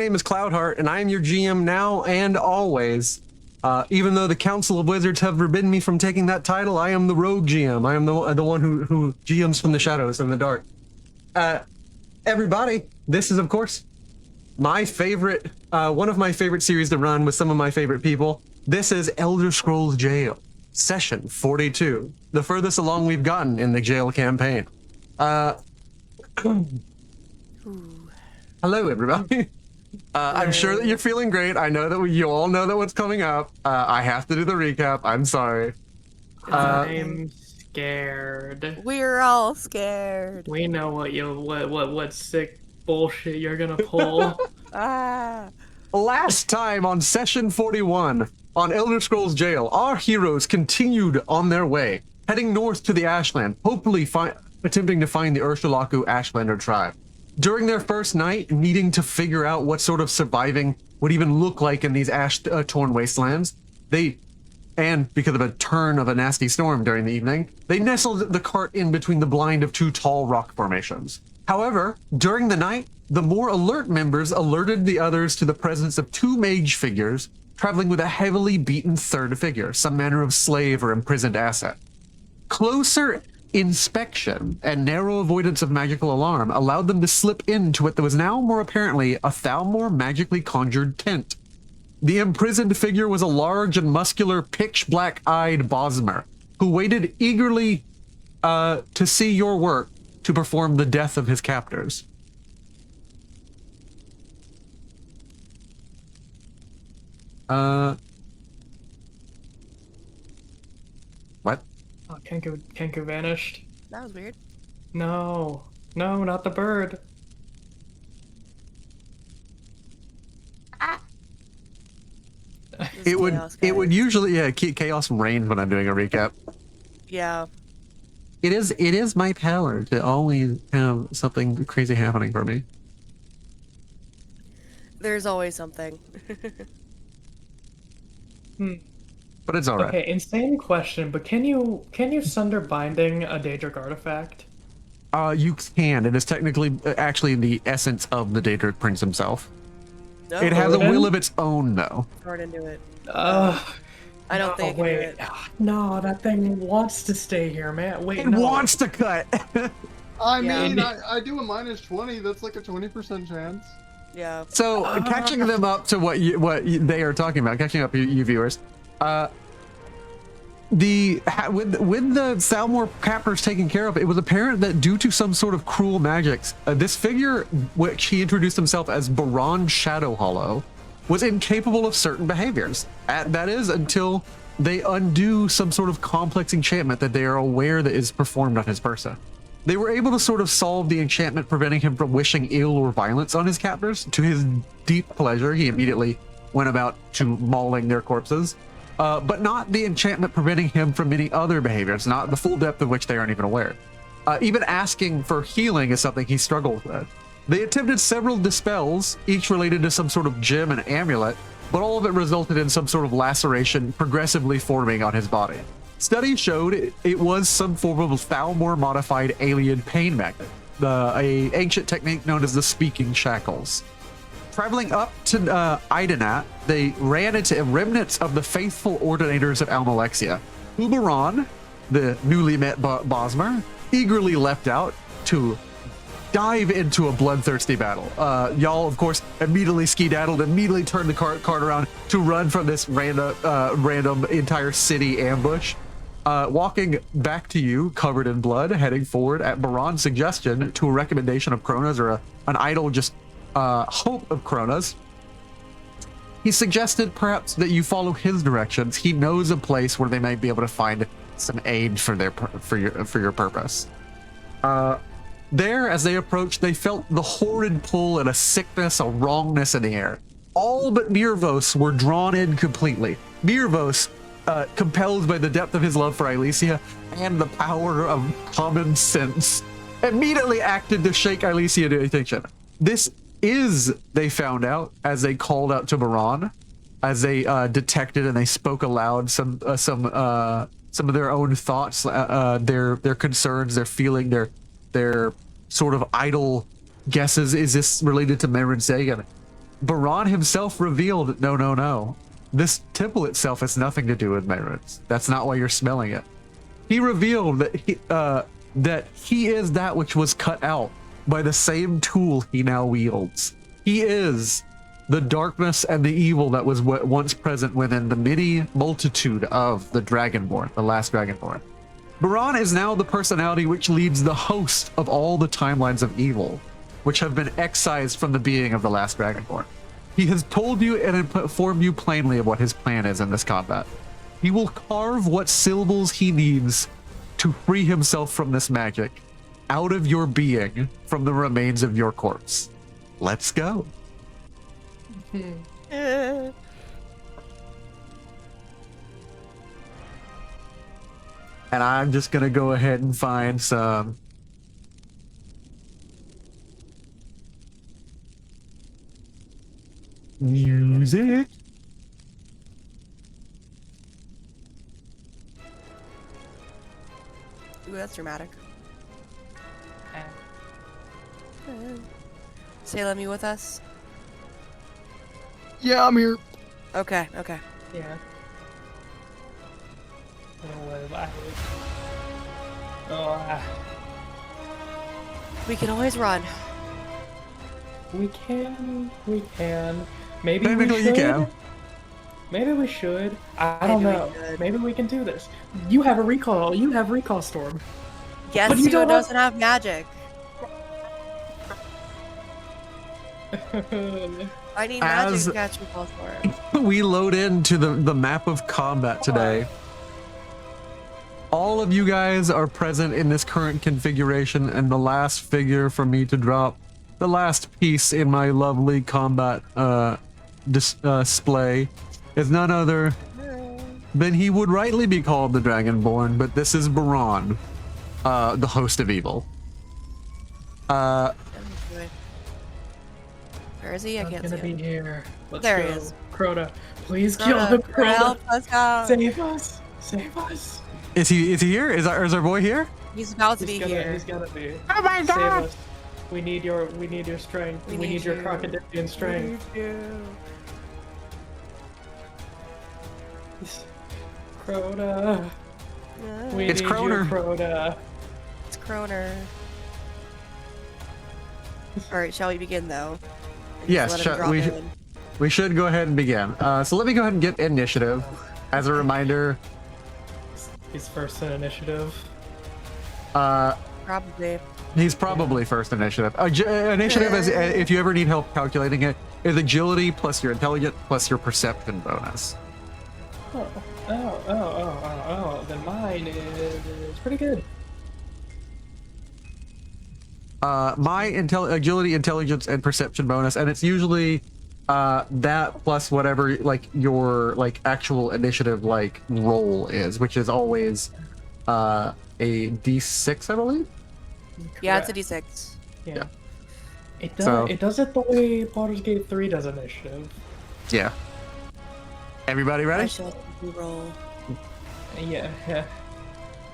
My name is Cloudheart, and I am your GM now and always. Even though the Council of Wizards have forbidden me from taking that title, I am the Rogue GM. I am the one who GMs from the shadows and the dark. Everybody, this is, of course, my favorite, one of my favorite series to run with some of my favorite people. This is Elder Scrolls GAOL, Session 42, the furthest along we've gotten in the GAOL campaign. Hello, everybody. I'm sure that you're feeling great. I know that you all know that what's coming up. I have to do the recap. I'm sorry. I'm scared. We're all scared. We know what sick bullshit you're gonna pull. Last time on Session 41 on Elder Scrolls GAOL, our heroes continued on their way, heading north to the Ashland, hopefully attempting to find the Urshulaku Ashlander tribe. During their first night, needing to figure out what sort of surviving would even look like in these ash-torn wastelands, and because of a turn of a nasty storm during the evening, they nestled the cart in between the blind of two tall rock formations. However, during the night, the more alert members alerted the others to the presence of two mage figures traveling with a heavily beaten third figure, some manner of slave or imprisoned asset. Closer inspection and narrow avoidance of magical alarm allowed them to slip into what was now more apparently a Thalmor magically conjured tent. The imprisoned figure was a large and muscular, pitch-black-eyed Bosmer, who waited eagerly to see your work to perform the death of his captors. What? Oh, Kenku vanished. That was weird. No, not the bird. It would usually chaos reign when I'm doing a recap. Yeah. It is my power to always have something crazy happening for me. There's always something. But it's alright. Okay, insane question, but can you sunder binding a Daedric artifact? You can. It is technically actually the essence of the Daedric Prince himself. No, It has a will of its own, though. hard into it. I don't think I can do it. No, that thing wants to stay here, man. Wait, It no. wants to cut. I Yeah. mean, I do a minus 20. That's like a 20% chance. Yeah. So catching them up to what they are talking about, catching up you viewers. With the Thalmor captors taken care of, it was apparent that due to some sort of cruel magics, this figure, which he introduced himself as Baron Shadow Hollow, was incapable of certain behaviors. That is until they undo some sort of complex enchantment that they are aware that is performed on his person. They were able to sort of solve the enchantment preventing him from wishing ill or violence on his captors. To his deep pleasure, he immediately went about to mauling their corpses. But not the enchantment preventing him from any other behaviors, not the full depth of which they aren't even aware. Even asking for healing is something he struggled with. They attempted several dispels, each related to some sort of gem and amulet, but all of it resulted in some sort of laceration progressively forming on his body. Studies showed it was some form of Thalmor-modified alien pain magnet, a ancient technique known as the speaking shackles. Traveling up to Idenat, they ran into remnants of the faithful ordinators of Almalexia. Uberon, the newly met Bosmer, eagerly leapt out to dive into a bloodthirsty battle. Y'all, of course, immediately skedaddled, immediately turned the cart around to run from this random entire city ambush. Walking back to you, covered in blood, heading forward at Baron's suggestion to a recommendation of Krona's or an idle just hope of Krona's. He suggested perhaps that you follow his directions. He knows a place where they might be able to find some aid for your purpose. There, as they approached, they felt the horrid pull and a sickness, a wrongness in the air. All but Mirvos were drawn in completely. Mirvos, compelled by the depth of his love for Ilesia and the power of common sense, immediately acted to shake Ilesia to attention. This is, they found out, as they called out to Baron, as they detected and they spoke aloud some of their own thoughts, their concerns, their feeling, their sort of idle guesses. Is this related to Meren Sagan? Baron himself revealed, no, no, no. This temple itself has nothing to do with Merit's. That's not why you're smelling it. He revealed that he is that which was cut out by the same tool he now wields. He is the darkness and the evil that was once present within the many multitude of the Dragonborn, the last Dragonborn. Baron is now the personality which leads the host of all the timelines of evil, which have been excised from the being of the last Dragonborn. He has told you and informed you plainly of what his plan is in this combat. He will carve what syllables he needs to free himself from this magic, out of your being, from the remains of your corpse. Let's go. Eh. And I'm just gonna go ahead and find some music. Ooh, that's dramatic. Salem, you with us? Yeah, I'm here. Okay, okay. Yeah. Oh, We can always run. we can. Maybe we Technically, should. you can. Maybe we should. I don't Maybe we know. should. Maybe we can do this. You have a recall. You have recall storm. Yes, But you you don't doesn't have magic. I need magic As- to catch recall for it. We load into the map of combat today. All of you guys are present in this current configuration, and the last figure for me to drop, the last piece in my lovely combat display, is none other than he would rightly be called the Dragonborn, but this is Baron, the host of evil. Where is he? I I'm can't gonna see be him. here. Let's There go. he is. Crota, please kill the Crota, Crota. help us out. Save us. Save us. Is he here? Is our boy here? He's about to He's be here. He's gotta be. Oh my Save god! us. We need your strength. We We need need your you. crocodilian strength. Crota. We It's need you, Croner. Crota. It's Croner. Alright, shall we begin though? And just Yes, let him shall- drop we in. We should go ahead and begin. So let me go ahead and get initiative. As a reminder, He's first in initiative. Probably. he's probably first initiative. Initiative, is, if you ever need help calculating it, is agility plus your intelligence plus your perception bonus. Oh. Then mine is pretty good. My agility, intelligence, and perception bonus, and it's usually that plus whatever like your like actual initiative like roll is, which is always a D6, I believe. Yeah, it's a Correct. D6. Yeah. It does. So- It does it the way Baldur's Gate 3 does initiative. Yeah. Everybody I ready? shall roll. Yeah.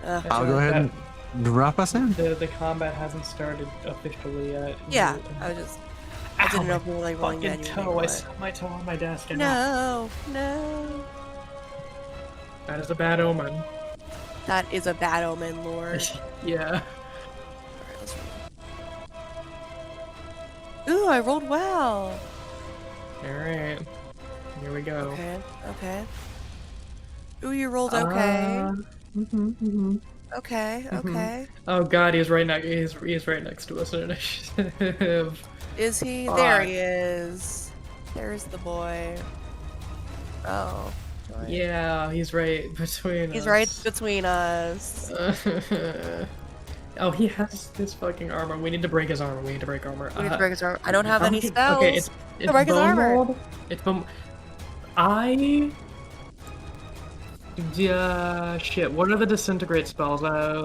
I'll go ahead and drop us in. The combat hasn't started officially yet. Yeah, I didn't know if we were like rolling Fucking manually. toe! or I what. stubbed my toe on my desk. And No. that is a bad omen. That is a bad omen, Lord. Yeah. Alright, let's roll. Ooh, I rolled well. All right. Here we go. Okay. Ooh, you rolled okay. Mhm. Okay. Oh God, he's right next. He's right next to us in initiative. Is he? Fuck. There he is. There's the boy. Oh. joy. Yeah, he's right between. He's us. right between us. Oh, he has this fucking armor. We need to break his armor. We need to break armor. We need to break his armor. I don't have any spells. Okay, it's break his bone armor. mold. It's bone. Yeah, shit. What are the disintegrate spells?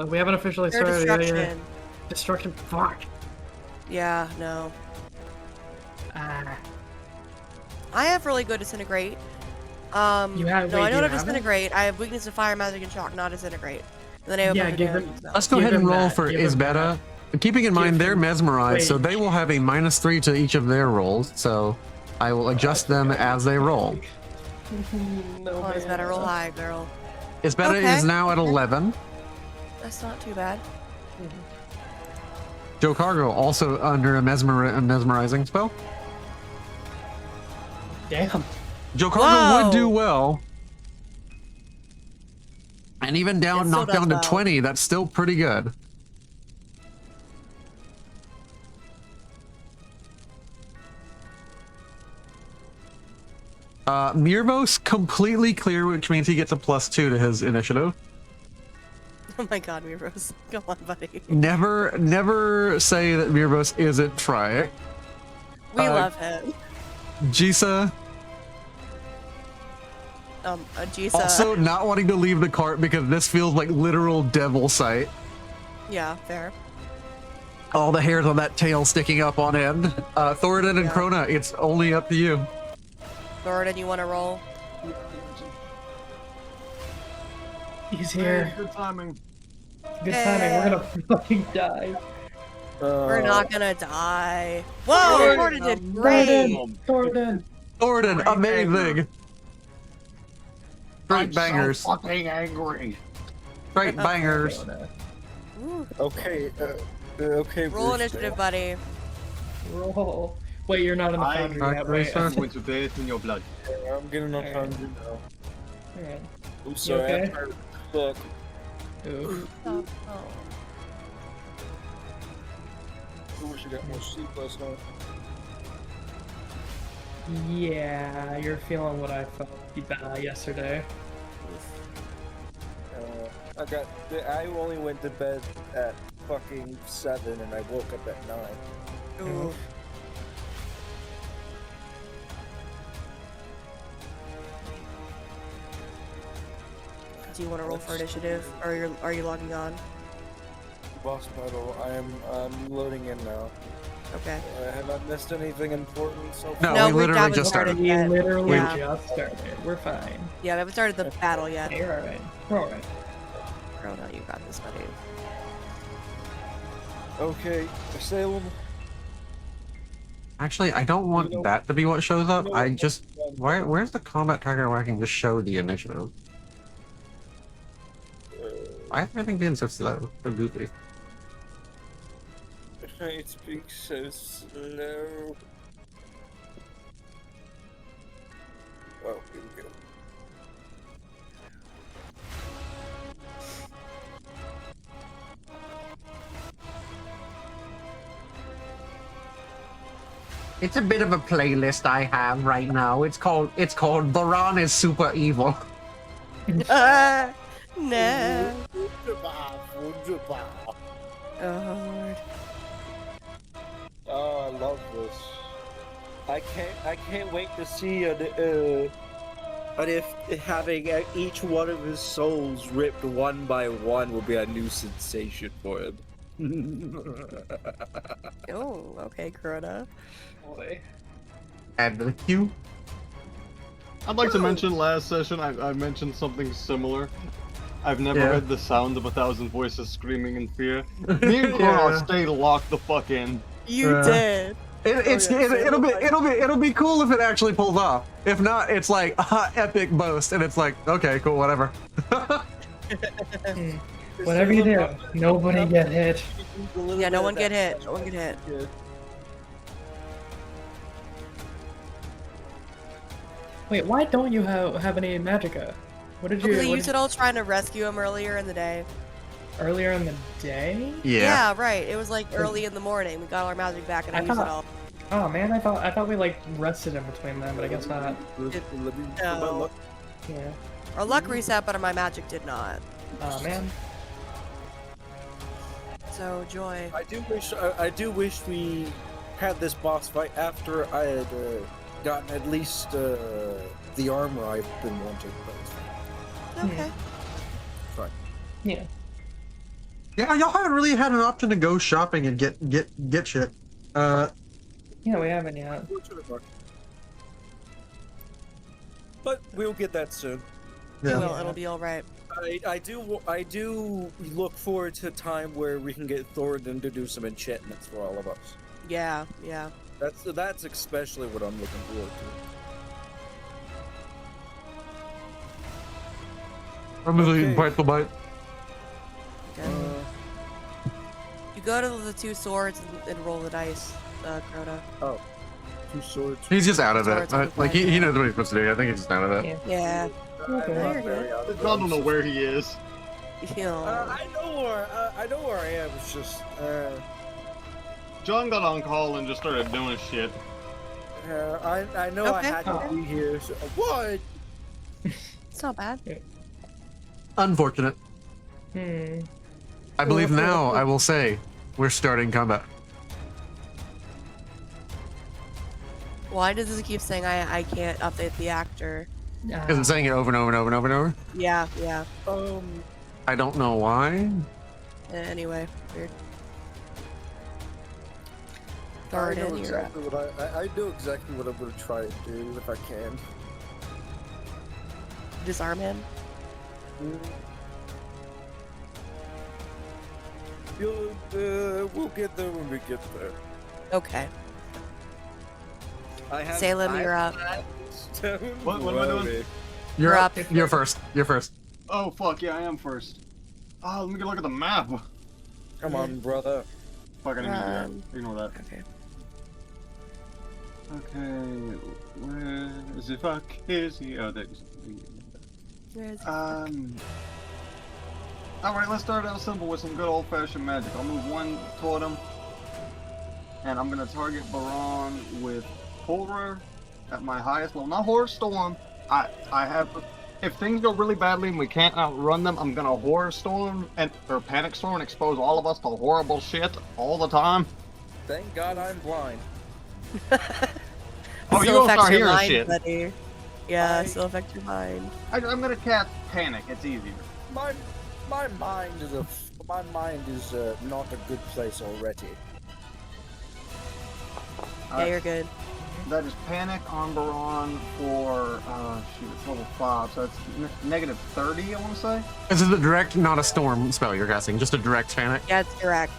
We haven't officially They're started. destruction. Destruction. Fuck. Yeah, no. Ah. I have really good disintegrate. You have- No, wait, I do know you how to have it? disintegrate. I have weakness to fire, magic, and shock, not disintegrate. And then I have Yeah, perfect give damage him- spell. Let's go Give ahead and him roll that, for give him Isbetta. Keeping in mind Give they're him- mesmerized, so wait. they will have a -3 to each of their rolls. So I will adjust them as they roll. No, Well, it's better roll high, girl. Isbeta Okay. is now at 11. That's not too bad. Joe Cargo also under a mesmerizing spell. Damn. Joe Cargo would Whoa. do well. And even It down, still knocked down does to well. 20, that's still pretty good. Mirvos completely clear, which means he gets a +2 to his initiative. Oh my god, Mirrors. Come on, buddy. Never say that Mirvos isn't trying. We love him. Jisa Jisa. also not wanting to leave the cart because this feels like literal devil sight. Yeah, fair. All the hairs on that tail sticking up on end. Thoradin and Yeah. Krona, it's only up to you. Thoradin, you want to roll? He's Hey, here. good timing. Good timing. We're gonna fucking die. We're not gonna die. Whoa, Thoradin, Thoradin did great. Thoradin. Thoradin, amazing. Straight bangers. So fucking angry. Straight bangers. Ooh. Okay, okay. Roll Bruce, initiative, buddy. Roll. Wait, you're not in the I- foundry I- yet, right? I- I'm going to bathe in your blood. I'm getting up hungry now. Alright. I'm sorry, okay? I'm tired of cook. Ooh. Oh. I wish I got more sleep last night. Yeah, you're feeling what I felt yesterday. I only went to bed at fucking 7 and I woke up at 9. Ooh. Do you want to roll for initiative, or are you logging on? Boss battle, I'm loading in now. Okay. Have I missed anything important so No, far? No, we we literally haven't just started started. We yet. literally Yeah. just started. We're fine. Yeah, we haven't started the battle yet. You're alright. We're alright. Oh no, you got this, buddy. Okay, Salem. Actually, I don't want that to be what shows up. I just... Where's the combat tracker where I can just show the initiative? Why is everything being so slow? So goofy. I speak so slow. Oh, here we go. It's a bit of a playlist I have right now. It's called Baran is Super Evil. No. Oh Lord. Oh, I love this. I can't wait to see if having each one of his souls ripped one by one will be a new sensation for him. Oh, okay, Corona. Boy. Add to the queue. I'd like to mention last session I mentioned something similar. I've never heard the sound of 1,000 voices screaming in fear. Me and Coral stayed locked the fuck in. You did. It'll be cool if it actually pulls off. If not, it's like epic boast, and it's like, okay, cool, whatever. Whatever you do, nobody get hit. Yeah, no one get hit. No one get hit. Wait, why don't you have any magicka? What did you Because what you said I was trying to rescue him earlier in the day. earlier in the day? Yeah, right. It was like early in the morning. We got our magic back and I used it all. Oh man, I thought we like rested in between them, but I guess not. No. Yeah. Our luck reset, but my magic did not. Oh man. So joy. I do wish we had this boss fight after I had gotten at least the armor I've been wanting. But it's fine. Okay. Fine. Yeah. Yeah, y'all haven't really had an option to go shopping and get shit. Yeah, we haven't yet. But we'll get that soon. It will. It'll be all right. I do look forward to a time where we can get Thoradin to do some enchantments for all of us. Yeah, yeah. That's especially what I'm looking forward to. I'm just eating Okay. bite to bite. Okay. You go to the 2 swords and roll the dice, Crota. Oh, 2 swords. He's just out of Sorry, it. it's on the Like he fly. knows what he's supposed to do. I think he's just out of it. Yeah. Yeah. Okay. No, you're good. I don't know where he is. You know. I know where I am. It's just John got on call and just started doing shit. I know I Okay. had to be here. So, what? It's not bad. Unfortunate. I believe now I will say we're starting combat. Why does this keep saying I can't update the actor? Because it's saying it over and over and over and over and over. Yeah, yeah. I don't know why. Anyway, weird. Throw I it know in, you're up. exactly what I know exactly what I'm gonna try to do if I can. Disarm him. We'll get there when we get there. Okay. I have Salem, you're up. What am I doing? You're up. You're first. You're first. Oh fuck yeah, I am first. Oh, let me get a look at the map. Come on, brother. Fuck, I didn't mean to do that. Ignore that. Okay. Okay, where is the fuck is he? Oh, there's. Where's Alright, let's start out simple with some good old-fashioned magic. I'll move 1 totem, and I'm gonna target Baron with Horror at my highest level. Not Horror Storm. I have. If things go really badly and we can't outrun them, I'm gonna Horror Storm or Panic Storm and expose all of us to horrible shit all the time. Thank God I'm blind. Oh, you still gonna affects start your hearing mind, shit. buddy. Yeah, I- still affects your mind. I'm gonna cast Panic. It's easier. My mind is not a good place already. Yeah, you're good. That is Panic on Baron for, shoot, it's level 5, so it's negative 30, I want to say? This is a direct, not a storm spell you're casting. Just a direct panic. Yeah, it's direct.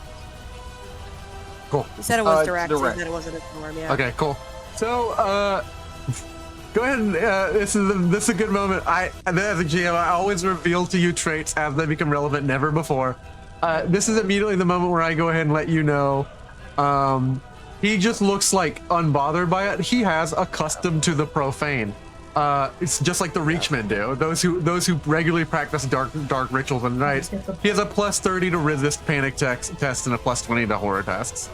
Cool. You said it was It's direct, so direct. that it wasn't a storm, yeah. Okay, cool. So, go ahead and, this is a good moment. As a GM, I always reveal to you traits as they become relevant, never before. This is immediately the moment where I go ahead and let you know, he just looks like unbothered by it. He has accustomed to the profane. It's just like the Reachmen do. Those who regularly practice dark rituals and nights. He has a plus 30 to resist panic tests and a plus 20 to horror tests.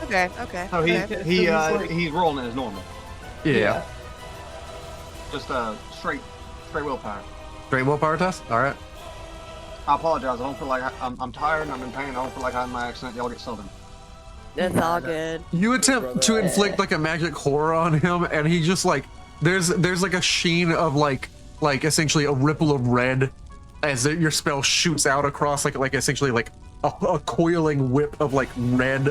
Okay, okay. Oh, okay. he's rolling as normal. Yeah. Just straight willpower. Straight willpower test. All right. I apologize. I don't feel like I'm tired and I'm in pain. I don't feel like I had my accent. Y'all get southern. It's all good. You attempt to inflict like a magic horror on him, and he just like there's like a sheen of like essentially a ripple of red as your spell shoots out across like essentially like a coiling whip of like red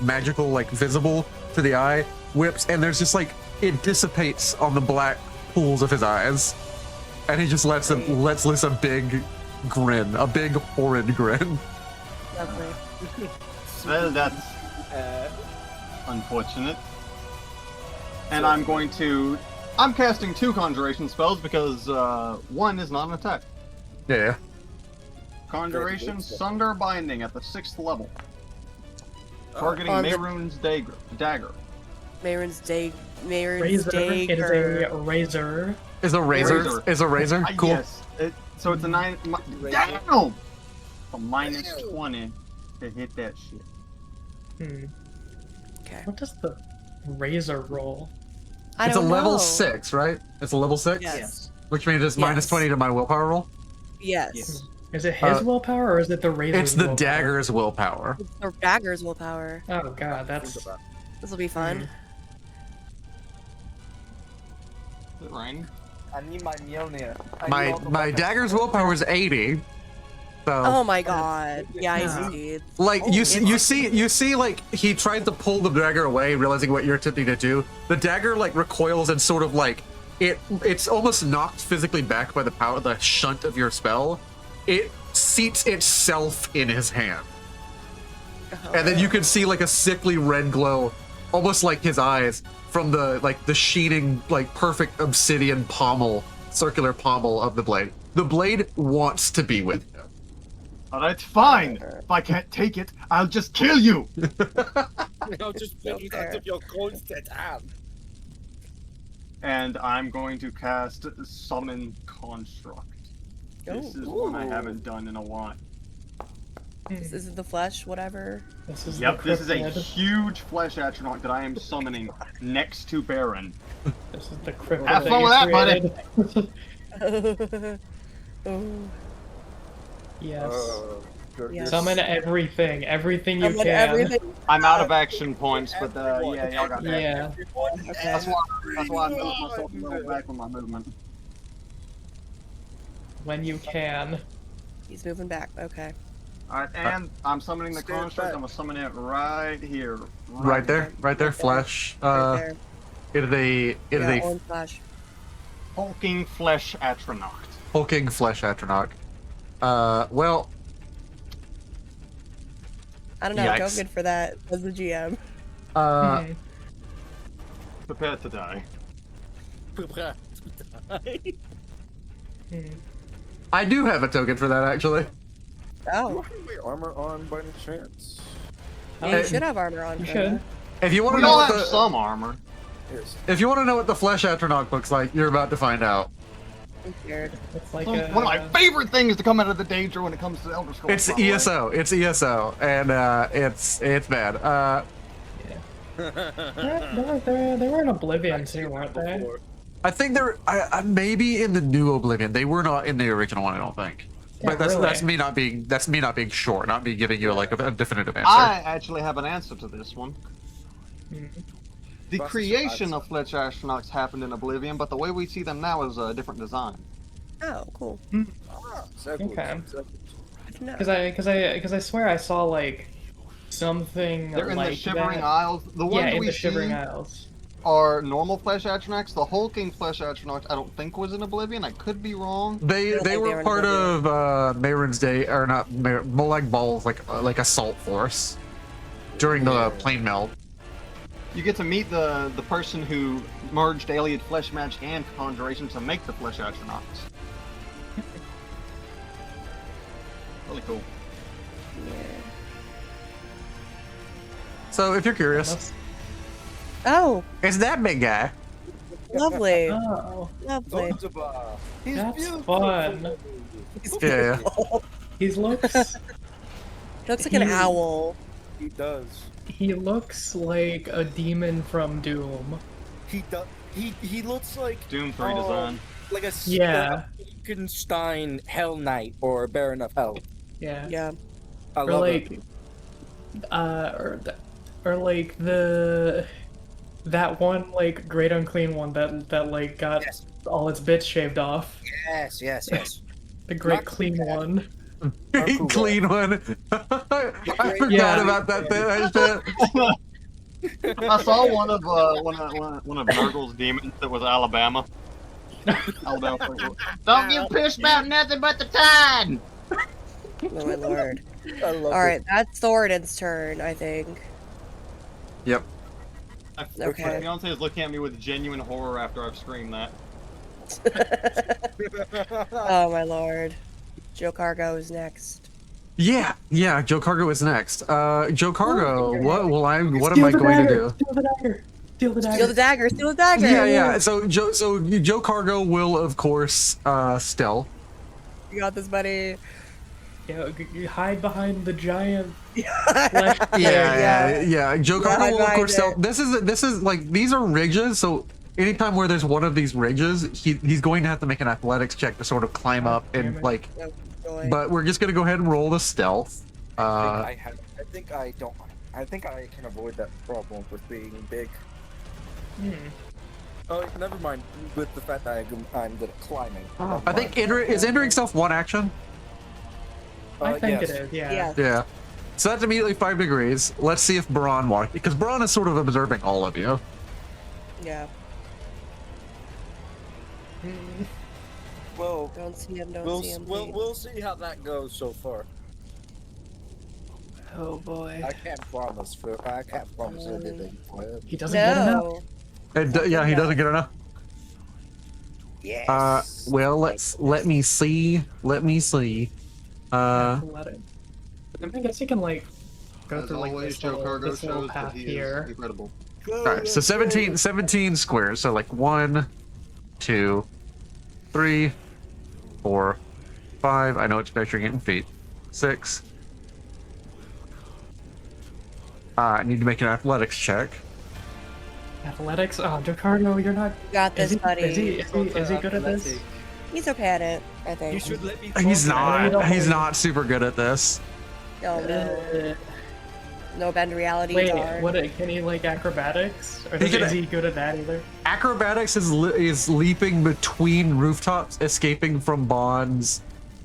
magical like visible to the eye whips, and there's just like it dissipates on the black pools of his eyes, and he just lets loose a big grin, a big horrid grin. Lovely. Well, that's unfortunate. And I'm casting 2 conjuration spells because 1 is not an attack. Yeah. Conjuration Sunder Binding at the 6th level. Targeting On the- Mayrune's dagger. Mayron's Razor. It is dagger. a razor. Is a razor? Is a razor? Cool. Yes. So it's a 9. Damn! A minus 20 to hit that shit. Okay. What does the razor roll? I It's a don't level know. 6, right? It's a level 6? Yes. Which means it's minus Yes. 20 to my willpower roll? Yes. Yes. Is it his willpower or is it the razor's It's the willpower? dagger's willpower. It's the dagger's willpower. Oh god, that's This will be fun. Is it raining? I need my Mjolnir. My dagger's willpower is 80. So Oh my god. Yeah, I Yeah. see. like you see like he tried to pull the dagger away, realizing what you're attempting to do. The dagger like recoils and sort of like it's almost knocked physically back by the shunt of your spell. It seats itself in his hand. And then you can see like a sickly red glow almost like his eyes from the sheening, like perfect obsidian pommel, circular pommel of the blade. The blade wants to be with him. Alright, fine. If I can't take it, I'll just kill you. I'll just make it out of your constant hand. And I'm going to cast Summon Construct. This is one I haven't done in a while. This is the flesh, whatever. This is Yep, the this is a cryptid. huge flesh atronach that I am summoning next to Baron. This is the cryptid. Have fun with that, buddy. buddy. Oh, Yes. yes. Summon everything. Everything you Summon can. everything. I'm out of action points, but yeah, y'all got that. Yeah. Okay. That's why I moved myself a little back with my movement. When you can. He's moving back. Okay. Alright, and I'm summoning the Stand construct. back. I'm gonna summon it right here. Right there, flesh. Right there. It is Yeah, a orange flesh. Hulking flesh atronach. hulking flesh atronach. Well, I don't know. Yikes. Don't good for that as the GM. Hmm. Prepare to die. Hmm. I do have a token for that actually. Oh, Wait, armor on by any chance? yeah, you should have armor on. You for should. that. If you want We to know all what have the, some armor. Yes. if you want to know what the flesh atronach looks like, you're about to find out. I'm scared. It's like One a. of my favorite things to come out of the danger when it comes to Elder Scrolls. It's by the way. ESO. It's ESO, and it's bad. They were in Oblivion too, weren't they? I think they're maybe in the new Oblivion. They were not in the original one, I don't think. Yeah, But that's really? that's me not being sure, not me giving you like a definitive answer. I actually have an answer to this one. Hmm. The Process creation of of Fletch Astronauts happened in Oblivion, but the way we see them now is a different design. Oh, cool. Okay. Good to know. Because I swear I saw like something They're in like the Shivering that. Isles. The ones Yeah, in we the see Shivering Isles. are normal Flesh Astronauts. The hulking Flesh Astronauts I don't think was in Oblivion. I could be wrong. They don't think they were were in part of Mayron's day, or not Molag Bal's like assault force during the plane melt. You get to meet the person who merged Alien Flesh Magic and Conjuration to make the Flesh Astronauts. Really cool. So if you're curious, Oh, it's that big guy. lovely. Oh, Lovely. Zanzibar. He's that's beautiful. fun. Yeah. He looks. He looks like an owl. He does. He looks like a demon from Doom. He does. He looks like Doom 3 Oh. design. like a Yeah. Frankenstein Hell Knight or Baron of Hell. Yeah. Yeah. I Or love like, it. or like that one like great unclean one that like got Yes. all its bits shaved off. Yes, yes, yes. The great Not clean too bad. one. Clean one. I forgot Yeah. about that shit. I saw one of Nurgle's demons that was Alabama. Alabama. Don't get pissed about nothing but the tide. Oh my lord. I love All right, that's Thoradin's turn, I think. Yep. Okay. My fiance is looking at me with genuine horror after I've screamed that. Oh my lord. Joe Cargo is next. Yeah, Joe Cargo is next. Joe Cargo, okay. what am Steal I the going dagger! to do? Steal the dagger! Steal the dagger! Steal the dagger! Steal the dagger! Yeah. So Joe Cargo will of course stealth. You got this, buddy. Yeah, you hide behind the giant Yeah. flesh. Yeah. Joe Cargo hide will of behind course it. stealth. This is like these are ridges, so anytime where there's one of these ridges, he's going to have to make an athletics check to sort of climb up and like. No, joy. But we're just gonna go ahead and roll the stealth. I think I can avoid that problem with being big. Hmm. Oh, never mind. With the fact that I'm good at climbing. Never I think mind. is entering stealth one action. I think yes. it is, yeah. Yeah. Yeah. So that's immediately 5 degrees. Let's see if Baran walks, because Baran is sort of observing all of you. Yeah. Well, Don't see him, don't we'll see him. we'll please. we'll see how that goes so far. Oh boy. I can't promise anything for him. He doesn't get enough. No. Yeah, he doesn't get enough. Yes. Well, let me see. Let me see. Athletic. I guess you can like go As through like always, this Joe little, Cargo this little shows path that he here. is incredible. All right, so 17 squares. So like 1, 2, 3, 4, 5. I know it's measuring it in feet. 6. I need to make an athletics check. Athletics? Oh, Jacardo, you're not. You got this, buddy. Is he good at this? He's okay at it, I think. You should let me. He's don't not. He's worry. not super good at this. No, no bend reality. Wait, darn. can he like acrobatics? Or He can- is he good at that either? Acrobatics is leaping between rooftops, escaping from bonds.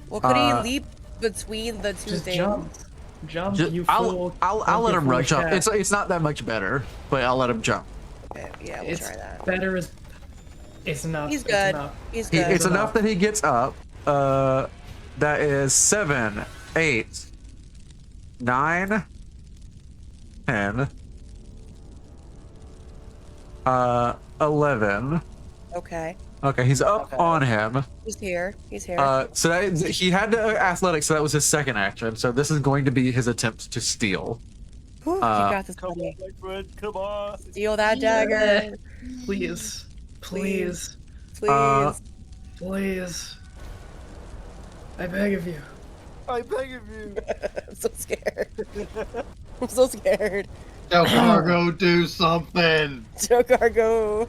Well, could he leap between the two Just things? jump, you I'll fool. I'll let you him run foolish jump. cat. It's not that much better, but I'll let him jump. Okay, yeah, we'll It's try that. better as. It's enough. He's it's good. enough. He's It's good. enough that he gets up. That is 7, 8, 9, 10, 11. Okay, Okay, he's up Okay. on him. he's here. He's here. So he had to athletics, so that was his second action. So this is going to be his attempt to steal. Whew, you got this, Come buddy. on, my friend. Come on. Steal that dagger. Please. Please. Please. Please. I beg of you. I beg of you. I'm so scared. I'm so scared. Joe Cargo, do something. Joe Cargo.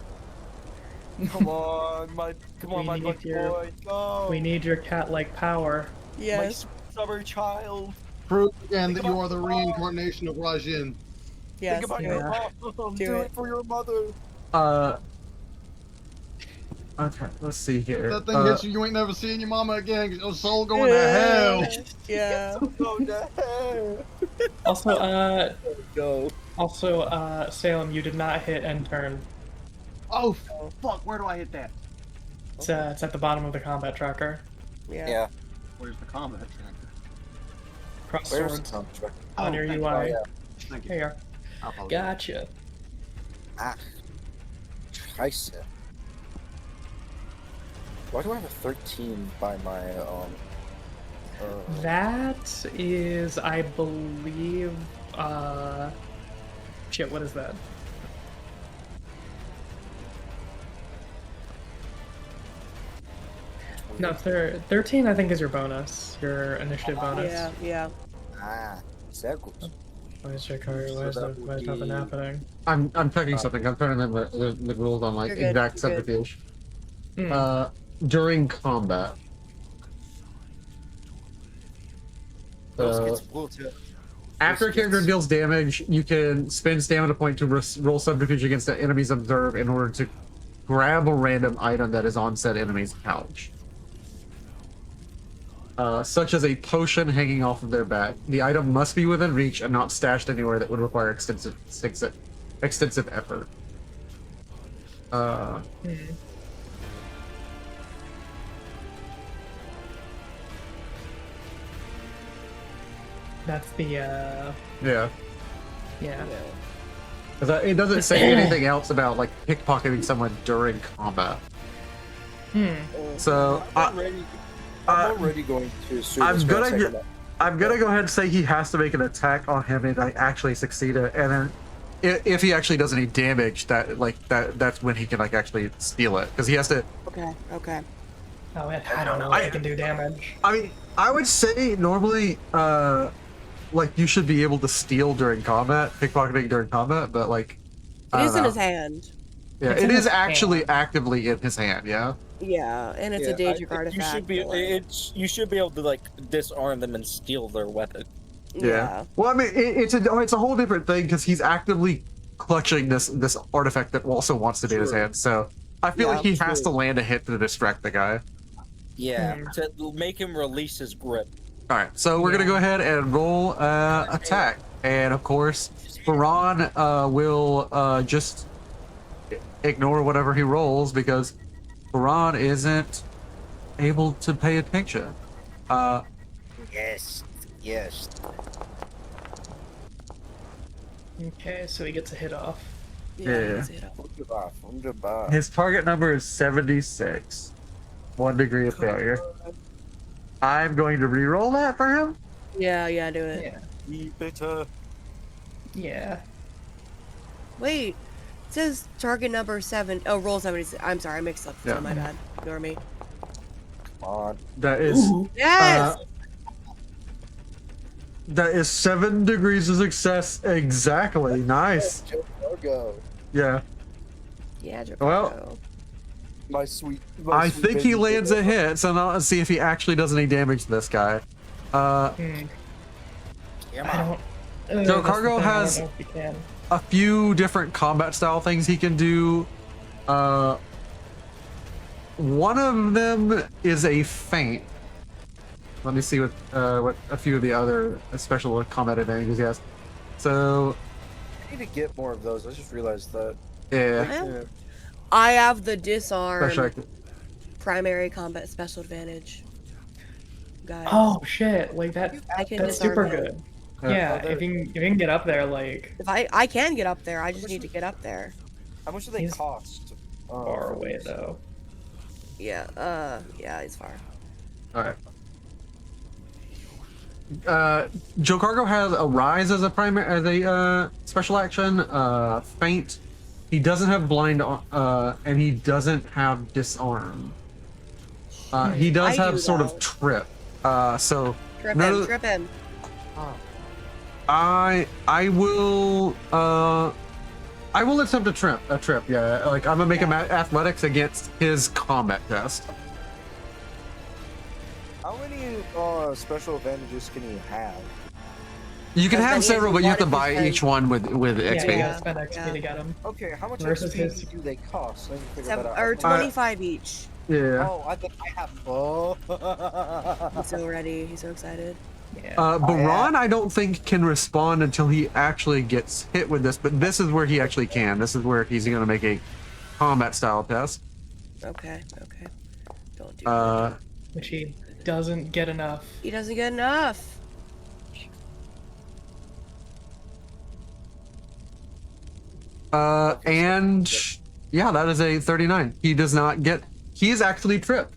Come on, my We need good your- boy. Go. We need your cat-like power. my Yes. summer child. Prove again that you are the reincarnation of Rajin. Yes. Think about do your it. mom. Do Do it. it for your mother. Okay, let's see here. If that thing hits you, you ain't never seeing your mama again. 'Cause your soul going to hell. Yeah. Go to hell. Also, Salem, you did not hit end turn. Oh, fuck. Where do I hit that? It's at the bottom of the combat tracker. Yeah. Yeah. Where's the combat tracker? Cross Where's swords the contract? on your thank you. UI. yeah. Thank you. Here, I apologize. gotcha. Ah. Scheiße. Why do I have a 13 by my That is, I believe, shit, what is that? No, 13 I think is your bonus, your initiative bonus. Yeah. Yeah. sehr gut. Why is Jakari, So why is that would nothing be- happening? I'm checking something. I'm trying to remember the rules on like You're good, exact you're good. subterfuge. Hmm. During combat. Those Uh, gets brutal. After a character deals damage, you can spend stamina point to roll subterfuge against the enemy's observe in order to grab a random item that is on said enemy's couch. Such as a potion hanging off of their back. The item must be within reach and not stashed anywhere that would require extensive effort. That's the, Yeah. yeah. Because it doesn't say anything else about like pickpocketing someone during combat. So I'm already going to assume I'm this gonna for a get- second. I'm gonna go ahead and say he has to make an attack on him and like actually succeed it, and then if he actually does any damage, that's when he can like actually steal it, because he has to. Okay. Okay. Oh, I don't know if I can do damage. I mean, I would say normally, like you should be able to steal during combat, pickpocketing during combat, but like. It I is don't in know. his hand. Yeah, It's it in is his actually hand. actively in his hand. Yeah. Yeah, and it's a Yeah, Daedric I- artifact. You should be. but, like, You should be able to like disarm them and steal their weapon. yeah. Well, I mean, it's a whole different thing because he's actively clutching this artifact that also wants to be in his True. hand. So I feel Yeah, like he has to true. land a hit to distract the guy. Yeah, to make him release his grip. All right, so we're gonna go ahead and roll attack, and of course, Baron will just ignore whatever he rolls because Baron isn't able to pay attention. Yes. Yes. Okay, so he gets a hit off. Yeah. It's hit off. Wunderbar. His target number is 76. 1 degree of failure. I'm going to re-roll that for him. Yeah, do it. Yeah. Keep it. Yeah. Wait, it says target number 7. Oh, roll 76. I'm sorry, I mixed up. Yeah. Oh, my bad. Ignore me. Come on. That is Yes! that is 7 degrees of success exactly. Nice. Go. Yeah. Yeah, Jacopo. Well, My sweet. I think he lands a hit, so now let's see if he actually does any damage to this guy. I don't. So that's the Cargo thing, I don't has- know if he can. A few different combat style things he can do. One of them is a feint. Let me see what a few of the other special combat advantages he has. So I need to get more of those. I just realized that. yeah, Well, I have the disarm special act- primary combat special advantage. Guys. Oh shit! Like that. I can That's disarm super him. good. Yeah. Yeah, if you can get up there, like If I can get up there, I just need to get up there. How much do they He's cost? far away though. Yeah, yeah, it's far. all right. Joe Cargo has a rise as a special action. Feint. He doesn't have blind, and he doesn't have disarm. He does I have do, sort though. of trip. So Trip none him, of- trip him. I will attempt a trip. Yeah, like I'm gonna make him athletics against his combat test. How many special advantages can you have? You can But then have he several, but you have to has buy one each one with Yeah, XP. you gotta spend XP Yeah. to get him. Okay, how much Versus XP his- do they cost? I need to figure Seven, that out. or 25 each. Yeah. Oh, I think I have. Oh. He's so ready. He's so excited. Yeah. Baron, I don't think can respond until he actually gets hit with this, but this is where he actually can. This is where he's gonna make a combat style test. Okay. Don't do that. Which he doesn't get enough. He doesn't get enough. And yeah, that is a 39. He does not get. He is actually tripped.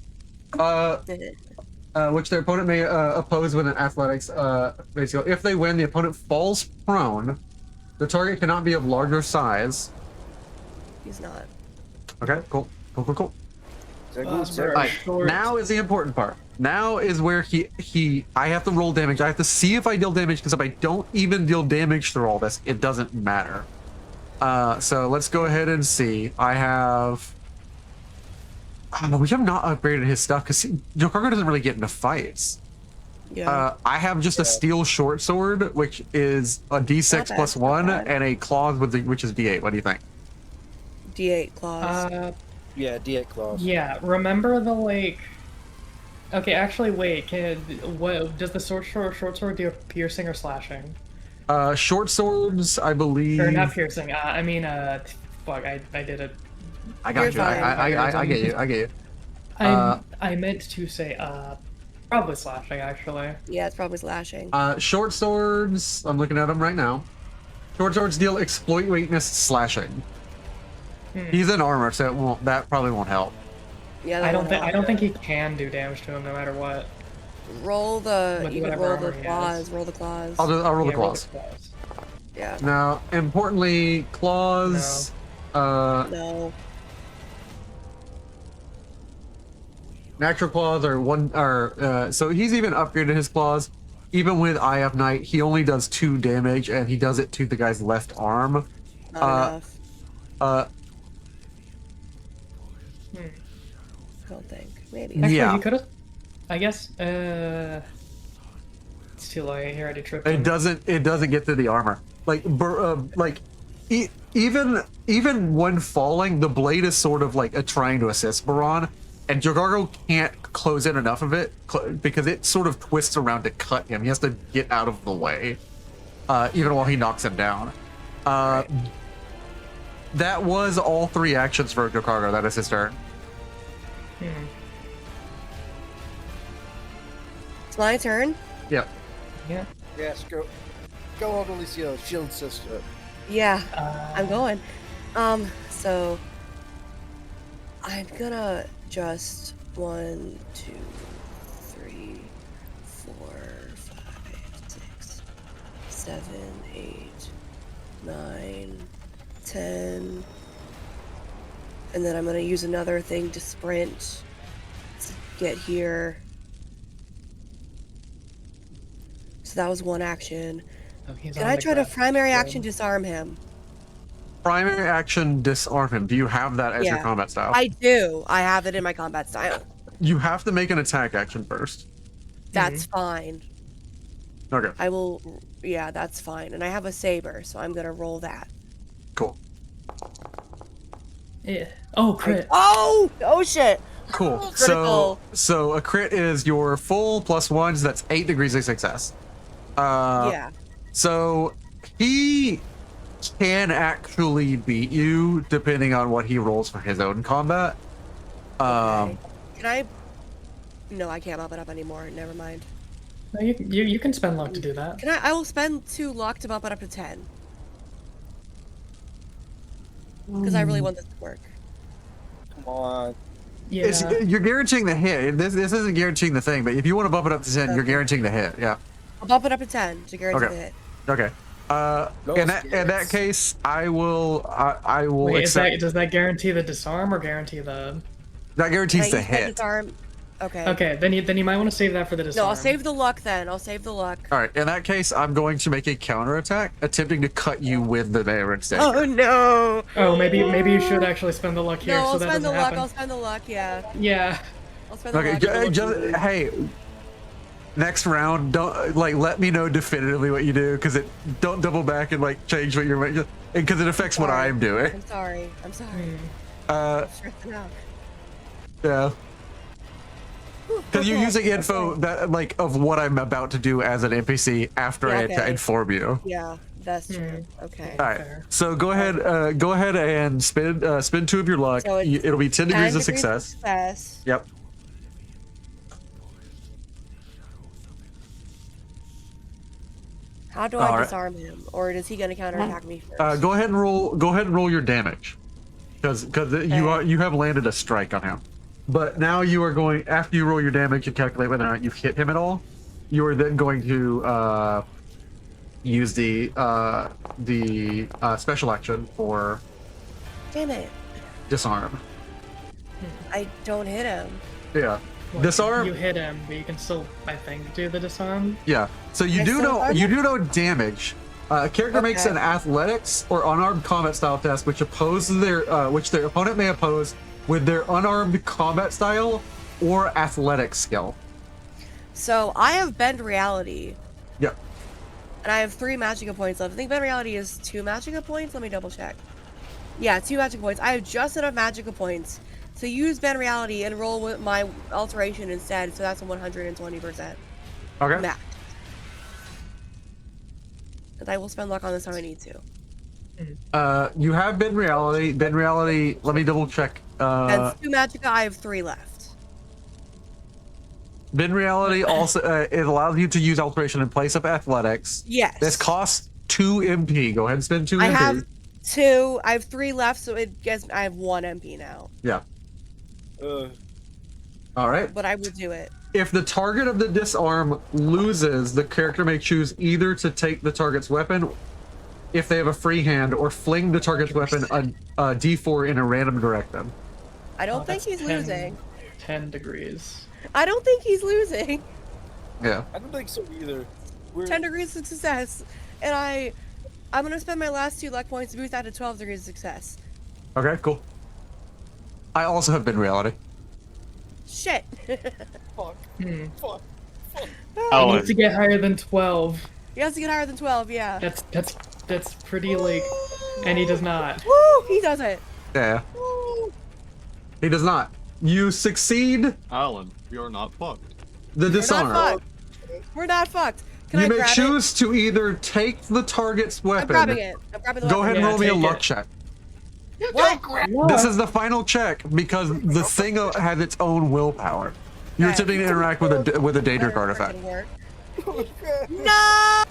Which their opponent may oppose with an athletics. Basically, if they win, the opponent falls prone. The target cannot be of larger size. He's not. Okay, cool. Very Alright, short. now is the important part. Now is where I have to roll damage. I have to see if I deal damage, because if I don't even deal damage through all this, it doesn't matter. So let's go ahead and see. I have. We have not upgraded his stuff because Joe Cargo doesn't really get into fights. Yeah. I have just a steel short sword, which is a D6 Not bad, plus not 1, bad. and a claws which is D8. What do you think? D8 claws. Yeah, D8 claws. Yeah. Remember the like. Okay, actually, wait. What does the short sword do? Piercing or slashing? Short swords, I believe. Or not piercing. I mean, fuck. I did it. I got You're you. fine. I get you. I get you. I meant to say probably slashing actually. Yeah, it's probably slashing. Short swords. I'm looking at them right now. Short swords deal exploit weakness slashing. He's in armor, so it won't. That probably won't help. Yeah, I that don't think he can do damage to him no matter what. roll the. With You can whatever roll armor the he claws. has. Roll the claws. I'll roll the Yeah, claws. Yeah. Now, importantly, claws. No. Natural claws so he's even upgraded his claws. Even with Eye of Night, he only does 2 damage, and he does it to the guy's left arm. Not enough. Uh, I don't think. Maybe. Actually, Yeah. you could have. I guess. It's too late. He already tripped him. it doesn't get through the armor. Even when falling, the blade is sort of like trying to assist Baron, and Jogargo can't close in enough of it because it sort of twists around to cut him. He has to get out of the way, even while he knocks him down. That was all 3 actions for Jogargo. That is his turn. It's my turn. Yep. Yeah. Yes, go on, Alicia, shield sister. Yeah, I'm going. So I'm gonna just 1, 2, 3, 4, 5, 6, 7, 8, 9, 10, and then I'm gonna use another thing to sprint to get here. So that was one action. Oh, he's Can on I the try to ground. primary action disarm him? Primary action, disarm him. Do you have that as your Yeah. combat style? I do. I have it in my combat style. You have to make an attack action first. That's fine. Okay, I will. Yeah, that's fine. And I have a saber, so I'm gonna roll that. cool. Yeah. Oh, crit. Oh! Oh shit! Cool. Critical. So a crit is your full +1, so that's 8 degrees of success. Yeah. So he can actually beat you depending on what he rolls for his own combat. Okay. Can I? No, I can't bump it up anymore. Never mind. No, you can spend luck to do that. Can I? I will spend 2 luck to bump it up to 10. Because I really want this to work. Come on. Yeah. You're guaranteeing the hit. This isn't guaranteeing the thing, but if you want to bump it up to 10, you're Okay. guaranteeing the hit. Yeah. I'll bump it up to 10 to guarantee Okay. the hit. Okay. In that case, I will Wait, accept. does that guarantee the disarm or guarantee the? That guarantees the Can I use my hit. disarm? Okay. Okay, then you might want to save that for the disarm. No, I'll save the luck then. I'll save the luck. All right. In that case, I'm going to make a counterattack, attempting to cut you with the damage dagger. Oh no! Oh, maybe you should actually spend the luck here No, so I'll that spend the doesn't luck. happen. I'll spend the luck. Yeah. Yeah. I'll spend the Okay. luck. Hey. Next round, don't let me know definitively what you do, because don't double back and change what you're making, because it affects what Sorry. I'm doing. I'm sorry. I'm sorry. Uh, Stressing out. yeah. Because you're using info that of what I'm about to do as an NPC after I Okay. inform you. Yeah, that's true. Okay. All right. Fair. So go ahead and spin 2 of your luck. So it's It'll be 10 degrees 10 of success. success. Yep. How do I All right. disarm him, or is he gonna counterattack me first? Go ahead and roll your damage, because you have landed a strike on him. But now you are going, after you roll your damage and calculate whether or not you've hit him at all, you are then going to use the special action for Damn it! disarm. I don't hit him. Yeah. Well, Disarm. You hit him, but you can still, I think, do the disarm. Yeah. So you I do still know got damage. A character makes Okay. an athletics or unarmed combat style test, which their opponent may oppose with their unarmed combat style or athletic skill. So I have bend reality, Yep. and I have 3 magica points left. I think bend reality is 2 magica points. Let me double check. Yeah, 2 magica points. I have just enough magica points to use bend reality and roll with my alteration instead. So that's a 120%. Okay. Max. And I will spend luck on this how I need to. You have been reality. Been reality. Let me double check. That's 2 magica. I have 3 left. Been reality also it allows you to use alteration in place of athletics. Yes. This costs 2 MP. Go ahead and spend 2 I MP. have 2. I have 3 left, so it gets. I have 1 MP now. Yeah. All right. But I will do it. If the target of the disarm loses, the character may choose either to take the target's weapon if they have a free hand, or fling the target's weapon a D4 in a random direction. I don't Oh, think that's he's 10 losing. 10 degrees. I don't think he's losing. Yeah. I don't think so either. 10 degrees of success, and I'm gonna spend my last 2 luck points to boost that to 12 degrees of success. Okay, cool. I also have been reality. Shit. Fuck. Fuck. You Alan. need to get higher than 12. He has to get higher than 12. Yeah. That's pretty and he does not. Woo! He does it. Yeah. Woo! He does not. You succeed Alan, you're not fucked. the We're disarm. not fucked. We're not fucked. Can You I may grab choose to either take the target's it? weapon. I'm grabbing it. I'm grabbing the Go weapon. ahead and Yeah, roll me a take luck it. check. What? This is the final check because the thing has its own willpower. You're Okay. attempting to interact with a danger Better artifact. freaking work. No!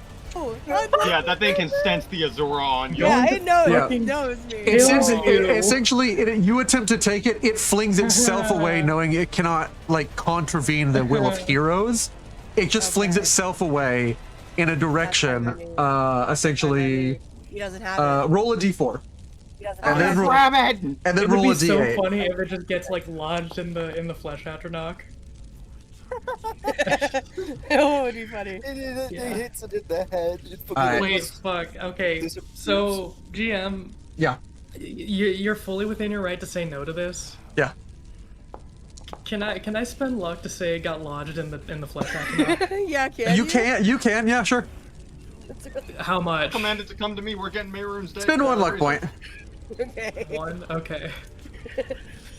Yeah, that thing can sense the Azuron. Yeah, it knows. Yeah. It knows me. Essentially, you attempt to take it, it flings itself away, knowing it cannot like contravene the will of heroes. It just flings itself away in a direction. Essentially, He doesn't have it. roll a d4, He doesn't and have then it. roll, and then It would roll be a so d8. funny if it just gets like lodged in the flesh atronach. Oh, it would be funny. It Yeah. hits it in the head. It Alright. Wait, fuck. Okay, so GM, Yeah, you're fully within your right to say no to this. yeah. Can I spend luck to say it got lodged in the flesh atronach? Yeah, can You can, yeah, sure. How much? Command it to come to me. We're getting Mayroon's dead. Spend one luck point. Okay. One. Okay.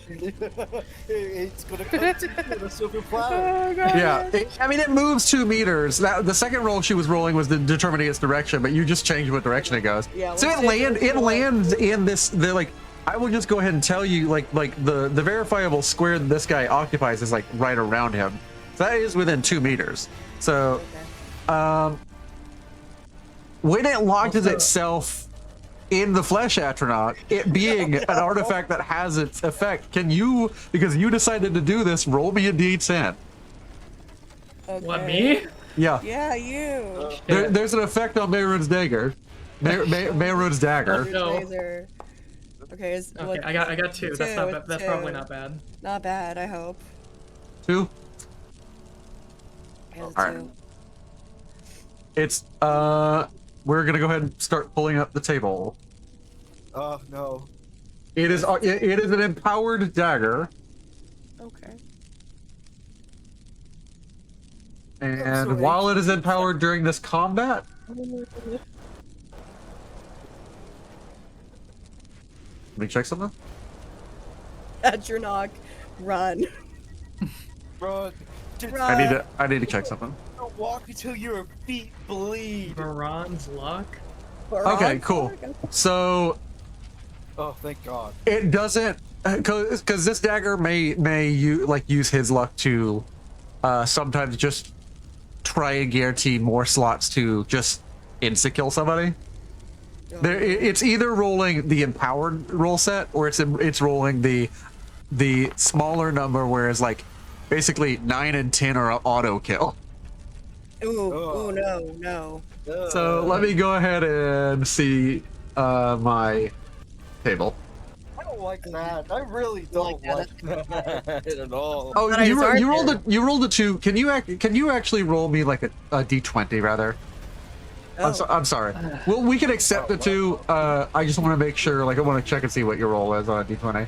It's gonna come to you on a silver platter. Oh, God. Yeah, I mean, it moves 2 meters. The second roll she was rolling was determining its direction, but you just changed what direction it goes. Yeah, So let's it say lands in this. I will just go ahead and tell you, like the verifiable square that this guy occupies is like right around him. So that is within 2 meters. So, when it launches Also- itself in the flesh atronach, it being an artifact that has its effect, can you, because you decided to do this, roll me a d10? Okay. What, me? Yeah. Yeah, you. There's an effect on Mayroon's dagger. Mayroon's dagger. No. Laser. Okay, Okay, I got two. That's not bad. That's probably not bad. Not bad, I hope. 2. Yeah, Alright. 2. It's we're gonna go ahead and start pulling up the table. Oh no. It is an empowered dagger, Okay. and so while it is empowered during this combat, let me check something. That's your knock. Run. Run. Just I need to check something. don't walk until your feet bleed. Varan's luck. Okay, cool. So Oh, thank God. it doesn't, because this dagger may use his luck to sometimes just try and guarantee more slots to just insta kill somebody. It's either rolling the empowered roll set or it's rolling the smaller number, whereas like basically 9 and 10 are auto kill. Ooh, no. So let me go ahead and see my table. I don't like that. I really don't like that at all. Oh, But I started you rolled a 2. Can you actually roll me like a d20 rather? I'm sorry. Well, we can accept the 2. I just want to make sure, like I want to check and see what your roll is on a d20.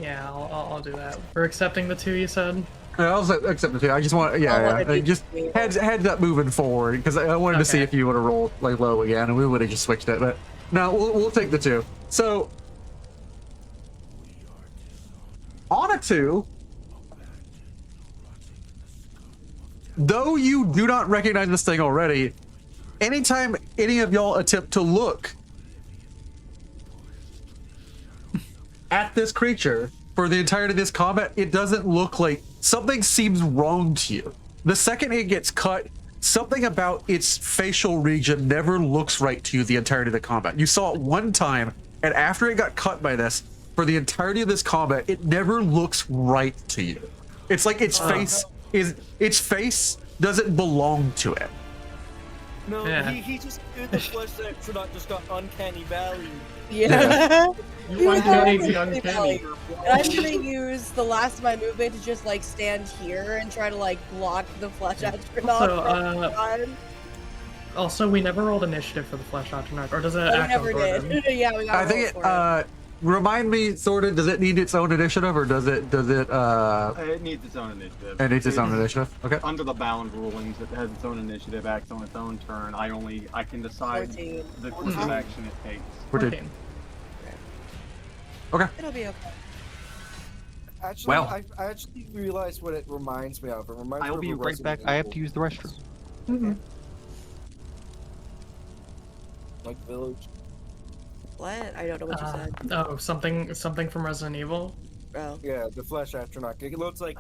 Yeah, I'll do that. We're accepting the 2 you said. I'll accept the 2. I just want, just heads up moving forward, because I wanted to see Okay. if you would have rolled like low again, and we would have just switched it. But no, we'll take the 2. So on a 2, though you do not recognize this thing already, anytime any of y'all attempt to look at this creature for the entirety of this combat, it doesn't look like something seems wrong to you. The second it gets cut, something about its facial region never looks right to you the entirety of the combat. You saw it one time, and after it got cut by this, for the entirety of this combat, it never looks right to you. It's like its face doesn't belong to it. No, Yeah. he just did the flesh that just got uncanny valley. Yeah. You uncanny the Uncanny uncanny. valley. And I'm gonna use the last of my movement to just like stand here and try to like block the flesh astronaut So, from behind. Also, we never rolled initiative for the flesh atronach, or does it We act on never Gordon? did. Yeah, we got. I think it. Remind me, Sorted. Does it need its own initiative, or does it? It needs its own initiative. It needs its own initiative. Okay. Under the bound rulings, it has its own initiative, acts on its own turn. I can decide 14. the course of action it takes. 14. Okay. It'll be okay. Actually, Well. I actually realized what it reminds me of. It reminds I'll me be of a right back. Resident I have Evil, to use the restroom. like village. What? I don't know what you said. Oh, something from Resident Evil. Oh. Yeah, the flesh astronaut. It looks like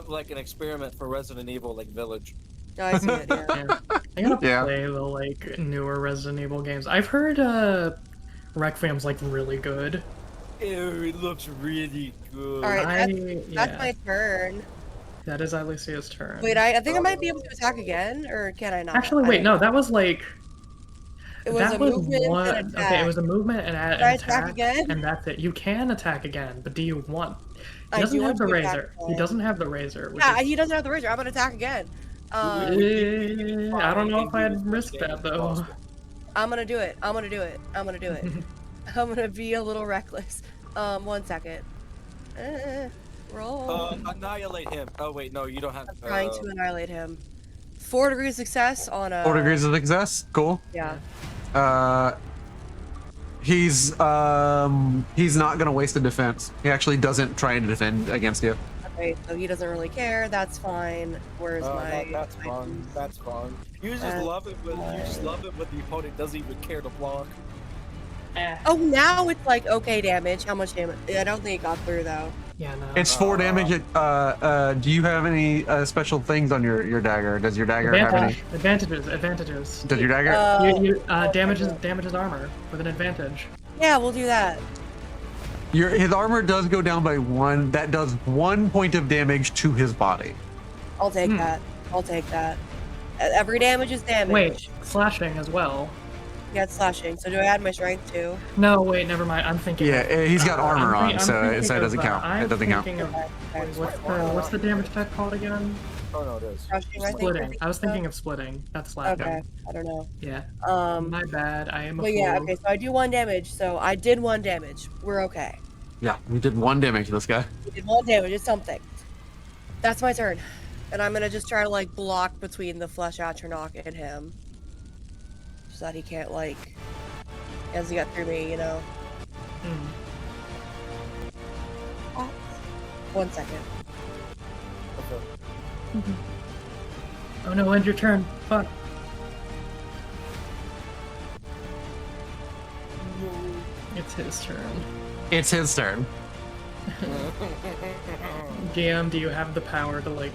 like an experiment for Resident Evil, like village. Oh, I see it. Yeah. Yeah. I gotta Yeah. play the like newer Resident Evil games. I've heard Requiem's like really good. Ew, it looks really good. All right, Yeah. that's my turn. That is Alicia's turn. Wait, I think I might be able to attack again, or can I not? Actually, I wait, don't no, know. that was like It was that a was movement one. and attack. Okay, it was a movement and an Can I attack again? and that's it. You can attack again, but do you want? He I doesn't do have want the to attack razor. He again. doesn't have the razor. Which Yeah, is, he doesn't have the razor. I'm gonna attack again. I don't know if I'd risk that though. I'm gonna do it. I'm gonna do it. I'm gonna do it. I'm gonna be a little reckless. 1 second. Roll. Annihilate him. Oh wait, no, you don't have. I'm trying to annihilate him. 4 degrees of success on a. 4 degrees of success. Cool. Yeah. He's not gonna waste a defense. He actually doesn't try and defend against you. Okay, so he doesn't really care. That's fine. Where's my? That's my- fun. That's fun. You just love it when the opponent doesn't even care to block. Oh, now it's like okay damage. How much damage? I don't think it got through though. Yeah, no. It's 4 damage. Do you have any special things on your dagger? Does your dagger have any? Advantages. Does your dagger? Damages armor with an advantage. Yeah, we'll do that. His armor does go down by 1. That does 1 point of damage to his body. I'll take that. I'll take that. Every damage is damage. Wait, slashing as well. Yeah, it's slashing. So do I add my strength too? No, wait, never mind. I'm thinking. Yeah, he's got armor I'm on, thi- so I'm it thinking doesn't of, count. I'm It doesn't count. thinking of- Okay. what's the damage type called again? Oh no, it is. Crushing, I think. Splitting. I was thinking of splitting. That's slashing. Okay, I don't know. Yeah. Um, My bad. I am a but fool. yeah, okay. So I do 1 damage. So I did 1 damage. We're okay. Yeah, we did 1 damage to this guy. We did 1 damage. It's something. That's my turn, and I'm gonna just try to like block between the flesh atronach and him, so that he can't like, as he got through me, you know. Hmm. Oh. 1 second. Okay. Oh no, end your turn. Fuck. It's his turn. It's his turn. GM, do you have the power to like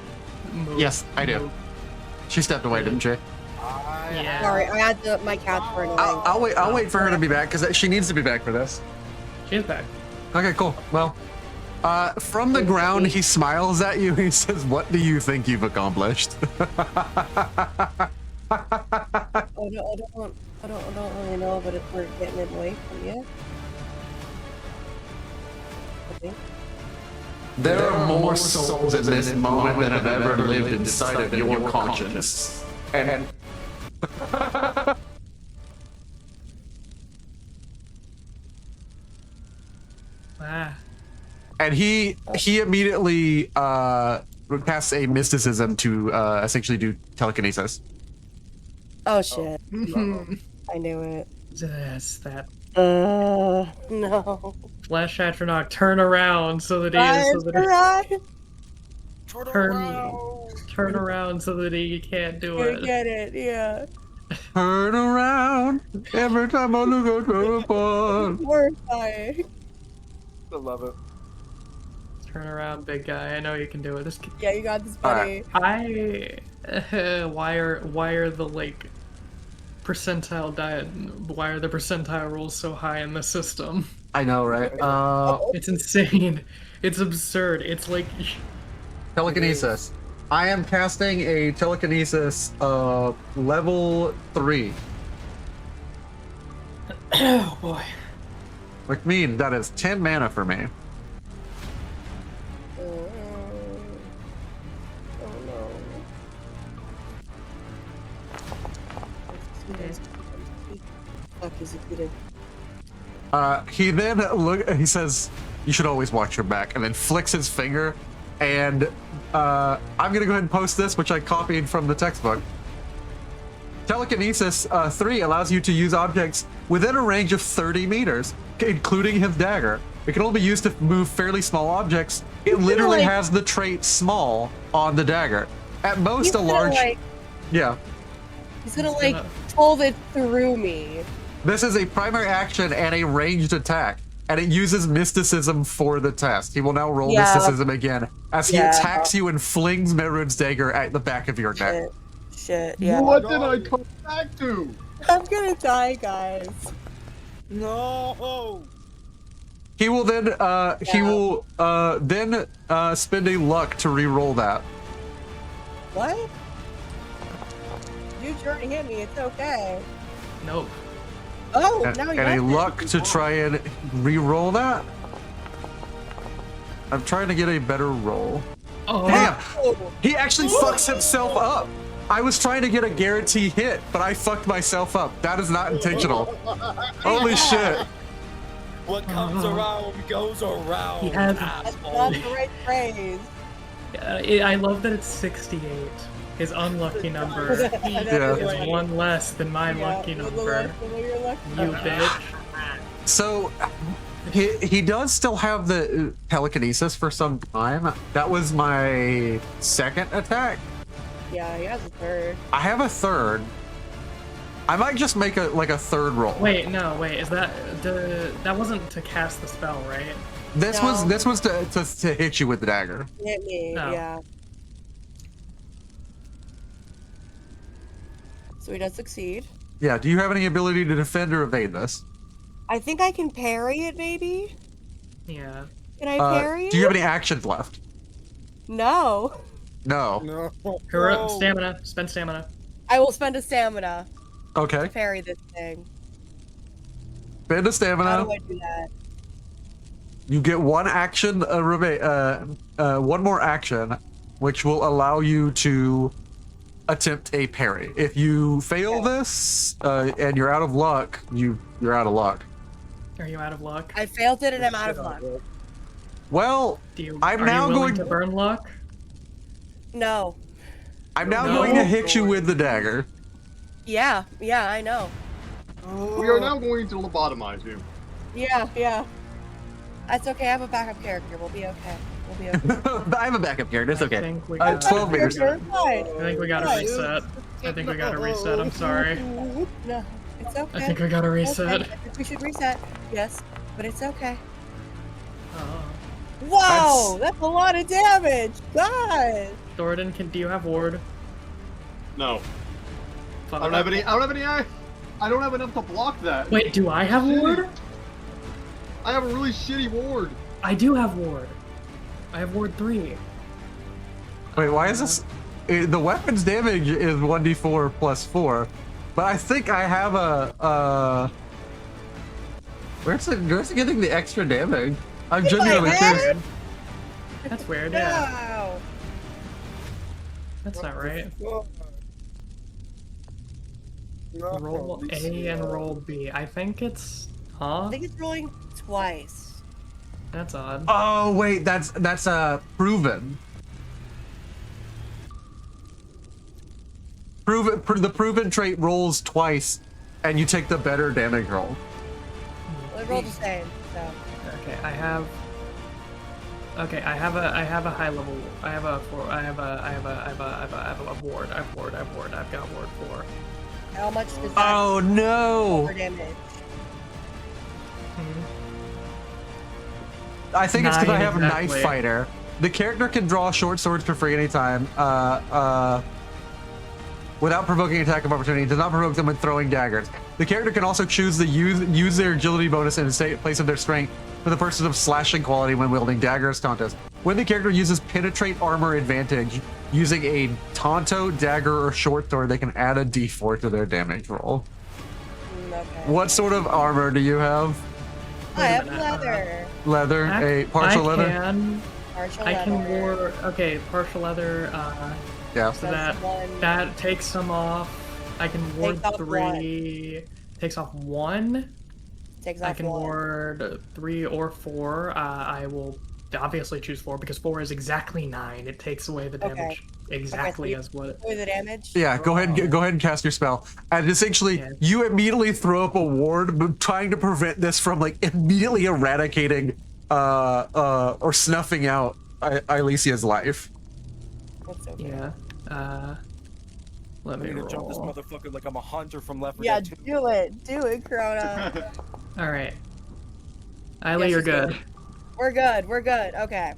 move? Yes, I do. move? She stepped away, didn't she? Yeah. Sorry, I had my cat for annoying. I'll wait for her to be back because she needs to be back for this. She's back. Okay, cool. Well, from the ground, he smiles at you. He says, "What do you think you've accomplished?" I don't really know, but if we're getting it away from you. Okay. There are more souls in this moment than have ever lived inside of your conscience. And Ah. and he immediately casts a mysticism to essentially do telekinesis. Oh shit. I knew it. Yes, that No. Flash Atronach, turn around so that he turn around so that he can't do You it. get it, yeah. Turn around every time I look at the phone. Horrifying. I love it. Turn around, big guy. I know you can do it. This Yeah, you got this, buddy. why are the like percentile diet? Why are the percentile rules so high in the system? I know, right? It's insane. It's absurd. It's like Telekinesis. I am casting a telekinesis level 3, oh boy. which means that is 10 mana for me. Oh no. Fuck, he's defeated. He then he says, "You should always watch your back," and then flicks his finger. And I'm gonna go ahead and post this, which I copied from the textbook. Telekinesis 3 allows you to use objects within a range of 30 meters, including his dagger. It can only be used to move fairly small objects. It literally like- has the trait small on the dagger. At most, He's a gonna, large. like, Yeah. he's gonna He's like gonna- 12 it through me. This is a primary action and a ranged attack, and it uses mysticism for the test. He will now roll Yeah. mysticism again as he Yeah. attacks you and flings Merun's dagger at the back of your neck. Shit, yeah. What did I come back to? I'm gonna die, guys. No. He will then spend a luck to re-roll that. What? You already hit me, it's okay. Nope. Oh, And, now he and a has it. luck to try and re-roll that. I'm trying to get a better roll. Oh, Damn! Oh, He actually fucks himself up. I was trying to get a guarantee hit, but I fucked myself up. That is not intentional. Holy shit. What comes around goes around. He has- that's asshole. not the right phrase. I love that it's 68. His unlucky number Yeah. is one less than my lucky number. You bitch. So he does still have the telekinesis for some time. That was my second attack. Yeah, he has a third. I have a third. I might just make a third roll. Wait, is that that wasn't to cast the spell, right? This No. was to hit you with the dagger. Hit me, No. yeah. So he does succeed. Yeah. Do you have any ability to defend or evade this? I think I can parry it, maybe? Yeah. Can I parry it? Do you have any actions left? No. No. No. Hurrah, stamina. Spend stamina. I will spend a stamina Okay. to parry this thing. Spend a How stamina. do I do that? You get one action, one more action, which will allow you to attempt a parry. If you fail this and you're out of luck, you're out of luck. Are you out of luck? I failed it and I'm out of luck. Well, I'm are now you willing going to burn luck? No. I'm now No. going to hit you with the dagger. Yeah, I know. We are now going to lobotomize you. Yeah. That's okay, I have a backup character. We'll be okay. I have a backup character. It's I okay. think we got 12 meters. You're fine. I think we gotta reset. I think we gotta reset. I'm sorry. No, it's okay. I think we gotta reset. Okay, I think we should reset. Yes, but it's okay. Oh. Whoa, that's a lot of damage. God. Thornton, do you have ward? No. Fuck. I don't have any. I don't have enough to block that. Wait, do I have ward? I have a really shitty ward. I do have ward. I have ward 3. Wait, why is this? The weapon's damage is 1d4 plus 4, but I think I have a. Where's it getting the extra damage? I'm genuinely curious. head? That's weird, yeah. No. That's not right. No. Roll A and roll B. I think it's... I Huh? think it's rolling twice. That's odd. Oh wait, that's proven. The proven trait rolls twice, and you take the better damage roll. They roll the same, so. Okay, I have a high level. I have a ward. I've got ward 4. How much does that Oh no! for damage? I think it's because I 9 have exactly. Knife Fighter. The character can draw short swords for free anytime, without provoking attack of opportunity. It does not provoke them when throwing daggers. The character can also choose to use their agility bonus in place of their strength for the purpose of slashing quality when wielding daggers contest. When the character uses penetrate armor advantage using a Tonto, dagger, or short sword, they can add a d4 to their damage roll. Okay. What sort of armor do you have? I have leather. Leather, a partial leather. Partial I can leather. ward. Okay, partial leather. Yeah. So that takes some off. I can ward Takes off 3. Takes off 1. Takes I off can one. ward 3 or 4. I will obviously choose 4 because 4 is exactly 9. It takes away the damage exactly so as what. For the damage? Yeah, go ahead and cast your spell. And essentially, Yeah. you immediately throw up a ward, trying to prevent this from like immediately eradicating or snuffing out Ilesia's life. That's okay. Yeah. Let I'm me gonna jump this roll. motherfucker like I'm a hunter from Left 4 Yeah, Dead 2. do it, Krona. All right. Iley, you're she's good. We're good. Okay.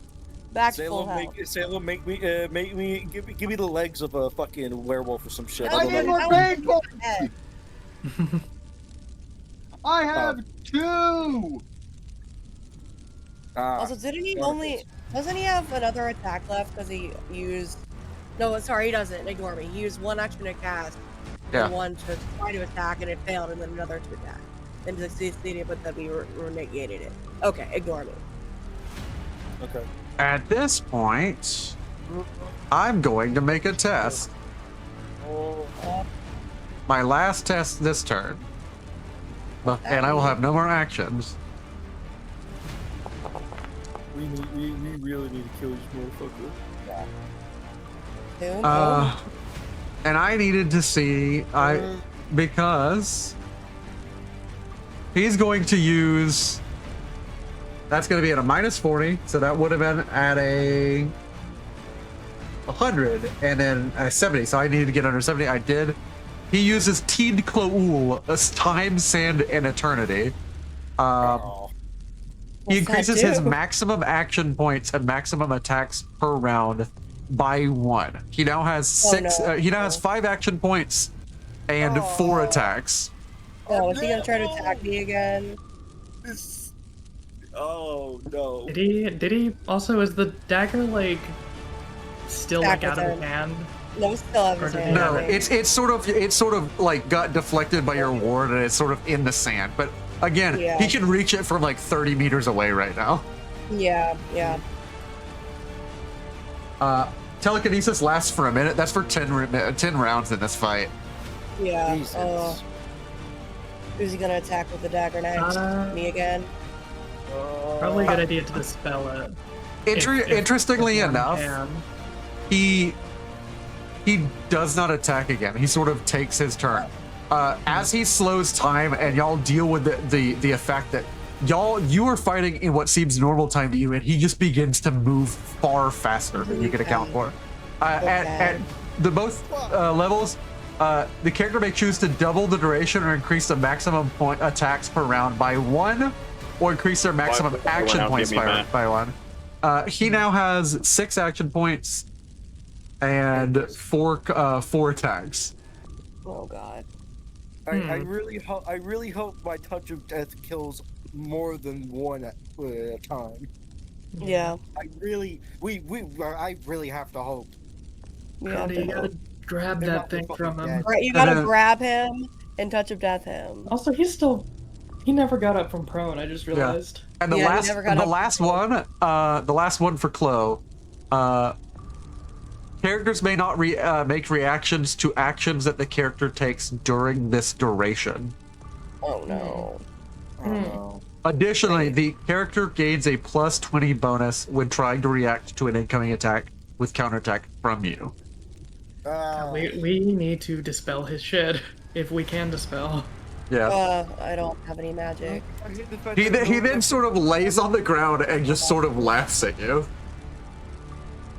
Back to full health. Salem, make me, give me the legs of a fucking werewolf or some shit. I need don't more know. paintball! Yeah. I have 2! Also, doesn't he have another attack left because he used... No, sorry, he doesn't. Ignore me. He used one action to cast, Yeah. and one to try to attack, and it failed, and then another to attack. And to succeeded, but then we negated it. Okay, ignore me. Okay. At this point, I'm going to make a test. My last test this turn. And I will have no more actions. We really need to kill this motherfucker. Soon? And I needed to see because he's going to use, that's going to be at a -40, so that would have been at a 100 and then a 70, so I needed to get under 70. I did. He uses Teed Kloul, Time, Sand, and Eternity. He increases his maximum action points and maximum attacks per round by 1. He now has 6. He now has 5 action points and 4 attacks. Oh, is he gonna try to attack me again? Oh no. Did he also, is the dagger like still Back like out of with his him. hand? No, still have his Or did hand. he No, have it? it's sort of like got deflected by your ward and it's sort of in the sand. But again, Yeah. he can reach it from like 30 meters away right now. Yeah. Telekinesis lasts for a minute. That's for 10 rounds in this fight. Yeah. Jesus. Who's he gonna attack with the dagger next? Me again? Probably a good idea to dispel it. Interestingly if one enough, can. he does not attack again. He sort of takes his turn. As he slows time and y'all deal with the effect that you are fighting in what seems normal time to you, and he just begins to move far faster than you can account for. At the both levels, the character may choose to double the duration or increase the maximum point attacks per round by 1, or increase their maximum action points by 1. He now has 6 action points and 4 attacks. Oh god. I really hope my touch of death kills more than one at a time. Yeah. I really have to hope. Cody, you gotta grab They're that not thing fucking from him. dead. Right, you gotta grab him and touch of death him. Also, he never got up from prone, I just realized. And the Yeah, he last never got up the last one for Chloe, characters may not make reactions to actions that the character takes during this duration. Oh no. Additionally, the character gains a +20 bonus when trying to react to an incoming attack with counterattack from you. We need to dispel his shit, if we can dispel. Yeah. I don't have any magic. He then sort of lays on the ground and just sort of laughs at you.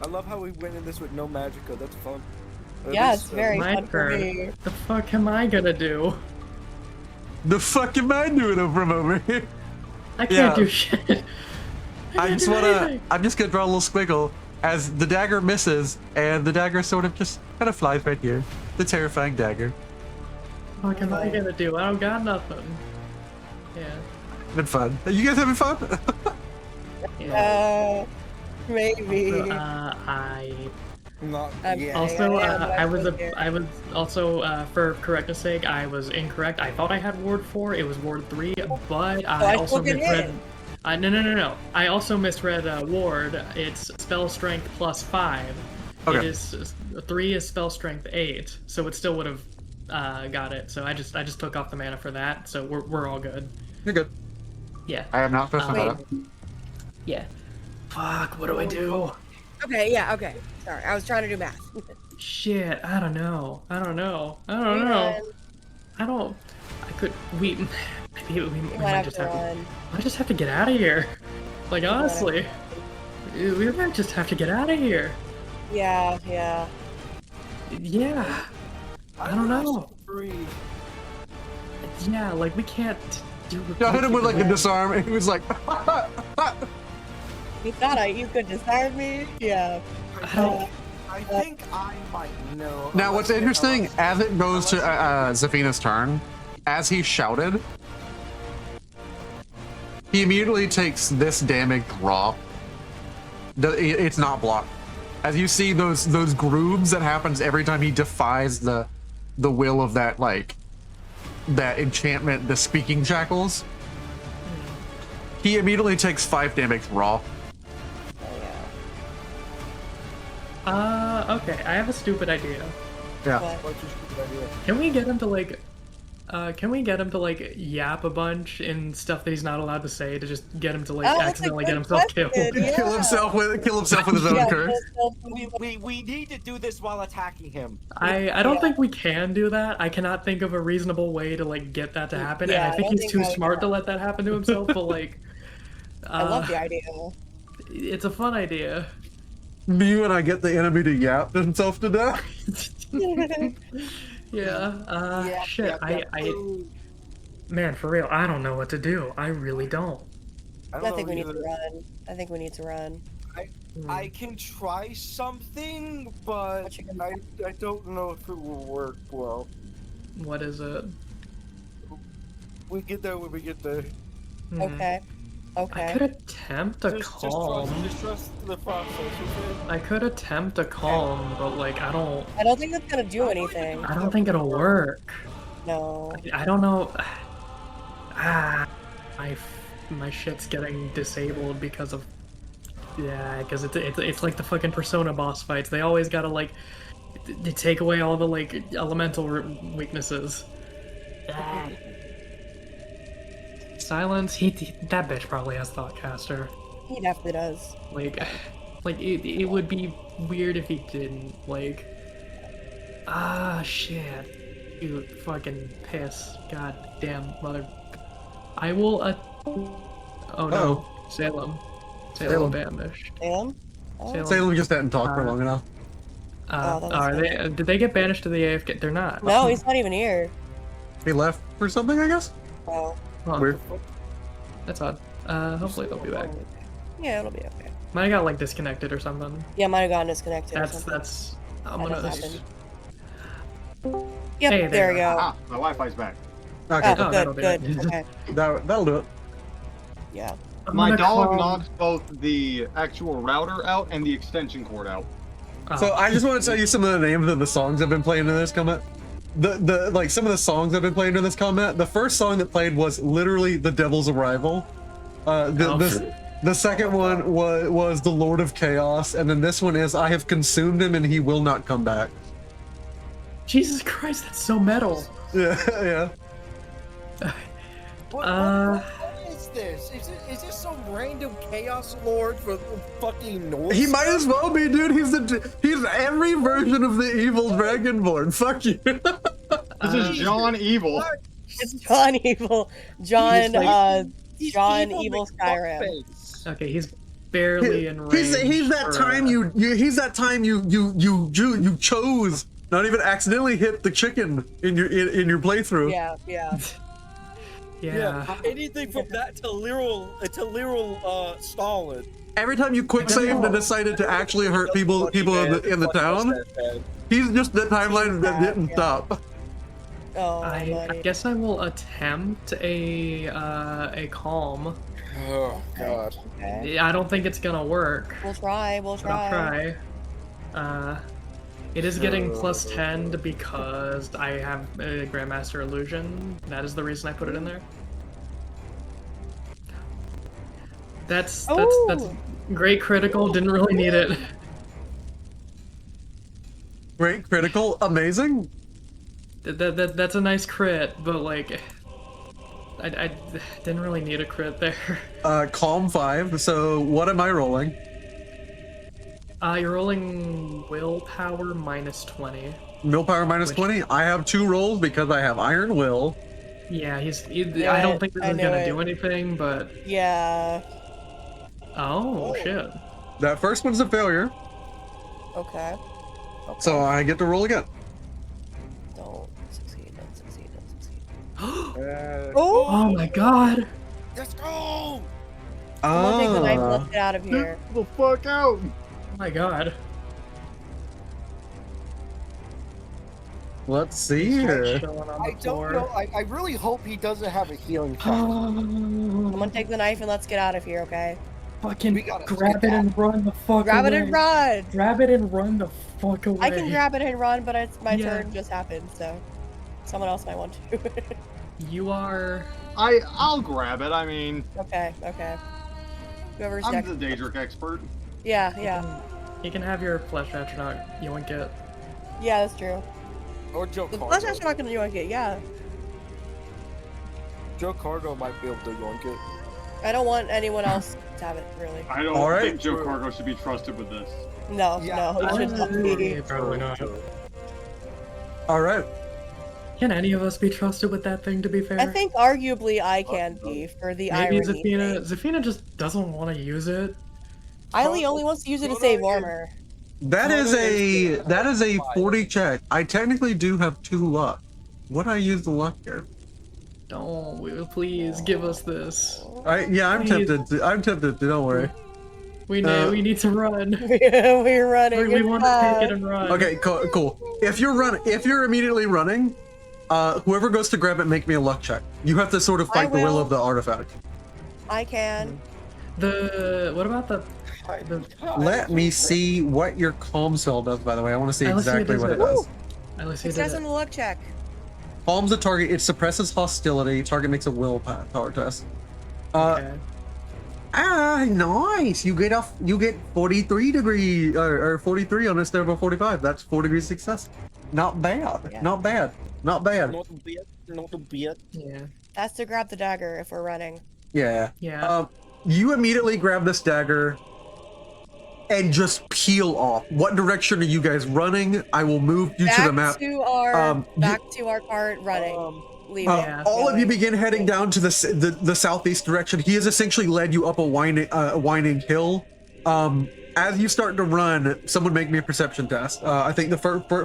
I love how we went in this with no magicka. That's fun. Yeah, it's very My fun for me. turn. The fuck am I gonna do? The fuck am I doing from over here? I can't Yeah. do shit. I'm just gonna draw a little squiggle as the dagger misses, and the dagger sort of just kind of flies right here. The terrifying dagger. What am I gonna do? I don't got nothing. Yeah. Been fun. You guys having fun? Yeah. Maybe. So, I Not I'm yet. also I I was also for correctness sake I was incorrect. I thought I had Ward 4. It was Ward 3, but I I also still get misread. hit. No. I also misread Ward. It's spell strength +5. Okay. It is 3 is spell strength 8, so it still would have got it. So I just took off the mana for that. So we're all good. You're good. Yeah. I am not messing that up. Yeah. Fuck. What do I do? Okay, yeah, okay. Sorry, I was trying to do math. Shit. I don't know. I could. Maybe we might might have just to have to. run. I just have to get out of here. Like honestly, we might just have to get out of here. Yeah. Yeah. I don't know. Free. Yeah, like we can't do. I hit him with like a disarm, and he was like, You thought you could disarm me? Yeah. I think I might know. Now, what's interesting, as it goes to Zafina's turn, as he shouted, he immediately takes this damage raw. It's not blocked. As you see those grooves that happens every time he defies the will of that, like, that enchantment, the speaking shackles, he immediately takes 5 damage raw. Okay, I have a stupid idea. Yeah. What's your stupid idea? Can we get him to like yap a bunch and stuff that he's not allowed to say to just get him to like Oh, that's a accidentally good get himself question, killed? yeah. Kill himself with his own Yeah, curse. We need to do this while attacking him. I don't think we can do that. I cannot think of a reasonable way to like get that to happen, Yeah, and I think I don't he's think too I would smart to know. let that happen to himself. But like, I love the idea. it's a fun idea. Me when I get the enemy to yap himself to death. Yeah. Shit. I man, for real, I don't know what to do. I really don't. I think we need to run. I think we need to run. I can try something, but What you can I don't know if it will work well. What is it? We get there when we get there. Hmm. Okay. I Okay. could attempt a calm. Just trust the process, okay? I could attempt a calm, but like I don't think that's gonna do anything. I don't think it'll work. No. I don't know. My shit's getting disabled because of because it's like the fucking Persona boss fights. They always gotta like they take away all the like elemental weaknesses. Silence. That bitch probably has Thoughtcaster. He definitely does. Like it would be weird if he didn't. Like shit. You fucking piss. God damn mother. I will. Oh no, Salem. Salem banished. Salem? Oh. Salem. Salem just hadn't talked for long enough. that was Are good. they? Did they get banished to the AFK? They're not. No, he's not even here. He left for something, I guess. Oh. Huh, Weird. That's odd. Hopefully they'll be back. Yeah, it'll be okay. Might have got like disconnected or something. Yeah, might have gotten disconnected. or something. That's. I'm That gonna. does happen. Yep, Hey, there we go. Ah, my Wi-Fi's back. Okay, Oh, that'll good, do good. it. Okay. that'll do it. Yeah. I'm My gonna dog call- knocks both the actual router out and the extension cord out. Oh. So I just want to tell you some of the names of the songs I've been playing in this combat. The like some of the songs I've been playing in this combat. The first song that played was literally "The Devil's Arrival." The second one was "The Lord of Chaos," and then this one is "I have consumed him and he will not come back." Jesus Christ, that's so metal. Yeah. What is this? Is this some random chaos lord for fucking Norse? He might as well be, dude. He's every version of the evil dragonborn. Fuck you. This is John Evil. It's John Evil. John, He's like- He's John evil Evil Skyrim. McFuckface. Okay, he's barely in range. He's that for, time he's that time you chose not even accidentally hit the chicken in your playthrough. Yeah, yeah. Yeah. Anything from that to literal Stalin. Every time you quick saved and decided to actually hurt people in the town, he's just the timeline that didn't stop. Oh, I buddy. guess I will attempt a calm. Oh god. Okay. I don't think it's gonna work. We'll try. But I'll try. It is getting plus 10 because I have a Grandmaster Illusion. That is the reason I put it in there. That's Oh. great critical. Didn't really need it. Great critical, amazing. That's a nice crit, but like, I didn't really need a crit there. Calm 5. So what am I rolling? You're rolling willpower minus 20. Willpower minus Which- 20. I have 2 rolls because I have Iron Will. Yeah, I Yeah, don't think this I is knew gonna it. do anything, but Yeah. oh shit. That first one's a failure, Okay. so I get to roll again. Don't succeed. Don't succeed. Don't succeed. Oh, Oh. Oh my god. let's go! Someone take the knife and Ah, let's get out of here. Get the fuck out! Oh my god. let's see He's here. chilling on the I don't floor. know. I really hope he doesn't have a healing shot. Someone take the knife and let's get out of here, okay? Fucking We gotta grab get it and run the fuck Grab away. it and run! Grab it and run the fuck away. I can grab it and run, but it's my Yeah. turn just happened, so someone else might want to. You are. I'll grab it. I mean, okay. Whoever's I'm next. the Daedric expert. Yeah. You can have your flesh astronaut yoink it. Yeah, that's true. Or Joe The Cargo. flesh not gonna yoink it, yeah. Joe Cargo might be able to yoink it. I don't want anyone else to have it, really. I don't All right. think Joe Cargo should be trusted with this. No, Yeah, it should not be. Probably not. All right. Can any of us be trusted with that thing, to be fair? I think arguably I can be for the maybe irony. Zafina. thing. Zafina just doesn't want to use it. Eiley only wants to use it to save armor. That is a 40 check. I technically do have 2 luck. What I use the luck here? Don't, please give us this. I'm Please. tempted. I'm tempted. Don't worry. We know we need to run. We're running. We want to take it and run. Okay, cool. If you're immediately running, whoever goes to grab it, make me a luck check. You have to sort of fight the will will. of the artifact. I can. What about the Let me see what your calm spell does. By the way, I want to see Let's see exactly what it does. does. Let's see Success did on it. the luck check. Calms the target. It suppresses hostility. Target makes a willpower test. Okay. Nice. You get 43 degree or 43 on a step of 45. That's 4 degrees success. Not bad. Yeah. Not bad. Not bad. Not a bit. Yeah. That's to grab the dagger if we're running. Yeah. Yeah. You immediately grab this dagger and just peel off. What direction are you guys running? I will move you to the map. Back to our cart running. Leave it. Yeah. All of you begin heading down to the southeast direction. He has essentially led you up a winding hill. As you start to run, someone make me a perception test. I think the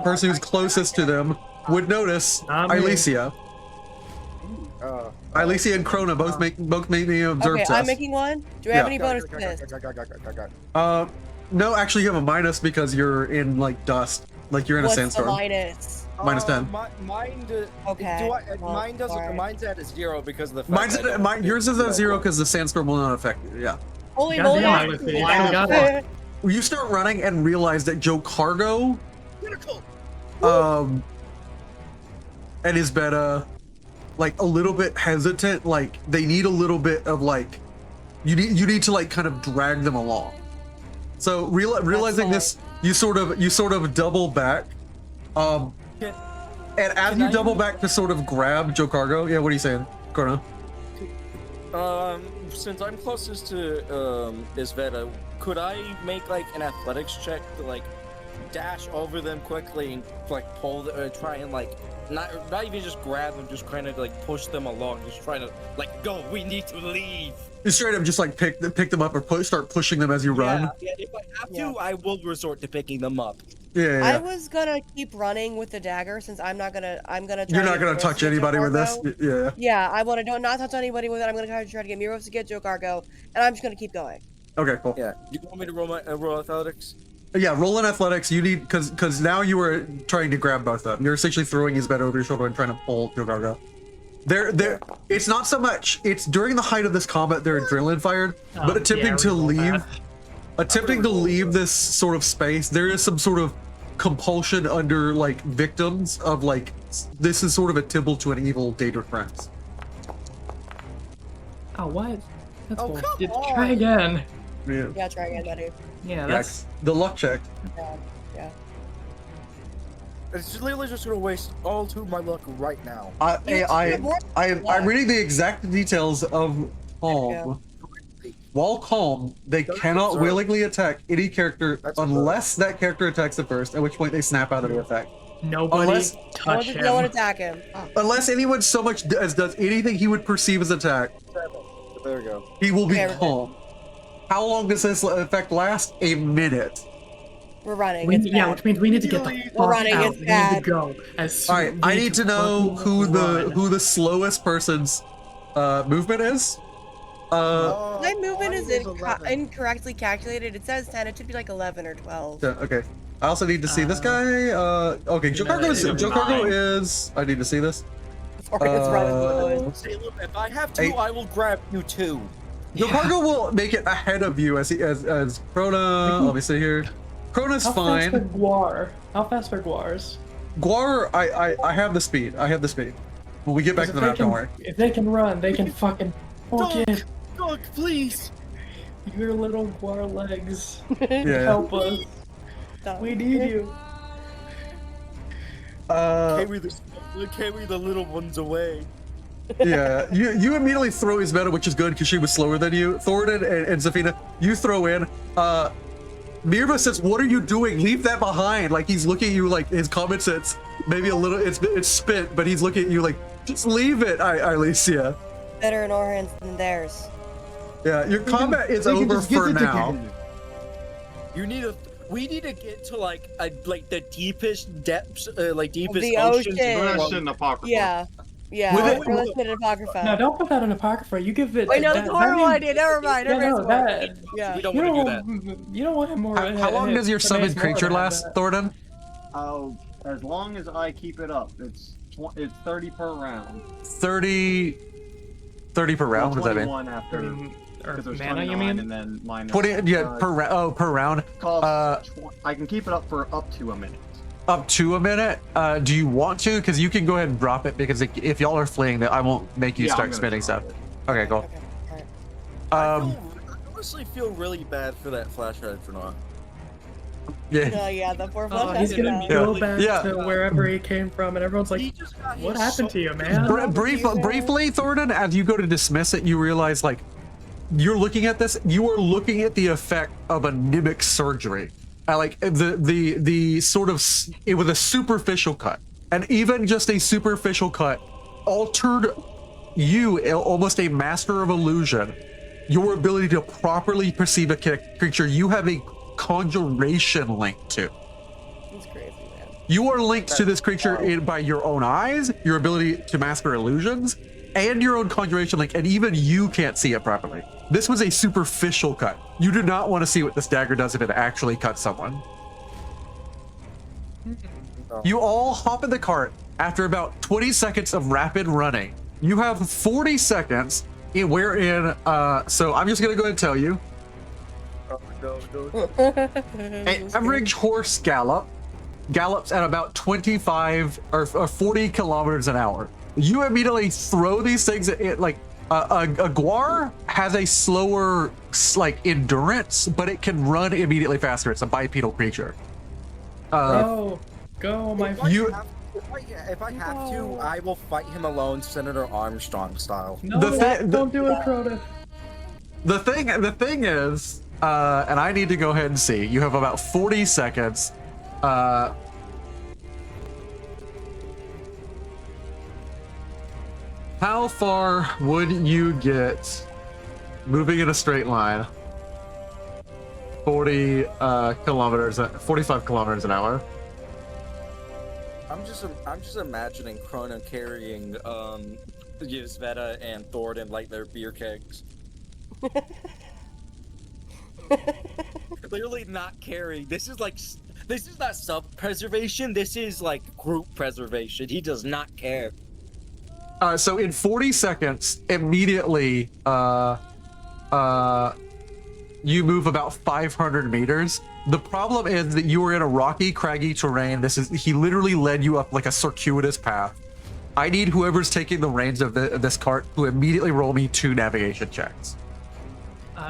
person who's closest to them would notice Not me. Ilicia. Ilicia and Krona both make me an observe Okay, test. I'm making one. Do we have Yeah. any bonus to this? No, actually you have a minus because you're in like dust. Like you're in a What's sandstorm. the minus? Minus 10. Mine, Okay. well, mine doesn't. alright. Mine's at a 0 because of the fact Yours is at 0 because the sandstorm will not affect you. Yeah. Holy Goddamn, moly! Ilicia, you got it. You start running and realize that Joe Cargo, Pinnacle. and Isbetta, like a little bit hesitant. Like they need a little bit of like, you need to like kind of drag them along. So realizing this, you sort of double back, and as you double back to sort of grab Joe Cargo. Yeah, what are you saying, Corona? Since I'm closest to Isveta, could I make like an athletics check to like dash over them quickly and like pull the, try and like not even just grab them, just kind of like push them along, just trying to like go. We need to leave. You straight up just like pick them up or start pushing them as you run. Yeah, if I have Yeah. to, I will resort to picking them up. Yeah. I was gonna keep running with the dagger since I'm gonna try You're not to gonna get touch Miros to get anybody Joe with this. Cargo. Yeah. Yeah, I want to not touch anybody with it. I'm gonna try to get Miros to get Joe Cargo, and I'm just gonna keep going. Okay, cool. Yeah. Do you want me to roll my roll athletics? Yeah, roll in athletics. You need because now you were trying to grab both of them. You're essentially throwing his bed over your shoulder and trying to pull Joe Cargo. There. It's not so much. It's during the height of this combat, their adrenaline fired, but attempting to leave this sort of space, there is some sort of compulsion under like victims of like this is sort of a temple to an evil Daedric prince. Oh, what? That's Oh, cool. come on. Try again. Yeah. Yeah, try again, buddy. Yeah, that's. The luck check. Yeah. It's literally just gonna waste all 2 of my luck right now. I'm reading the exact details of Calm. While calm, they cannot sorry. willingly attack any character That's unless that character attacks it first, at which point they snap out of the effect. Nobody Unless- touch him. No one attack him. Unless anyone so much as does anything he would perceive as attack, There we go. he will be Okay, we're calm. How long does this effect last? A minute. We're running. It's bad. Which means we need to get the fuck running, out. it's We need bad. to go. As All right, soon- I we need to know fucking run. who the slowest person's movement is. My movement is mine 11. incorrectly calculated. It says 10. It should be like 11 or 12. Yeah, okay. I also need to see this guy. Okay, Joe Cargo is. I need to see this. Sorry, it's running. Say, look, if I have two, Hey. I will grab you two. Joe Cargo will make it ahead of you as Krona. Let me see here. Krona's How fine. fast are Guar? How fast are Guars? Guar, I have the speed. I have the speed. When we get back to the map, don't worry. If they can run, they can fucking it. Doug, please. Your little Guar legs. Yeah. Help us. We need you. Carry the little ones away. Yeah, you immediately throw his meta, which is good because she was slower than you. Thoradin and Zafina, you throw in. Mirva says, "What are you doing? Leave that behind." Like he's looking at you, like his comment says maybe a little. It's spit, but he's looking at you like, just leave it, Alicia. Better in our hands than theirs. Yeah, your combat is over for now. We need to get to like the deepest depths, deepest the oceans. ocean. Put that shit in Apocrypha. Yeah. Yeah. With it- Let's put it in Apocrypha. No, don't put that in Apocrypha. You give it. Wait, no, that's a horrible idea. Never mind. Yeah, Never no, mind. that. Yeah. We don't You want to don't, do that. you don't want him more. How long does your summoned more creature than last, that. Thoradin? As long as I keep it up, it's 30 per round. 30 per round. What does that mean? 21 after. Or Because there's mana, you 29 mean? and then minus. 20. Yeah, per round. Per round. I can keep it up for up to a minute. Up to a minute. Do you want to? Because you can go ahead and drop it. Because if y'all are fleeing, I won't make you Yeah, I'm start gonna spinning stuff. drop Okay, cool. Okay. All right. I honestly feel really bad for that flash astronaut. Yeah. Oh yeah, the poor Oh, flesh he's has gonna it go out. back Yeah. to wherever he came from, and everyone's like, He just got "What his happened to soul- you, man?" Briefly, Thoradin, as you go to dismiss it, you realize like you're looking at this. You are looking at the effect of a mimic surgery. Like the sort of it was a superficial cut, and even just a superficial cut altered you, almost a master of illusion, your ability to properly perceive a creature you have a conjuration link to. It's crazy, man. You are linked to this creature by your own eyes, your ability to master illusions, and your own conjuration link, and even you can't see it properly. This was a superficial cut. You do not want to see what this dagger does if it actually cuts someone. You all hop in the cart after about 20 seconds of rapid running. You have 40 seconds wherein, so I'm just gonna go ahead and tell you, an average horse gallops at about 25 or 40 kilometers an hour. You immediately throw these things at it, like a guar has a slower like endurance, but it can run immediately faster. It's a bipedal creature. Go, my If I You- have- If I have to, I will fight him alone, Senator Armstrong style. No, don't do it, Crota. The thing is, and I need to go ahead and see. You have about 40 seconds. How far would you get moving in a straight line? 40 kilometers, 45 kilometers an hour. I'm just imagining Krona carrying Yuzveta and Thoradin like they're beer kegs. Literally not carrying. This is not self-preservation. This is like group preservation. He does not care. So in 40 seconds, immediately, you move about 500 meters. The problem is that you are in a rocky, craggy terrain. He literally led you up like a circuitous path. I need whoever's taking the reins of this cart to immediately roll me 2 navigation checks.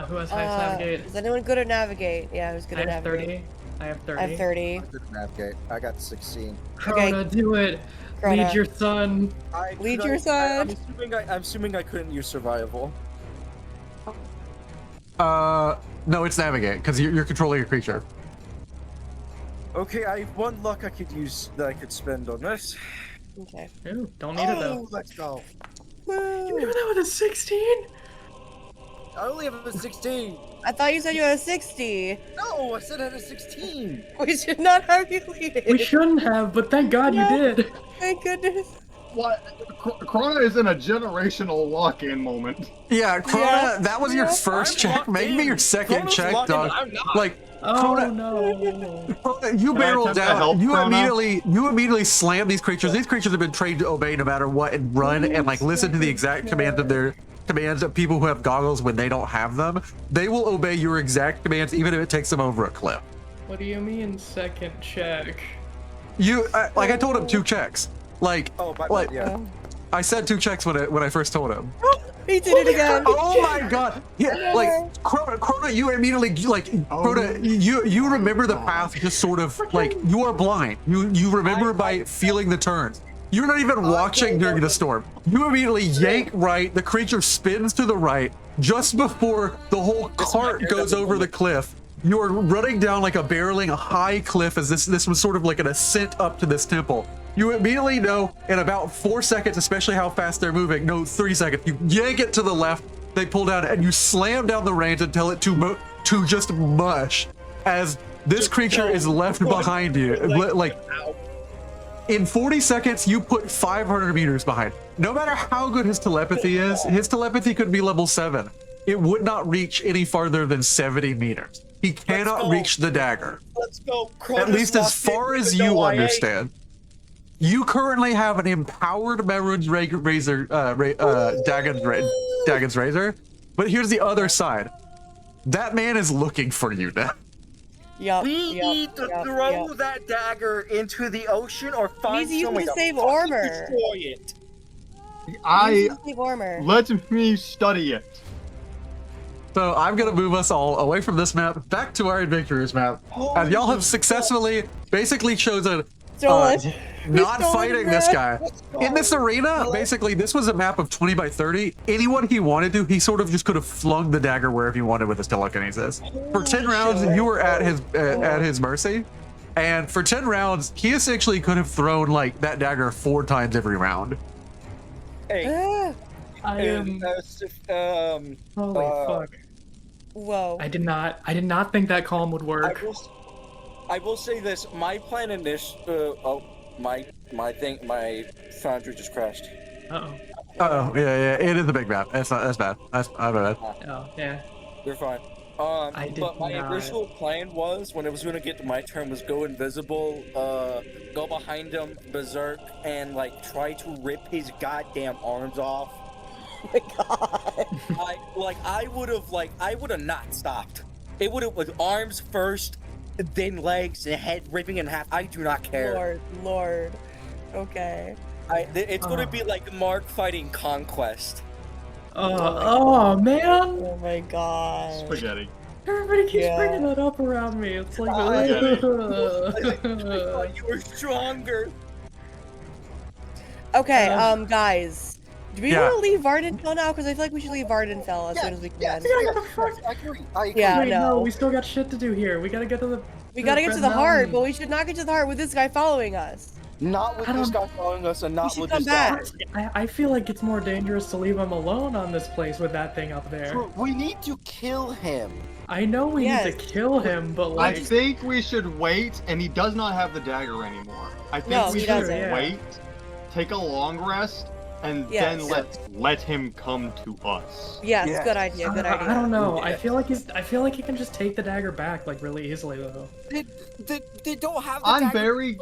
Who has highest navigate? Is anyone good at navigate? Yeah, who's good I at have navigate? 30. I have 30. I have 30. I'm good at navigate. I got 16. Crota, do it. Crota. Lead your son. Lead your son. I'm assuming I couldn't use survival. No, it's navigate because you're controlling your creature. Okay, I have 1 luck I could use that I could spend on this. Okay. Ooh, don't need it though. Let's go. You did that with a 16? I only have a 16. I thought you said you had a 60. No, I said I had a 16. We should not have you lead it. We shouldn't have, but thank God you did. Thank goodness. What? Krona is in a generational lock-in moment. Yeah, Krona, Yeah. that was your first I'm check. locked Make me in. your second Krona's check, locked in, dog. I'm not. Like, Oh Krona, no. Krona, you Can I barreled attempt to down. help You Krona? immediately slam these creatures. These creatures have been trained to obey no matter what and run and like listen to the exact commands of their commands of people who have goggles when they don't have them. They will obey your exact commands even if it takes them over a cliff. What do you mean second check? Like I told him 2 checks. Like, Oh, my like bad, yeah. I said 2 checks when I first told him. He did it again. Oh my god! Yeah, like Krona, you immediately like Krona, you remember the path just sort of like you are blind. You remember by feeling the turns. You're not even watching during the storm. You immediately yank right. The creature spins to the right just before the whole cart goes over the cliff. You're running down like a barreling high cliff as this was sort of like an ascent up to this temple. You immediately know in about 4 seconds, especially how fast they're moving, no, 3 seconds, you yank it to the left, they pull down, and you slam down the reins and tell it to just mush as this creature is left behind you. Like, in 40 seconds, you put 500 meters behind. No matter how good his telepathy is, his telepathy could be level 7. It would not reach any farther than 70 meters. He cannot reach the dagger. Let's go. At least as far as you understand. You currently have an empowered Maroon's Razor, Dagon's Razor, but here's the other side. That man is looking for you now. Yup. We need to throw that dagger into the ocean or find Needs to use some it way to to save fucking armor. destroy it. Save armor. Let me study it. So I'm gonna move us all away from this map, back to our adventurers map. And y'all have successfully basically chosen not fighting this guy. In this arena, basically, this was a map of 20 by 30. Anyone he wanted to, he sort of just could have flung the dagger wherever he wanted with his telekinesis. For 10 rounds, you were at his mercy. And for 10 rounds, he essentially could have thrown like that dagger 4 times every round. Hey, I am. Holy fuck! Whoa. I did not think that calm would work. I will say this. My plan in this. My foundry just crashed. Uh Oh yeah, it is a big map. That's bad. That's bad. oh. Oh yeah. They're fine. I did But my not. original plan was, when it was gonna get to my turn, was go invisible, go behind him, berserk, and like try to rip his goddamn arms off. Oh my god. I would have not stopped. It would have with arms first, then legs and head ripping in half. I do not care. Lord. Okay. It's gonna be like Mark fighting Conquest. Oh man! Oh my god. Spaghetti. Everybody keeps Yeah. bringing that up around me. It's like. You were stronger. Okay, guys. Do we Yeah. want to leave Vardenfell now? Because I feel like we should leave Vardenfell as soon as we can. I agree. Yeah, Wait, no. no, we still got shit to do here. We gotta get to the. We gotta get to the Red heart, Mountain. but we should not get to the heart with this guy following us. Not with I this don't- guy following us, and not should with come this guy. back. I feel like it's more dangerous to leave him alone on this place with that thing up there. We need to kill him. I know we need Yes. to kill him, but I like. think we should wait, and he does not have the dagger anymore. I think No, we he should doesn't. Yeah. wait, take a long rest, and Yes. then let him come to us. Yes, Yeah. good idea, good idea. I don't know. Yeah. I feel like he can just take the dagger back like really easily though. They don't have the I'm dagger very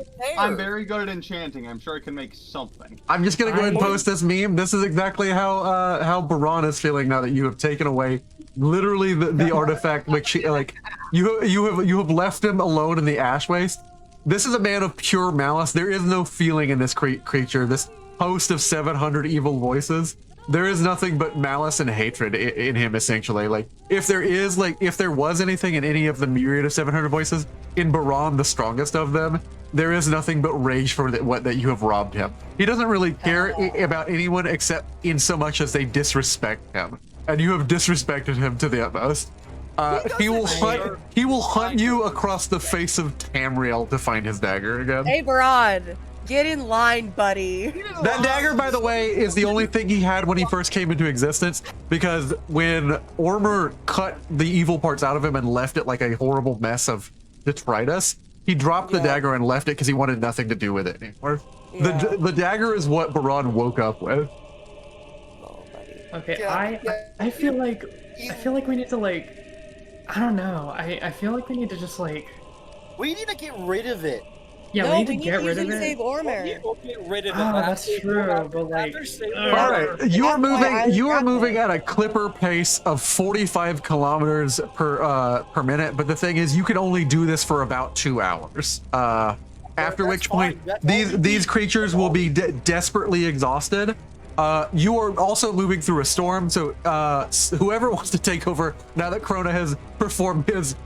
there. good at enchanting. I'm sure I can make something. I'm just gonna go ahead and I- post this meme. This is exactly how Baran is feeling now that you have taken away literally the artifact, which you have left him alone in the ash waste. This is a man of pure malice. There is no feeling in this creature. This host of 700 evil voices. There is nothing but malice and hatred in him, essentially. Like, if there was anything in any of the myriad of 700 voices, in Baran, the strongest of them, there is nothing but rage for that you have robbed him. He doesn't really care about anyone except in so much as they disrespect him, and you have disrespected him to the utmost. He will hunt you across the face of Tamriel to find his dagger again. Hey, Barad, get in line, buddy. That dagger, by the way, is the only thing he had when he first came into existence, because when Ormur cut the evil parts out of him and left it like a horrible mess of detritus, He dropped the Yeah. dagger and left it because he wanted nothing to do with it anymore. Yeah. The dagger is what Baran woke up with. Oh, buddy. Okay, Yeah, I feel like we need to like, I don't know. I feel like we need to just like, We need to get rid of it. yeah, No, we need to get rid use of to save it. Ormer. We'll get rid of it. Ah, but that's after- true, after- but, like, after save ugh. All Ormer- right, you are That's why moving. I was You are grappling. moving at a clipper pace of 45 kilometers per minute. But the thing is, you can only do this for about 2 hours. After that's which point, fine. That's all we these need. creatures will be desperately exhausted. You are also moving through a storm, so whoever wants to take over now that Krona has performed his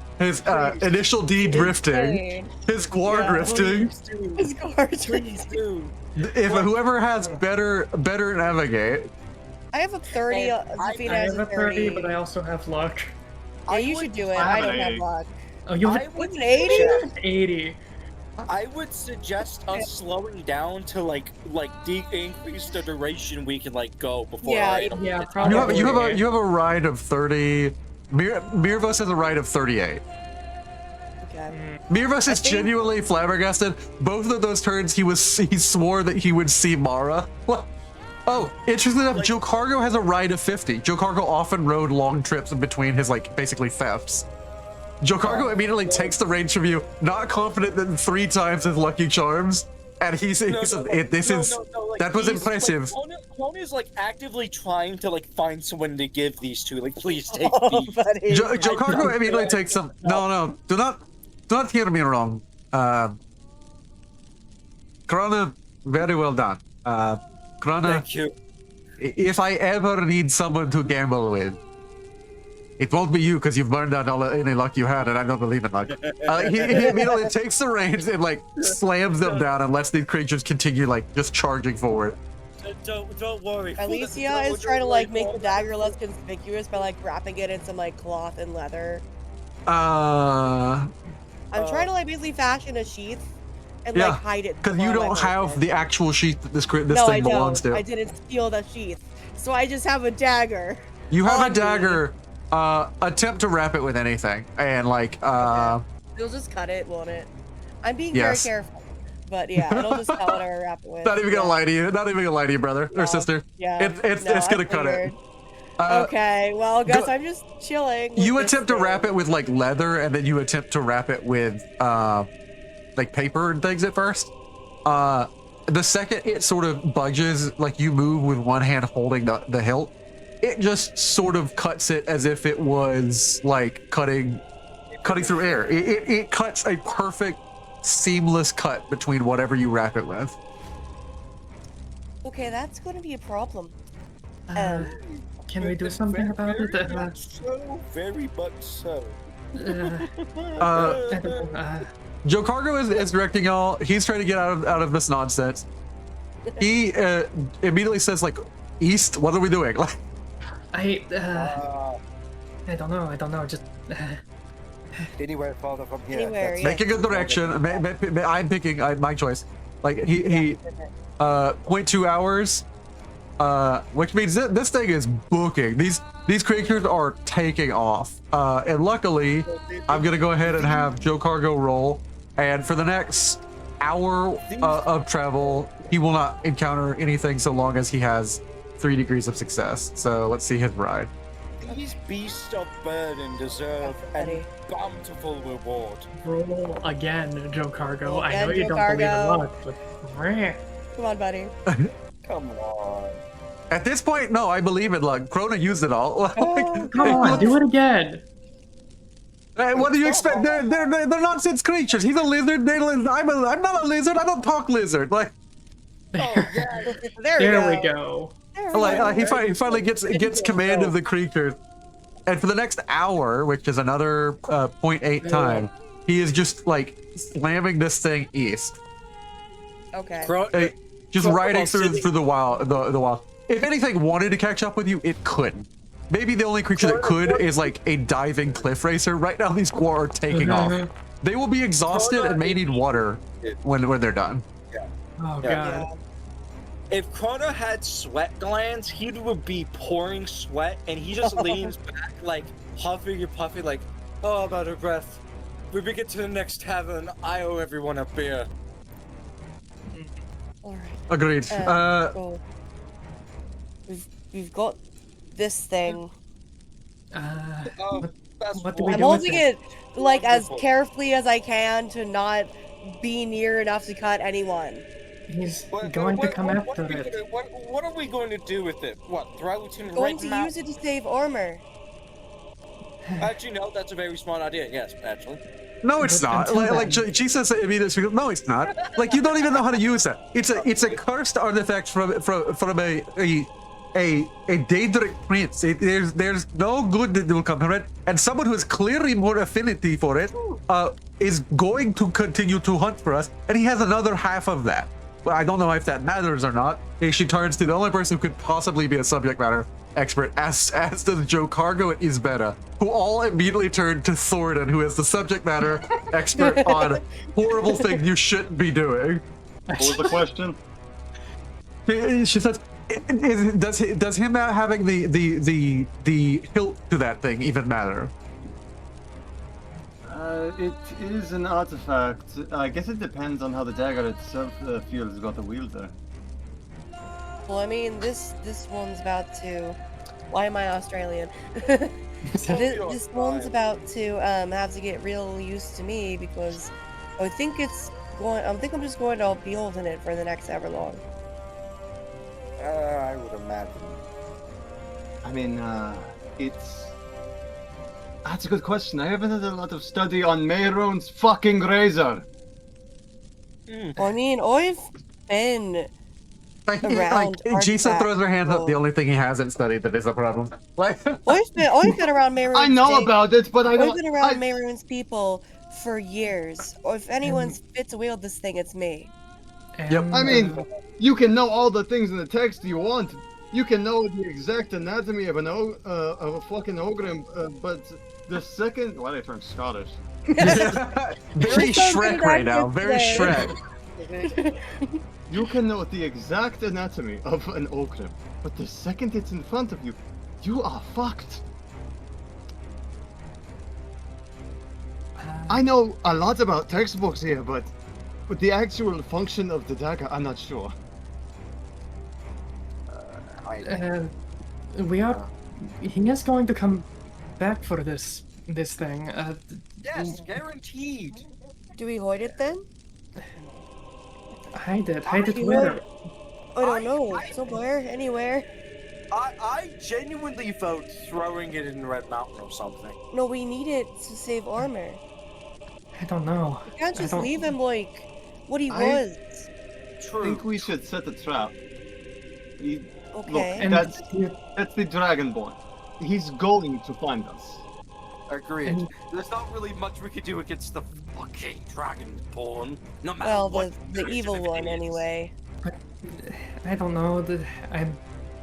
initial drifting, Insane. his guard Yeah. drifting. Please do. It's gorgeous. Please do. If whoever has better navigate. I have a 30. Zafina I has have a a 30. 30, but I also have luck. Yeah, I you would- should do it. I I have don't an have 80. luck. Oh, you I have would An 80? suggest- 80. I would suggest us slowing down to like increase the duration we can like go before. Yeah, our item yeah, gets probably. You have a ride of 30. Mirvos has a ride of 38. Okay. Mirvos is think- genuinely flabbergasted. Both of those turns, he swore that he would see Mara. What? Oh, interestingly enough, Joe Cargo has a ride of 50. Joe Cargo often rode long trips in between his basically thefts. Joe Cargo immediately takes the range from you, not confident that 3 times his lucky charms, and he says, like, that was he's, impressive. Like, Clone is like actively trying to like find someone to give these to. Like, please take Oh, these. buddy. Joe Cargo immediately takes some. No, do not hear me wrong. Krona, very well done. Krona, Thank you. if I ever need someone to gamble with, it won't be you because you've burned out any luck you had, and I don't believe in luck. He immediately takes the reins and slams them down and lets these creatures continue just charging forward. Don't worry. Alicia is trying to make the dagger less conspicuous by wrapping it in some cloth and leather. I'm trying to basically fashion a sheath and Yeah, hide it. because you below my don't have person. the actual sheath that this No, I thing belongs don't. to. I didn't steal the sheath, so I just have a dagger. You have a on me. dagger. Attempt to wrap it with anything, and It'll just cut it, won't it? I'm being Yes. very careful, but yeah, it'll just cut whatever I wrap it with. not even gonna Yeah. lie to you. Not even gonna lie to you, brother No. or sister. Yeah, It's no, gonna I cut it. figured. Okay, well, guess go- I'm just chilling. with You this attempt to thing. wrap it with leather, and then you attempt to wrap it with paper and things at first. The second it sort of budges, you move with one hand holding the hilt, it just sort of cuts it as if it was cutting through air. It cuts a perfect seamless cut between whatever you wrap it with. Okay, that's going to be a problem. Can we do something about it? Very much so. Very much so. Joe Cargo is directing y'all. He's trying to get out of this nonsense. He immediately says east. What are we doing? I don't know. Just Anywhere farther from here. Anywhere, that's- yeah. Make a good direction. I'm picking my choice. He 0.2 hours, which means this thing is booking. These creatures are taking off. And luckily, I'm gonna go ahead and have Joe Cargo roll. And for the next hour of travel, he will not encounter anything so long as he has 3 degrees of success. So let's see his ride. These beasts of burden deserve a bountiful reward. roll again, Joe Cargo. Roll I again, know you Joe don't believe in Cargo. luck, but meh. Come on, buddy. Come on. At this point, no, I believe in luck. Krona used it all. Come on, do it again. Hey, what do you expect? They're nonsense creatures. He's a lizard. I'm not a lizard. I don't talk lizard. Oh, yeah. There we go. There we go. He finally gets command of the creature, and for the next hour, which is another 0.8 time, he is just slamming this thing east, Okay. just riding through the wild. The wild. If anything wanted to catch up with you, it couldn't. Maybe the only creature that could is a diving cliff racer. Right now, these Gwar are taking off. They will be exhausted and may need water when they're done. Oh Yeah. god. If Krona had sweat glands, he would be pouring sweat, and he just leans back, huffing and puffing, oh, I'm out of breath. when we get to the next tavern, I owe everyone a beer. All right. Agreed. So we've got this thing. Oh, that's what do we I'm do with holding it? it like as Wonderful. carefully as I can to not be near enough to cut anyone. He's going to come after it. What are we going to do with it? What, throw it in the Going red to mouth? use it to save armor. Actually, no, that's a very smart idea. Yes, actually. No, it's But not. until Like then- she says, no, it's not. Like you don't even know how to use it. It's a cursed artifact from a Daedric prince. There's no good that will come from it, and someone who has clearly more affinity for it is going to continue to hunt for us, and he has another half of that. But I don't know if that matters or not. She turns to the only person who could possibly be a subject matter expert, as does Joe Cargo and Isbetta, who all immediately turn to Thornton, who is the subject matter expert on horrible things you shouldn't be doing. What was the question? She says, does him not having the hilt to that thing even matter? It is an artifact. I guess it depends on how the dagger itself feels about the wielder. Well, I mean, this one's about to. Why am I Australian? this one's about to have to get real used to me because I think it's going. I think I'm just going to be holding it for the next ever long. I would imagine. I mean, it's. That's a good question. I haven't had a lot of study on Mehrunes' fucking razor. Well, I mean, I've been Like around Jisa throws her hands up. The artifacts, only thing he hasn't studied that is a problem. Like, I've been around Mehrunes. I know about it, but I I've don't. been around Mehrunes people for years. Or if anyone's fit to wield this thing, it's me. And, I mean, you can know all the things in the text you want. You can know the exact anatomy of of a fucking ogre, but the second. Why did I turn Scottish? very She's so Shrek good right at now. this Very today. Shrek. You can know the exact anatomy of an ogre, but the second it's in front of you, you are fucked. I know a lot about textbooks here, but the actual function of the dagger, I'm not sure. we are. He is going to come back for this thing. Yes, guaranteed. Do we hoard it then? Hide it. Hide it You where? know- I don't know. Somewhere, anywhere. I genuinely felt throwing it in Red Mountain or something. No, we need it to save armor. I don't know. You can't I just don't- leave him like what he I- was. I True. think we should set a trap. He- Okay. And That's- you- That's the Dragonborn. He's going to find us. Agreed. And- There's not really much we could do against the fucking Dragonborn. No matter Well, what the creative evil it one, is. anyway. I don't know.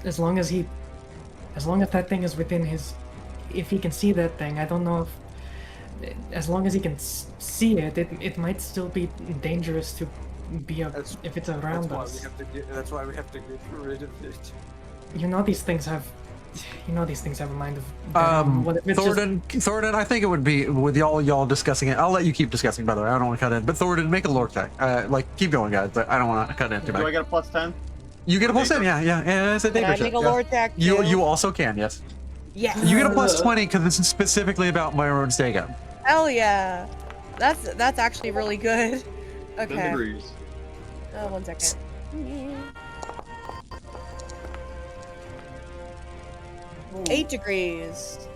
As long as that thing is within his, if he can see that thing, I don't know if, as long as he can see it, it might still be dangerous to be if it's around us. That's why we have to get rid of it. You know these things have a mind of their own. What if it's just- Thornton, I think it would be with y'all discussing it. I'll let you keep discussing, by the way. I don't want to cut in, but Thornton, make a lore check. Like, keep going, guys. But I don't want to cut in too Do I much. get a plus 10? You get a plus 10, yeah. It's a Can I danger make check. a Yeah. lord attack You also can, yes. Yes. You get a plus 20 because this is specifically about my own Stego. Hell yeah. That's actually really good. 10 Okay. degrees. 1 second. 8 degrees.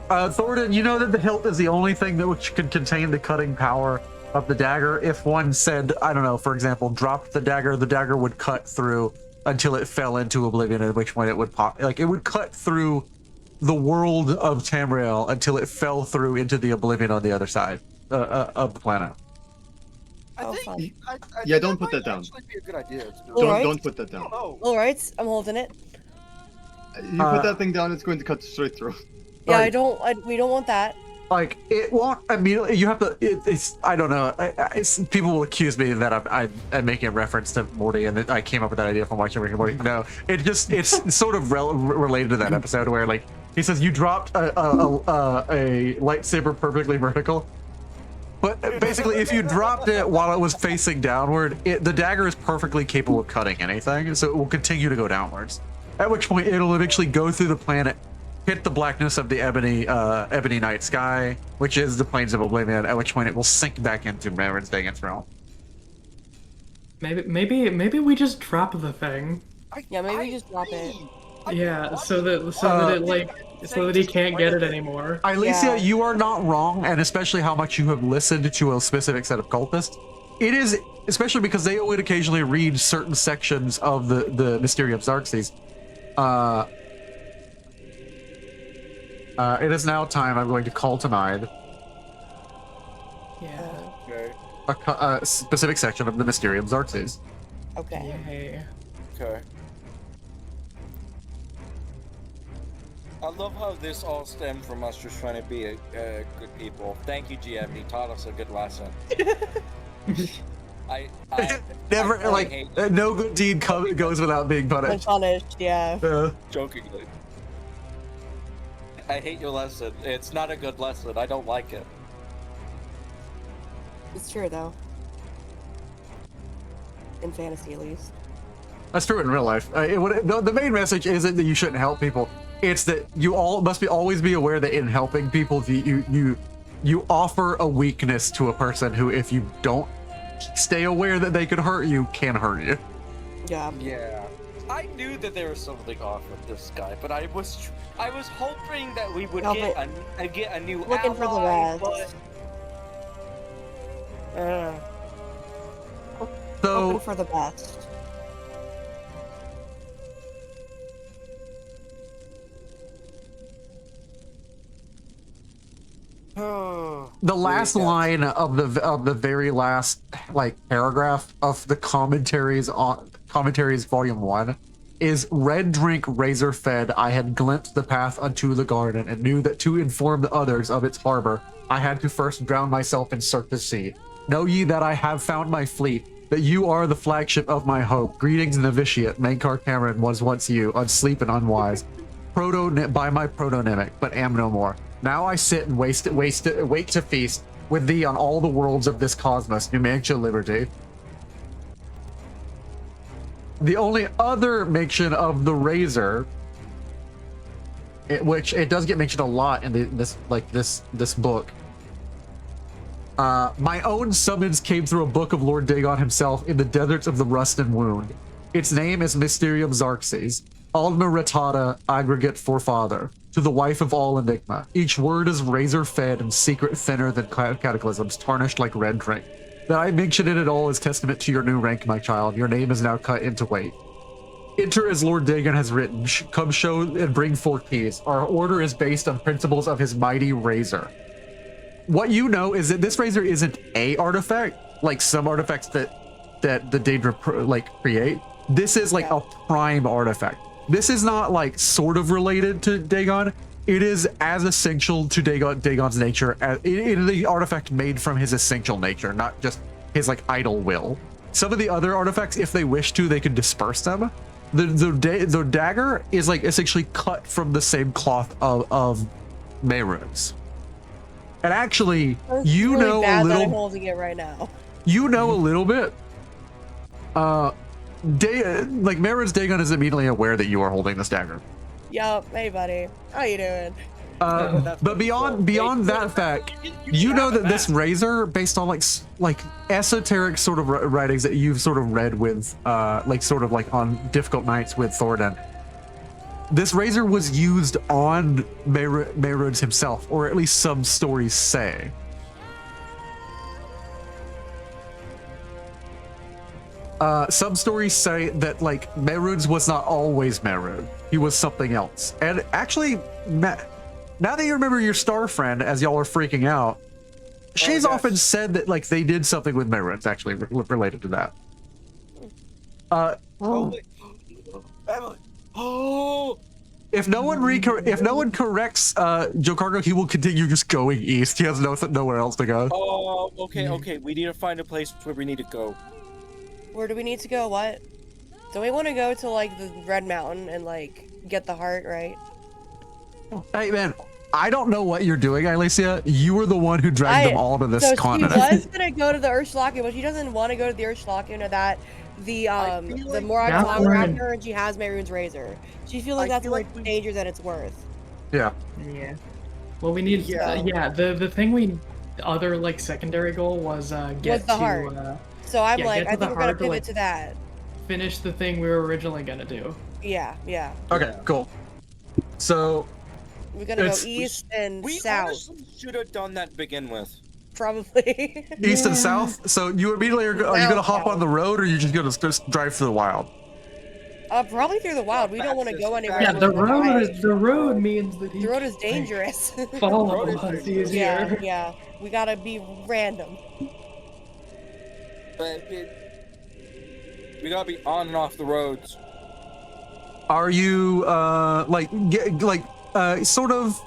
Thornton, you know that the hilt is the only thing that which could contain the cutting power of the dagger. If one said, I don't know, for example, dropped the dagger would cut through until it fell into oblivion, at which point it would pop. Like, it would cut through the world of Tamriel until it fell through into the oblivion on the other side of the planet. I Oh, think. fuck. I Yeah, think don't that put that might down. Actually, be a good idea to do. Alright. Don't put that down. Oh, Alright, I'm holding it. You put that thing down, it's going to cut straight through. Yeah, Right. we don't want that. Like, it won't immediately. You have to. It's. I don't know. People will accuse me that I'm making a reference to Morty, and that I came up with that idea from watching Rick and Morty. No, it's sort of related to that episode where, like, he says you dropped a lightsaber perfectly vertical, But basically, if you dropped it while it was facing downward, the dagger is perfectly capable of cutting anything, so it will continue to go downwards. At which point, it'll eventually go through the planet, hit the blackness of the ebony night sky, which is the plains of oblivion. At which point, it will sink back into Marin's Dagon's realm. Maybe we just drop the thing. Yeah, maybe we just drop it. Yeah, so that he can't get it anymore. Alicia, Yeah. you are not wrong, and especially how much you have listened to a specific set of cultists. It is, especially because they would occasionally read certain sections of the Mystery of Xerxes. It is now time. I'm going to call to mind Yeah. Okay. a specific section of the Mysterium Xerxes. Okay. Yay. Okay. I love how this all stemmed from us just trying to be good people. Thank you, GM. He taught us a good lesson. I Never, really like, hate no good deed goes without being When punished. punished, yeah. jokingly. I hate your lesson. It's not a good lesson. I don't like it. It's true though. In fantasy, at least. That's true in real life. The main message isn't that you shouldn't help people. It's that you all must always be aware that in helping people, you offer a weakness to a person who, if you don't stay aware that they could hurt you, can hurt you. Yeah. Yeah. I knew that there was something off with this guy, but I was hoping that we would No, get a new looking for the ally, best. So Hoping for the best. but the last line of the very last paragraph of the commentaries volume 1 is red drink razor fed. I had glimpsed the path unto the garden and knew that to inform the others of its harbor I had to first drown myself in Circus Sea. Know ye that I have found my fleet, that you are the flagship of my hope. Greetings, novitiate. Mankar Cameron was once you, unsleep and unwise. By my protonymic, but am no more. Now I sit and wait to feast with thee on all the worlds of this cosmos, Numantia Liberty. The only other mention of the razor, which it does get mentioned a lot in this book. My own summons came through a book of Lord Dagon himself in the deserts of the Rust and Wound. Its name is Mysterium Xerxes, Alma Retata, aggregate forefather, to the wife of all enigma. Each word is razor-fed and secret thinner than cataclysms, tarnished like red drink. That I mention it at all is testament to your new rank, my child. Your name is now cut into weight. Enter as Lord Dagon has written. Come show and bring 4 keys. Our order is based on principles of his mighty razor. What you know is that this razor isn't a artifact, like some artifacts that the Daedra create. This is like a prime artifact. This is not sort of related to Dagon. It is as essential to Dagon's nature as it is the artifact made from his essential nature, not just his idle will. Some of the other artifacts, if they wish to, they can disperse them. The dagger is essentially cut from the same cloth of Mehrunes. And actually, It's you really know bad a that I'm little. holding it right now. You know a little bit. Mehrunes Dagon is immediately aware that you are holding this dagger. Yup. Hey, buddy. How you doing? But beyond that fact, you know that this razor, based on esoteric sort of writings that you've sort of read with, on difficult nights with Thoradin, this razor was used on Mehrunes himself, or at least some stories say. Some stories say that Mehrunes was not always Mehrunes. He was something else. And actually, now that you remember your star friend, as y'all are freaking out, she's often said that they did something with Mehrunes actually related to that. Emily. Oh. If no one corrects Joe Cargo, he will continue just going east. He has nowhere else to go. Oh. Okay. We need to find a place where we need to go. Where do we need to go? What? Do we want to go to the Red Mountain and get the heart, right? Hey man, I don't know what you're doing, Alicia. You were the one who dragged them all to this so continent. she was gonna go to the Ursulakian, but she doesn't want to go to the Ursulakian or that the like Morag that's Song where- Raptor, and she has Mayrune's razor. She feels like I that's feel more like we- danger than it's worth. Yeah. Yeah. Well, we need. Yeah. The thing we other like secondary goal was get Was the to heart. So I'm Yeah, like, get to I the think we're gonna heart to, pivot like- to that. finish the thing we were originally gonna do. Yeah, yeah. Okay, cool. So, We're gonna go It's- east and We south, honestly should have done that to begin with. probably. east and south. So you immediately are you gonna hop on the road, or are you just gonna just drive through the wild? Probably through the wild. We don't want to go anywhere. Yeah, the where we're road. dying. The road means that he The road is can, dangerous. like, follow road is us dangerous. yeah, easier. yeah. We gotta be random. But we gotta be on and off the roads. Are you sort of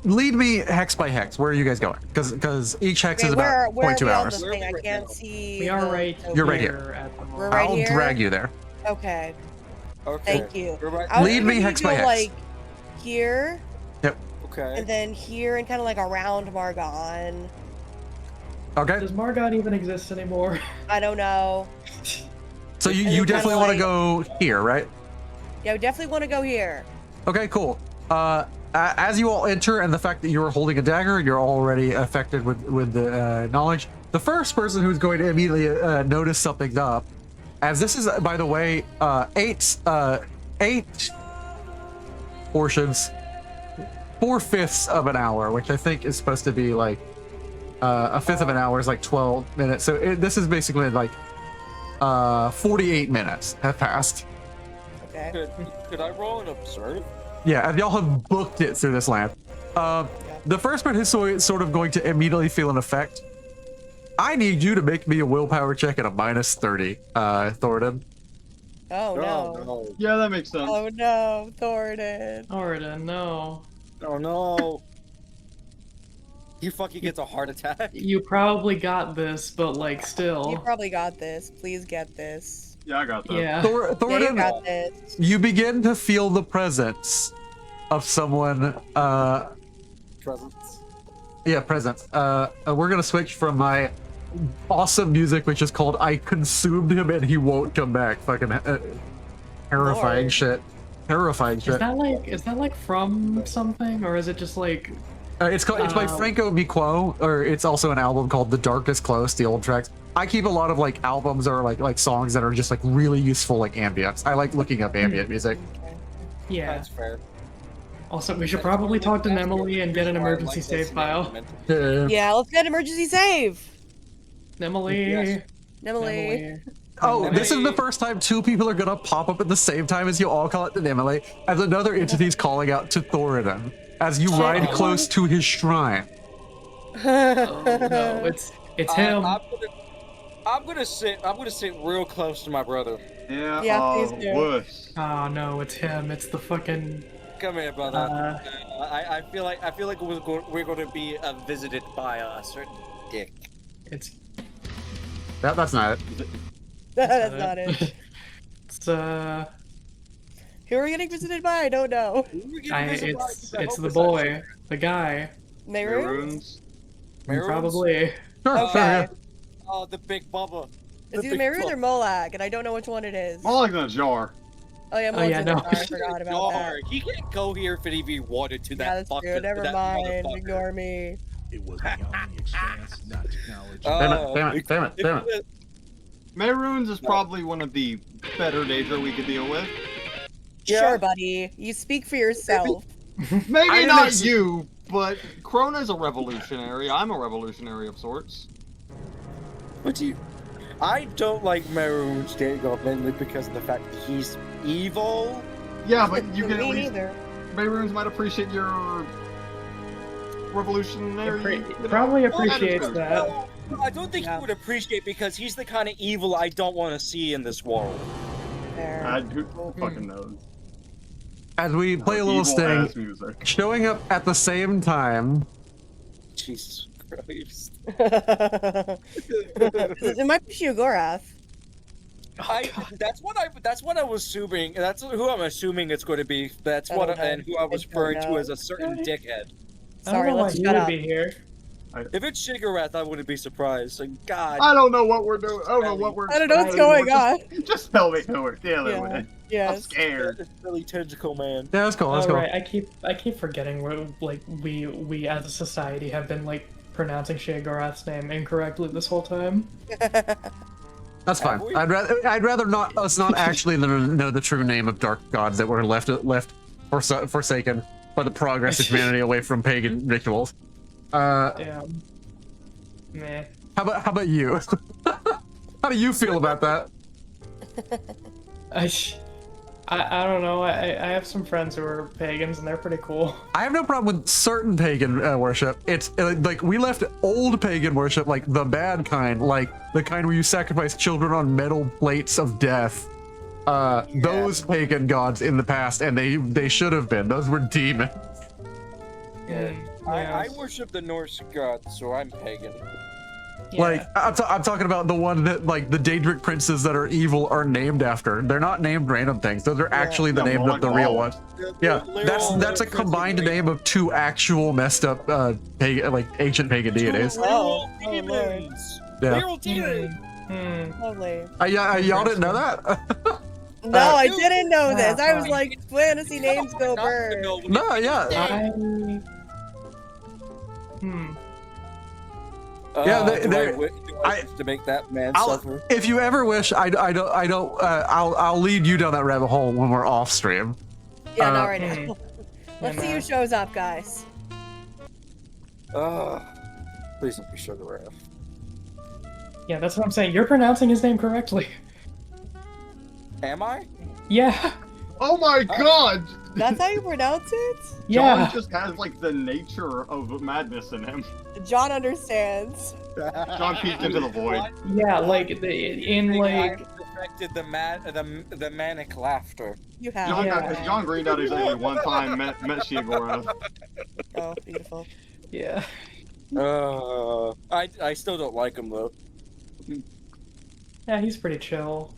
lead me hex by hex? Where are you guys going? Because each hex is Okay, where about where are 0.2 we on hours. the thing? I can't see. We are right. You're right here. At the We're moment. right I'll here? drag you there. Okay, Okay. thank you. We're right. I was Lead me thinking hex you by go, hex. like here, Okay. and then here, and kind of like around Margon. Okay. Does Margot even exist anymore? I don't know. So you And then definitely kinda want to like- go here, right? Yeah, we definitely want to go here. Okay, cool. As you all enter, and the fact that you're holding a dagger, you're already affected with the knowledge. The first person who's going to immediately notice something's up, as this is, by the way, eight portions, 4/5 of an hour, which I think is supposed to be like a fifth of an hour is like 12 minutes. So this is basically like 48 minutes have passed. Okay. Could I roll and observe? Yeah, and y'all have booked it through this land. The first part is sort of going to immediately feel an effect. I need you to make me a willpower check at a -30, Thoradin. Oh no. No. Yeah, that makes sense. Oh no, Thoradin. Alright, no. Oh no. He fucking gets a heart attack. You probably got this, but like You still. probably got this. Please get this. Yeah, I got that. Yeah. Yeah, you Thoradin, got this. you begin to feel the presence of someone. Presents. Yeah, presence. We're gonna switch from my awesome music, which is called "I Consumed Him and He Won't Come Back." Fucking terrifying Lord. shit. Terrifying Is shit. that like from something, or is it just like It's by Franco Miquo, or it's also an album called "The Darkest Close," the old tracks. I keep a lot of like albums or like songs that are just like really useful like ambience. I like looking up ambient music. yeah? That's fair. Also, we should probably talk to Nemily and get an emergency save file. Yeah, let's get emergency save. Nemily. Yes. Nemily. Oh, this is the Emily. first time two people are gonna pop up at the same time as you all call it to Emily, as another entity's calling out to Thoradin as you ride close to his shrine. Oh no, it's him. I'm gonna sit real close to my brother. Yeah, Yeah, please do. wuss. Oh no, it's him. It's the fucking. Come here, brother. I feel like we're going to be visited by a certain dick. It's. That's not it. That's not it. It's Who are we getting visited by? I don't know. it's the boy, the guy. Mayroon? Maroons. Maroons? Probably. Sure, Okay. sure, yeah. Oh, the big Bubba. It's either Mayroon or Molak, and I don't know which one it is. More like in a jar. Oh yeah, Oh, Molak's yeah, in the no. car. I forgot about that. He can't go here if he wanted to. Yeah, That that's fucker. true. Never that mind. motherfucker. Ignore me. It was beyond the expanse, not technology. Damn it. Maroons is probably one of the better Daedra we could deal with. Yeah. Sure, buddy. You speak for yourself. Maybe I not didn't- you, but Krona's a revolutionary. I'm a revolutionary of sorts. What do you? I don't like Maroon's Dago mainly because of the fact that he's evil. Yeah, but you For can at me least neither. Maroons might appreciate your revolutionary. Probably attitude. appreciates that. No, I don't think Yeah. he would appreciate because he's the kind of evil I don't want to see in this world. There. Who fucking knows? As we play a little Evil sting, ass music. showing up at the same time. Jesus Christ. It might be Shiogorath. That's what I was assuming. That's who I'm assuming it's going to be. That's I what don't know. and who I was I don't referring to know. as a certain dickhead. I don't Sorry, know why let's he shut would up. be here. If it's Shigareth, I wouldn't be surprised. Like, God. I don't know what we're doing. I don't know what we're. I don't know what's expecting. going on. Just tell me who we're dealing Yeah. with. I'm Yes. scared. It's really tentacle man. Yeah, that's cool. That's Oh cool. right, I keep forgetting we as a society have been like pronouncing Sheogorath's name incorrectly this whole time. That's fine. we? I'd rather not us not actually know the true name of dark gods that were left forsaken by the progress of humanity away from pagan rituals. Damn. Meh. How about you? How do you feel about that? I don't know. I have some friends who are pagans and they're pretty cool. I have no problem with certain pagan worship. It's like we left old pagan worship, like the bad kind, like the kind where you sacrifice children on metal plates of death. Those pagan gods in the past, and they should have been. Those were demons. I worship the Norse gods, so I'm pagan. Like I'm talking about the one that like the Daedric princes that are evil are named after. They're not named random things. Those are actually the name of the real ones. Yeah, that's a combined name of two actual messed up pagan, like ancient pagan deities. Oh, demons. Yeah. Literal demons. Lovely. Y'all didn't know that? No, I didn't know this. I was like, fantasy names go bird. No, yeah. Yeah, do I wish to make that man suffer? If you ever wish, I'll lead you down that rabbit hole when we're off stream. Yeah, not right now. Let's see who shows up, guys. Please don't be Shigareth. Yeah, that's what I'm saying. You're pronouncing his name correctly. Am I? Yeah. Oh my god! That's how you pronounce it? Yeah. John just has like the nature of madness in him. John understands. John peeked into the void. Yeah, like like affected the manic laughter. You have. John Green Daddy's only one time met Shiogoro. Oh, beautiful. Yeah. I still don't like him though. Yeah, he's pretty chill.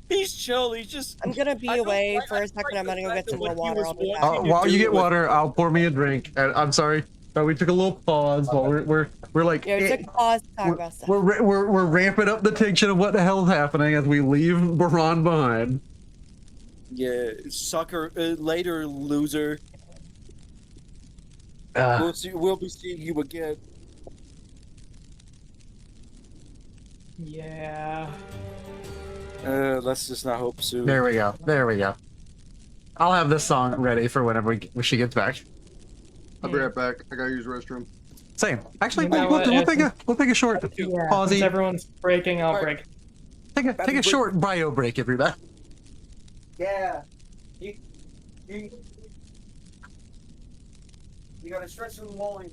He's chill. He's just. I'm gonna be away for a second. I'm gonna go get some more water. I'll be back. While you get water, I'll pour me a drink. And I'm sorry, we took a little pause while we're like. Yeah, we took a pause to talk about stuff. We're ramping up the tension of what the hell's happening as we leave Baran behind. Yeah, sucker. Later, loser. We'll be seeing you again. Yeah. Let's just not hope soon. There we go. I'll have this song ready for whenever she gets back. I'll be right back. I gotta use the restroom. Same. Actually, You know we'll what, take a short pause. Since everyone's breaking, I'll break. Take a short bio break, everybody. Yeah. You gotta stretch the loin.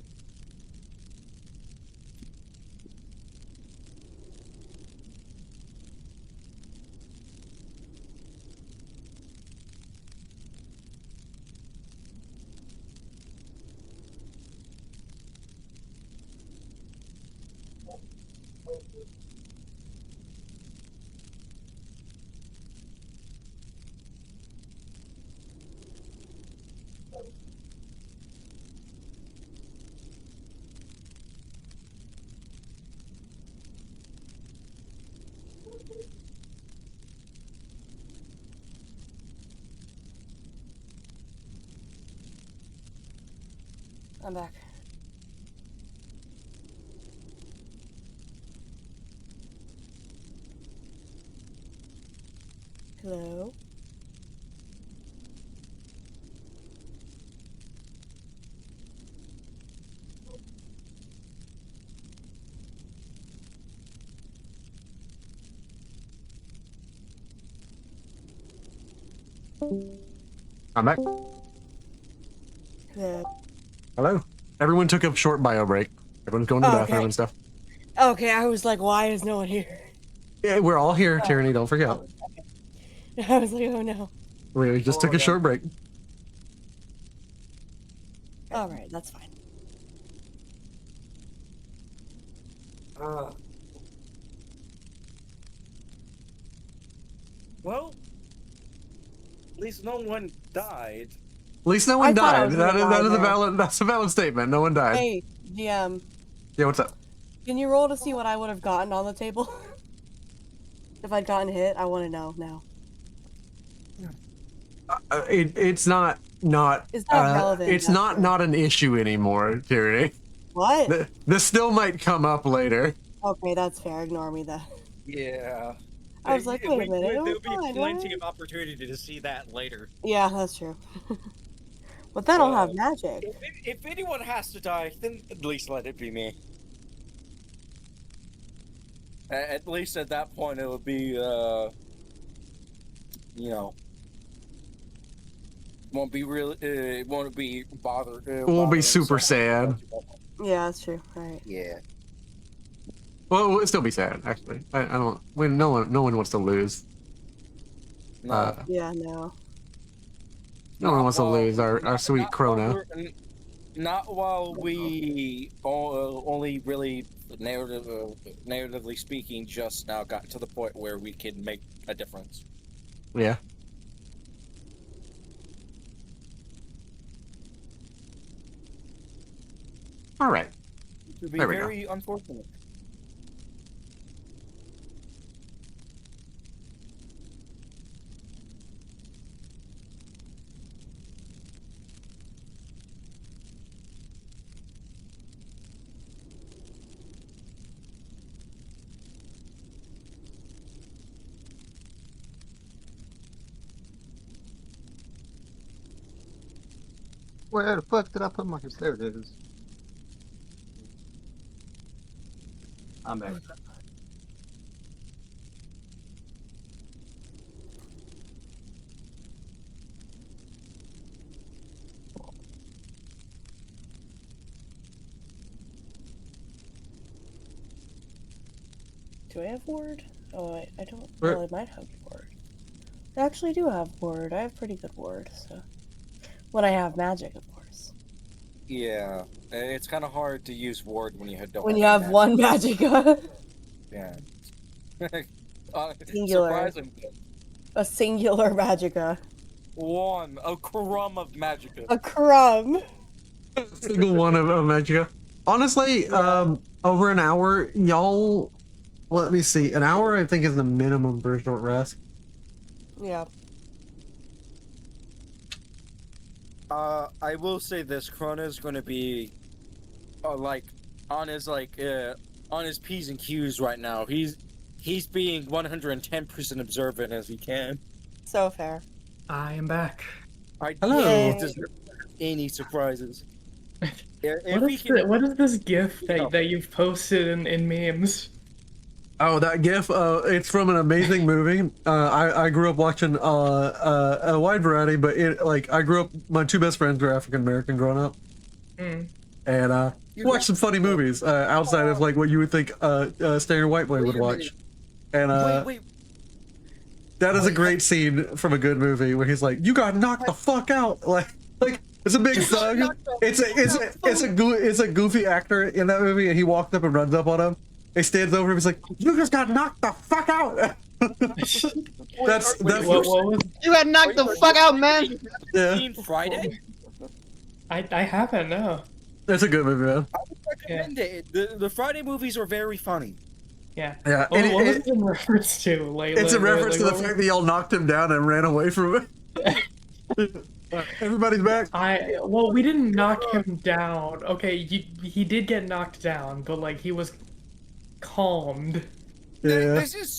I'm back. Hello? I'm back. Hello? Hello. Everyone took a short bio break. Everyone's going to the bathroom okay. and stuff. Okay, I was like, why is no one here? Yeah, we're all here, Tyranny. Don't forget. I was like, oh no. We just took a short break. Alright, that's fine. Well, at least no one died. At least no I one thought I died. was gonna That is die a there. valid. That's a valid statement. No one died. Hey, GM, Yeah, what's up? can you roll to see what I would have gotten on the table? If I'd gotten hit, I want to know now. It's not It's not relevant, it's that's not true. not an issue anymore, Tyranny. What? This still might come up later. Okay, that's fair. Ignore me then. Yeah. I was like, wait a minute. It was There'll be fine, plenty right? of opportunity to see that later. Yeah, that's true. But then I'll have Well, magic. If anyone has to die, then at least let it be me. At least at that point, it would be, you know, won't be really, it won't be bothered. It won't be super sad. Yeah, that's true. Alright. Yeah. Well, it would still be sad, actually. I don't. When no one wants to lose. No. Yeah, no. No one wants to lose our sweet not Chrono. while not while we only really narratively speaking just now got to the point where we can make a difference. Yeah. All right. It would be There we go. very unfortunate. Where the fuck did I put my? There it is. I'm back. Do I have ward? Oh, I don't. Where- Well, I might have ward. I actually do have ward. I have pretty good ward, so. When I have magic, of course. Yeah, it's kind of hard to use ward when you don't. When you have one magicka. Yeah. Singular. Surprising. A singular magicka. One, a crumb of magicka. A crumb. Single one of Magica. Honestly, over an hour, y'all. Let me see. An hour, I think, is the minimum for a short rest. Yeah. I will say this: Chrono's going to be, like, on his P's and Q's right now. He's being 110% observant as he can. So fair. I am back. Hello. Yay. Doesn't any surprises. What is this GIF that you've posted in memes? Oh, that GIF! It's from an amazing movie. I grew up watching a wide variety, but I grew up. My two best friends were African American growing up, and watched some funny movies outside of like what you would think a standard white boy would watch. And wait. that is a great scene from a good movie where he's like, "You got knocked the fuck out!" Like it's a big thug. It's a goofy actor in that movie, and he walked up and runs up on him. He stands over him. He's like, "You just got knocked the fuck out." that's What was? You got knocked the fuck out, man. yeah. Seen Friday? I haven't, no. That's a good movie, man. I would recommend it. The Friday movies are very funny. Yeah. Yeah, What and was it in reference to? Like, it's a like, reference to the what was- fact that y'all knocked him down and ran away from it. Everybody's back. Well, we didn't knock him down. Okay, he did get knocked down, but like he was calmed. Yeah. This is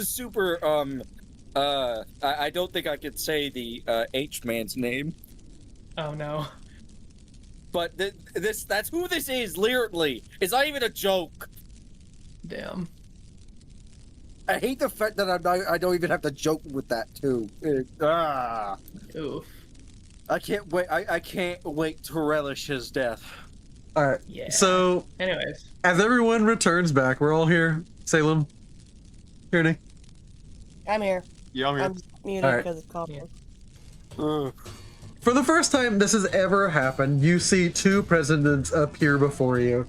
super. I don't think I could say the H-man's name, Oh no. but that's who this is. Lyrically, it's not even a joke. Damn. I hate the fact that I don't even have to joke with that too. Oof. I can't wait. I can't wait to relish his death. All right. Yeah. So Anyways. as everyone returns back, we're all here. Salem, Tierney. I'm here. Yeah, I'm here. I'm muted Alright. because it's coughing. For the first time this has ever happened, you see two presidents appear before you.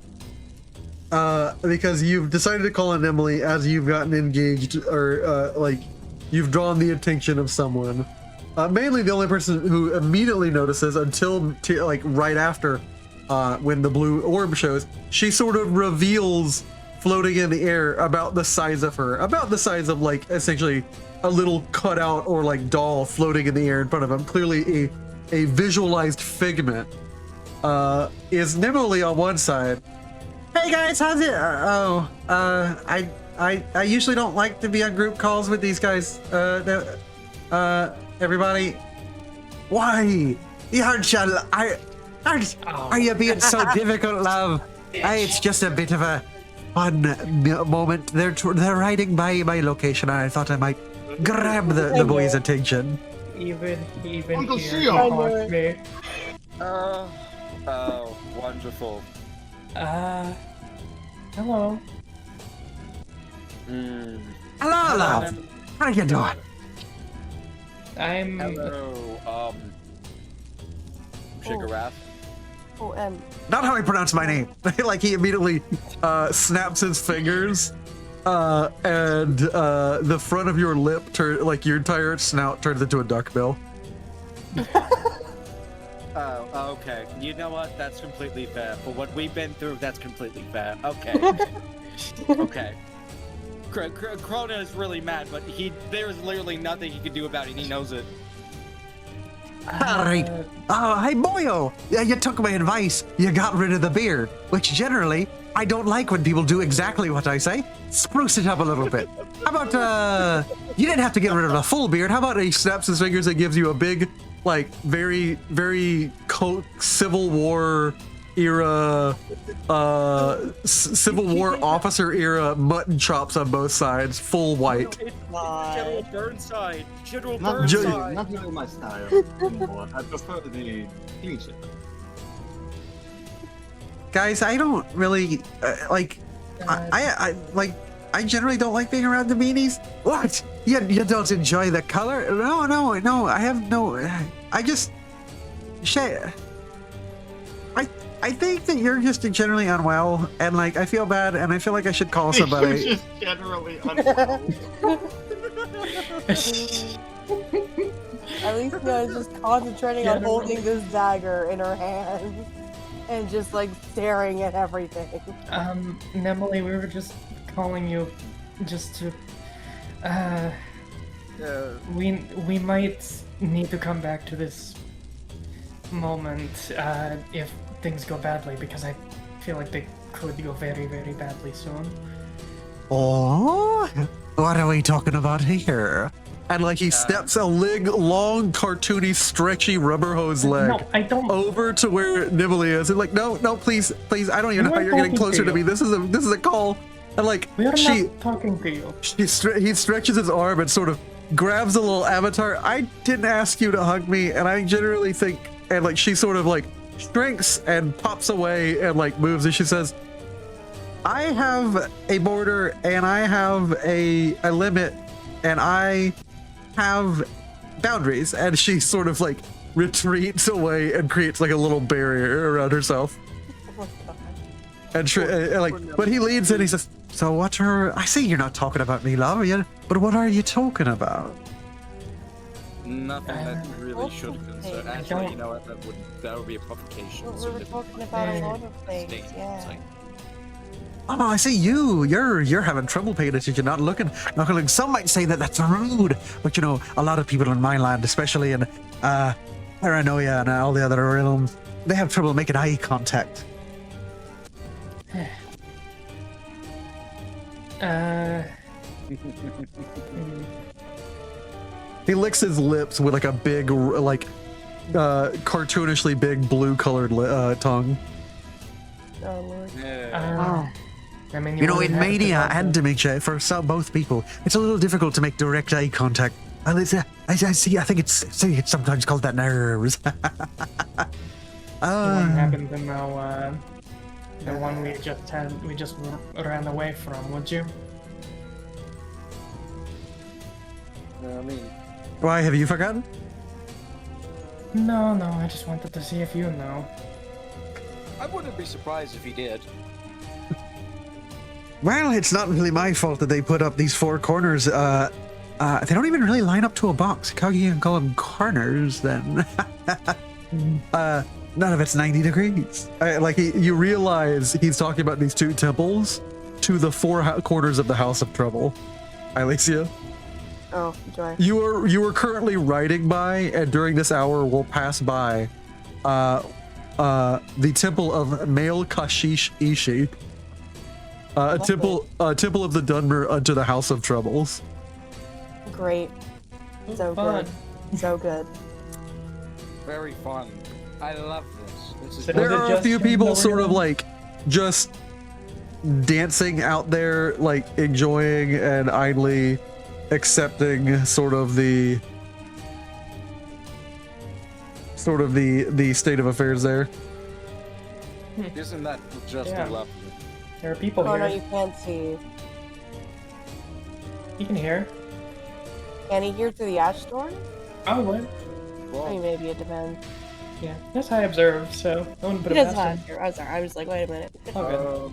because you've decided to call on Emily as you've gotten engaged, or like you've drawn the attention of someone. Mainly the only person who immediately notices until like right after, when the blue orb shows, she sort of reveals floating in the air about the size of her, about the size of like essentially a little cutout or like doll floating in the air in front of him. Clearly a visualized figment. Is Nimble on one side. Hey guys, how's it? I usually don't like to be on group calls with these guys. Everybody, why? Are you being so difficult, love? It's just a bit of a fun moment. They're riding by my location, and I thought I might grab the boys' attention. Even Uncle here, Shio. caught me. Oh, wonderful. Hello. Hello, love. How you doing? I'm. Hello, Sugar Oh, Not how I pronounce my name. Like he immediately snaps his fingers, and the front of your lip like your entire snout turns into a duckbill. Oh, okay. You know what? That's completely fair. For what we've been through, that's completely fair. Okay. Okay. Krona is really mad, but there's literally nothing he can do about it. He knows it. All right. Oh, hey, boyo. Yeah, you took my advice. You got rid of the beard, which generally I don't like when people do exactly what I say. Spruce it up a little bit. How about, you didn't have to get rid of the full beard. How about he snaps his fingers and gives you a big, like, very, very Civil War era, Civil War officer era mutton chops on both sides, full white. General Burnside. General Not Burnside. not really my style anymore. I prefer the clean shit. Guys, I don't really like. I generally don't like being around the beanies. What? You don't enjoy the color? No. I have no. I just. I think that you're just generally unwell, and like I feel bad, and I feel like I should call somebody. You're just generally unwell. Alicia is just concentrating on holding this dagger in her hand and just like staring at everything. Nemily, we were just calling you just to. We might need to come back to this moment if things go badly, because I feel like they could go very, very badly soon. Oh, what are we talking about here? And like he steps a long, cartoony, stretchy rubber hose leg No, I don't. over to where Nibble is, and like, no, please, I don't even know how you're getting closer to me. This is a call. And like We are not talking to you. he stretches his arm and sort of grabs a little avatar. I didn't ask you to hug me, and I generally think, and like she sort of like shrinks and pops away and like moves, and she says, I have a border, and I have a limit, and I have boundaries. And she sort of like retreats away and creates like a little barrier around herself. And but he leans in, he says, so what I see you're not talking about me, love, but what are you talking about? Nothing that really should concern. Actually, you know what? That would be a provocation. We were talking about a lot of things, yeah. Oh, I see you're having trouble paying attention, not looking. Some might say that that's rude, but you know, a lot of people in my land, especially in Paranoia and all the other realms, they have trouble making eye contact. He licks his lips with like a big, like, cartoonishly big blue-colored tongue. Oh, Lord. I mean, You know, wouldn't in have to Mania talk and Dementia, for both people, it's a little difficult to make direct eye contact. And I think it's sometimes called that nerves. What happened to now? The one we just ran away from, would you? I mean, Why, have you forgotten? No, I just wanted to see if you know. I wouldn't be surprised if he did. Well, it's not really my fault that they put up these four corners. They don't even really line up to a box. How can you call them corners then? None of it's 90 degrees. You realize he's talking about these two temples to the four corners of the House of Trouble. Alicia? Oh, joy. You are currently riding by, and during this hour we'll pass by the temple of Male Kashish Ishi. A temple of the Dunmer unto the House of Troubles. Great. So Fun. good. So good. Very fun. I love this. This is So There Was it are a just few him people that were sort of gonna- like just dancing out there, like enjoying and idly accepting sort of the state of affairs there. Isn't that just Yeah. lovely? There are people Oh no, here. you can't see. You can hear. Can he hear through the ash storm? Probably. I mean, Well, maybe it depends. Yeah. That's how I observed, so I wouldn't put He it does past have here. I'm sorry. I was like, wait a minute. him. All good.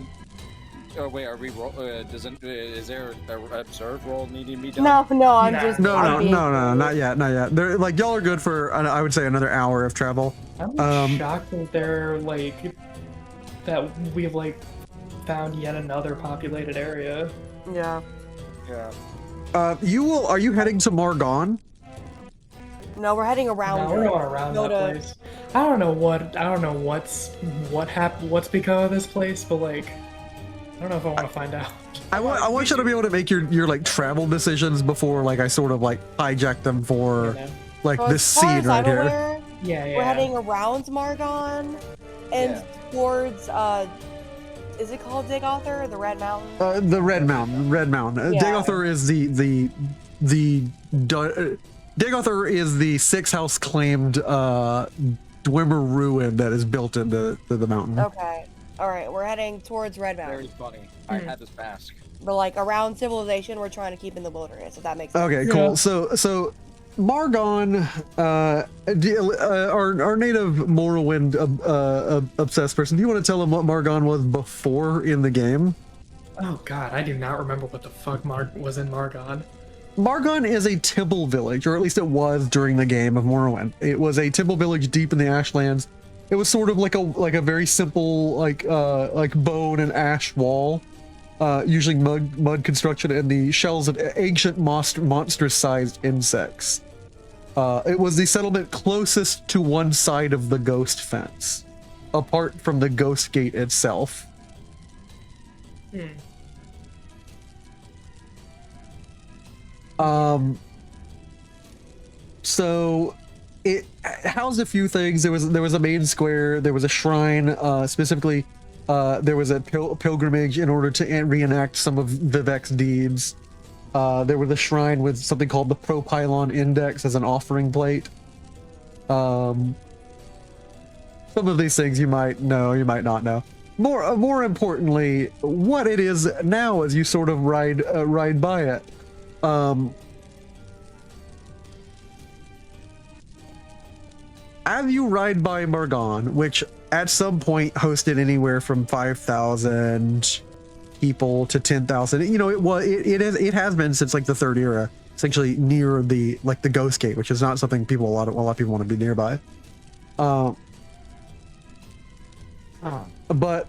oh wait, are we roll? Is there an observe roll needing to be done? No, I'm Nah. just. No, I'm being- not yet. They're like y'all are good for I would say another hour of travel. I'm shocked that they're like that we've like found yet another populated area. Yeah. Yeah. Are you heading to Margon? No, we're heading around. No, we're going around Go that to- place. I don't know what's become of this place, but like I don't know if I want to find out. I want you to be able to make your like travel decisions before like I sort of like hijack them for You know? like So this as far scene as right I'm here. aware, Yeah, yeah. we're heading around Margon and towards is it called Digother, the Red Mountain? The Red Mountain. Yeah. Dagother is Dagother is the six house claimed Dwemer ruin that is built into the mountain. Okay. All right, we're heading towards Red Very Mountain. funny. I had this mask. But like around civilization, we're trying to keep in the wilderness. If that makes sense. Okay, Yeah. cool. So Margon, our native Morrowind obsessed person. Do you want to tell him what Margon was before in the game? Oh god, I do not remember what the fuck was in Margon. Margon is a temple village, or at least it was during the game of Morrowind. It was a temple village deep in the Ashlands. It was sort of like a very simple like bone and ash wall, usually mud construction and the shells of ancient monstrous-sized insects. It was the settlement closest to one side of the ghost fence, apart from the ghost gate itself. So it housed a few things. There was a main square. There was a shrine. Specifically, there was a pilgrimage in order to reenact some of Vivek's deeds. There was a shrine with something called the Propylon Index as an offering plate. Some of these things you might know, you might not know. More importantly, what it is now as you sort of ride by it. As you ride by Margon, which at some point hosted anywhere from 5,000 people to 10,000, you know, it has been since like the Third Era, essentially near the Ghost Gate, which is not something a lot of people want to be nearby. But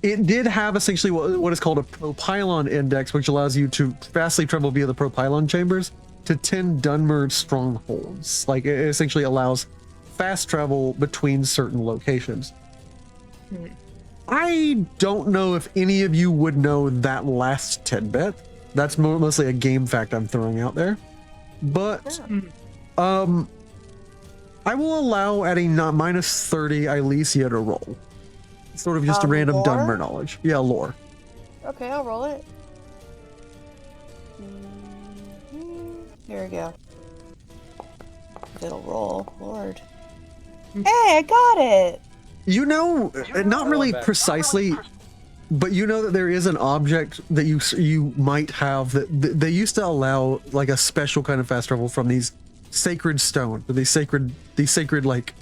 it did have essentially what is called a Propylon Index, which allows you to fastly travel via the Propylon chambers to 10 Dunmer strongholds. Like, it essentially allows fast travel between certain locations. I don't know if any of you would know that last tidbit. That's mostly a game fact I'm throwing out there. But I will allow at a minus 30 Alicia to roll. Sort of just a random lore? Dunmer knowledge. Yeah, lore. Okay, I'll roll it. Here we go. It'll roll, Lord. Hey, I got it. You know, not really precisely, but you know that there is an object that you might have that they used to allow like a special kind of fast travel from these sacred stone, these sacred like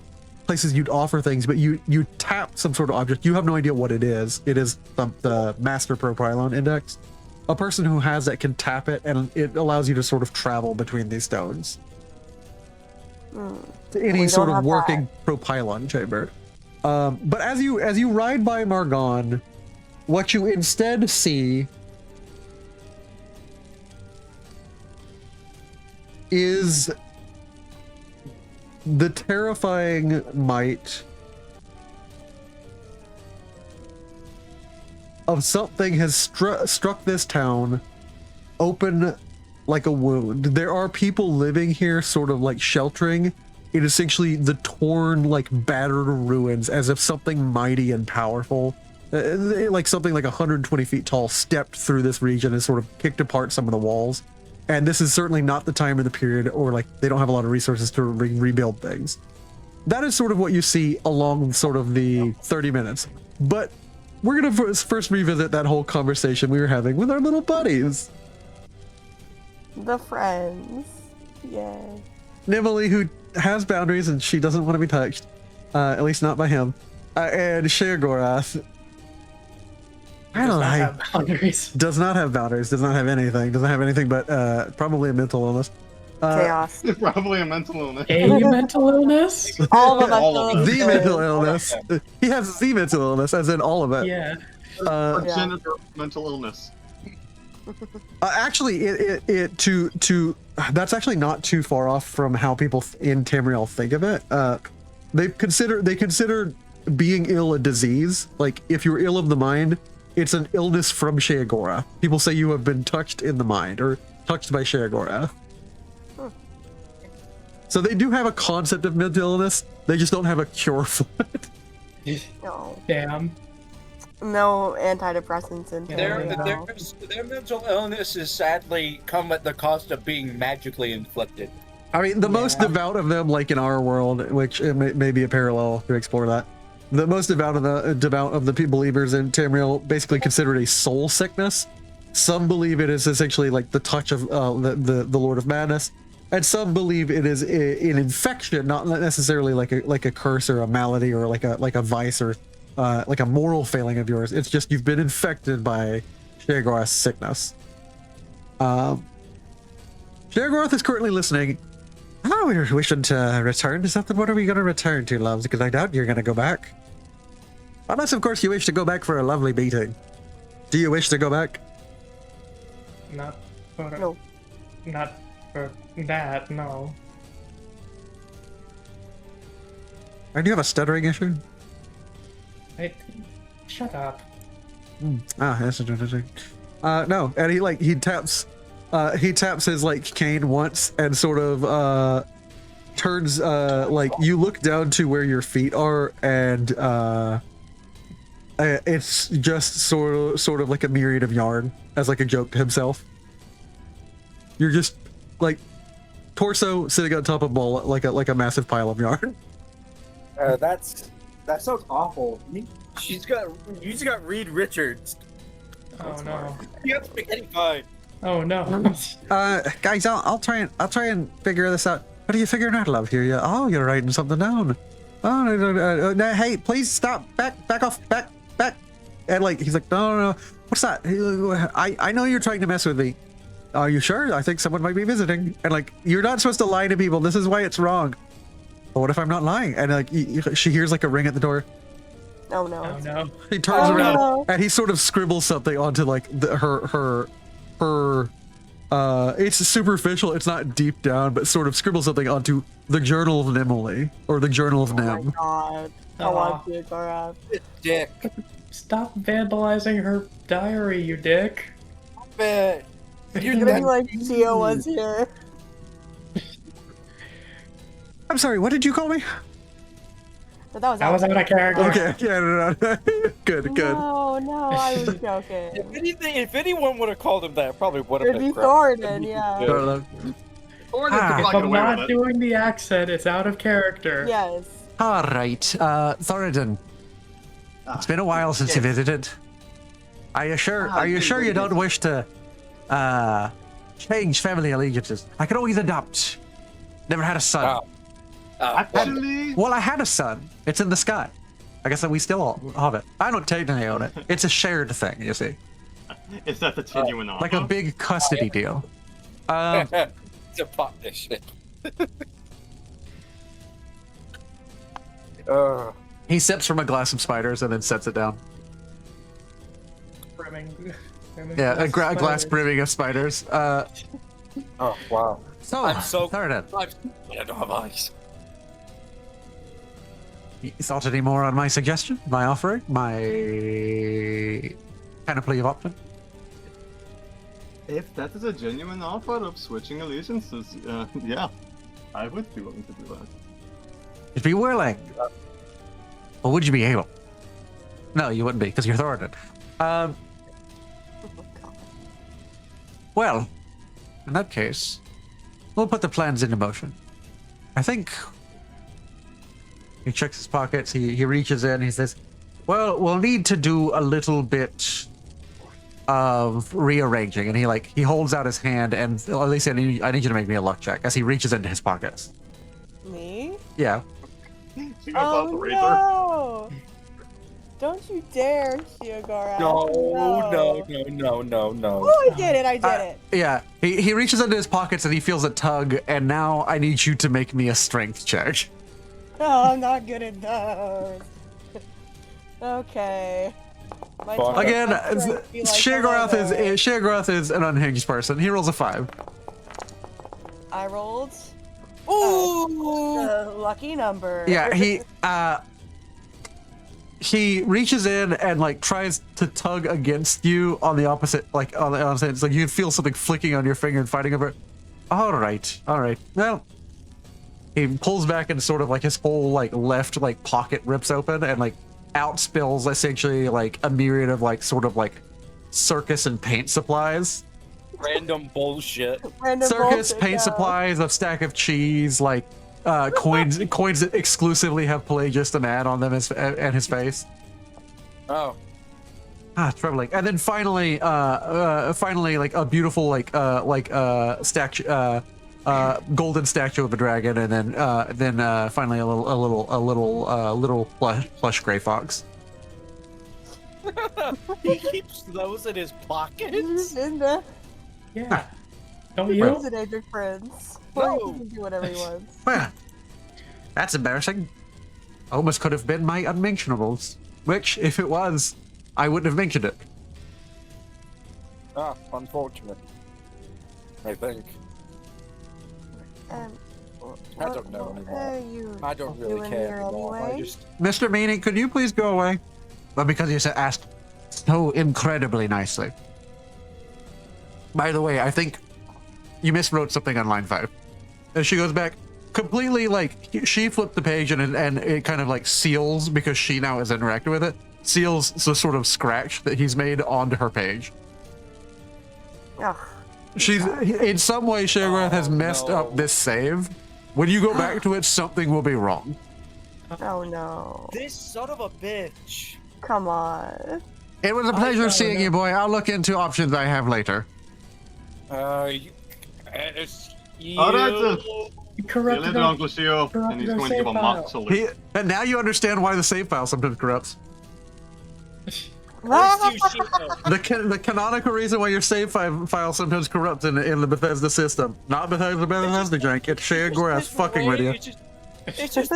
places you'd offer things, but you tap some sort of object. You have no idea what it is. It is the Master Propylon Index. A person who has that can tap it, and it allows you to sort of travel between these stones. To any We sort don't of have working propylon chamber. But as you ride by Margon, what you instead see is the terrifying might of something has struck this town open like a wound. There are people living here sort of like sheltering in essentially the torn, like battered ruins, as if something mighty and powerful, like something like 120 feet tall, stepped through this region and sort of kicked apart some of the walls. And this is certainly not the time of the period, or like they don't have a lot of resources to rebuild things. That is sort of what you see along sort of the 30 minutes. But we're going to first revisit that whole conversation we were having with our little buddies. The friends. Yay. Nimali, who has boundaries and she doesn't want to be touched, at least not by him, and Sheogorath. I don't know. Boundaries. Does not have boundaries. Does not have anything. Doesn't have anything but probably a mental illness. Chaos. Probably a mental illness. A mental illness? All of them. All of them. The mental illness. He has the mental illness, as in all of it. Yeah. Progenitor mental illness. Actually, that's actually not too far off from how people in Tamriel think of it. They consider being ill a disease. Like if you're ill of the mind, it's an illness from Sheogora. People say you have been touched in the mind or touched by Sheogora. So they do have a concept of mental illness. They just don't have a cure for it. No. Damn. No antidepressants in There- Their mental illness is sadly come at the cost of being magically inflicted. I mean, the most devout of them, like in our world, which it may be a parallel to explore that. The most devout of the believers in Tamriel basically consider it a soul sickness. Some believe it is essentially like the touch of the Lord of Madness, and some believe it is an infection, not necessarily like a curse or a malady or like a vice or like a moral failing of yours. It's just you've been infected by Sheogorath's sickness. Sheogorath is currently listening. Oh, we're wishing to return to something. What are we going to return to, loves? Because I doubt you're going to go back. Unless, of course, you wish to go back for a lovely beating. Do you wish to go back? Not for No. Not for that, no. Or do you have a stuttering issue? Shut up. Ah, that's interesting. No, and he taps his like cane once and sort of turns like you look down to where your feet are, and it's just sort of like a myriad of yarn, as like a joke to himself. You're just like torso sitting on top of ball like a massive pile of yarn. That sounds awful. You just got Reed Richards. Oh no. You got spaghetti pie. Oh no. Guys, I'll try and figure this out. What are you figuring out, love? Here you. Oh, you're writing something down. Oh no, hey, please stop. Back off. Back. And like he's like, no. What's that? I know you're trying to mess with me. Are you sure? I think someone might be visiting. And like, you're not supposed to lie to people. This is why it's wrong. But what if I'm not lying? And like, she hears like a ring at the door. Oh no. Oh no. He turns around no. and he sort of scribbles something onto like her. It's superficial. It's not deep down, but sort of scribbles something onto the Journal of Nimali or the Journal of Oh my Nim. god. I want to go around. Dick. Stop vandalizing her diary, you dick. Man. You're gonna be like Geo was here. I'm sorry. What did you call me? But that was That was out of character. Okay. Yeah. No. Good. No, I was joking. If anyone would have called him that, it probably would have It'd been be crap. Thornton, yeah. Or Ah. just If fucking I'm away not with it. doing the accent, it's out of character. Yes. All right, Thoradin. It's been a while since you visited. Are you sure you don't wish to change family allegiances? I could always adopt. Never had a son. Actually, Well, I had a son. It's in the sky. I guess that we still all have it. I don't technically own it. It's a shared thing, you see. is that the genuine offer? Like a big custody deal. It's a partnership. He sips from a glass of spiders and then sets it down. Brimming. Yeah, a glass brimming of spiders. Oh wow. So, I'm so Thoradin, I don't have eyes. you thought any more on my suggestion, my offering, my panoply of options? If that is a genuine offer of switching allegiances, yeah, I would be willing to do that. You'd be willing. Or would you be able? No, you wouldn't be, because you're Thoradin. Well, in that case, we'll put the plans into motion. I think he checks his pockets, he reaches in, he says, well, we'll need to do a little bit of rearranging. And he holds out his hand and at least I need you to make me a luck check as he reaches into his pockets. Me? Yeah. She goes off the razor. No! Don't you dare, Shiogara. No. Oh, I did it. Yeah. He reaches into his pockets and he feels a tug, and now I need you to make me a strength check. Oh, I'm not good at those. Okay. My Fine. turn. Again, My turn to be like, Sheogorath is an unhinged person. He rolls a 5. I rolled. Ooh. The lucky number. Yeah, he reaches in and like tries to tug against you on the opposite, like on the opposite. It's like you can feel something flicking on your finger and fighting over it. All right. Well, he pulls back and sort of like his whole like left like pocket rips open and like out spills essentially like a myriad of like sort of like circus and paint supplies. Random bullshit. Random Circus bullshit, paint yeah. supplies, a stack of cheese, like coins that exclusively have Pelagius the Mad on them and his face. Oh. Troubling. And then finally like a beautiful statue, golden statue of a dragon, and then finally a little plush gray fox. He keeps those in his pockets. In the Yeah. Don't you? He's an Adric Prince. No. He can do whatever he wants. Well, that's embarrassing. Almost could have been my unmentionables, which, if it was, I wouldn't have mentioned it. Ah, unfortunate. I think. I don't know anymore. I don't really care anymore. I just. Mr. Meaning, could you please go away? Well, because you asked so incredibly nicely. By the way, I think you miswrote something on line 5. And she goes back, completely like, she flipped the page and it kind of like seals, because she now is interacting with it, seals the sort of scratch that he's made onto her page. Ugh. She's, in some way, Sheogorath has messed up this save. When you go back to it, something will be wrong. Oh no. This son of a bitch. Come on. It was a pleasure seeing you, boy. I'll look into options I have later. You. All right, then. You See you corrupted later, our- Uncle Shio. And he's our going to give a save mock file. salute. And now you understand why the save file sometimes corrupts. The canonical reason why your save file sometimes corrupts in the Bethesda system. Not Bethesda jank. It's Sheogorath fucking with you. It's just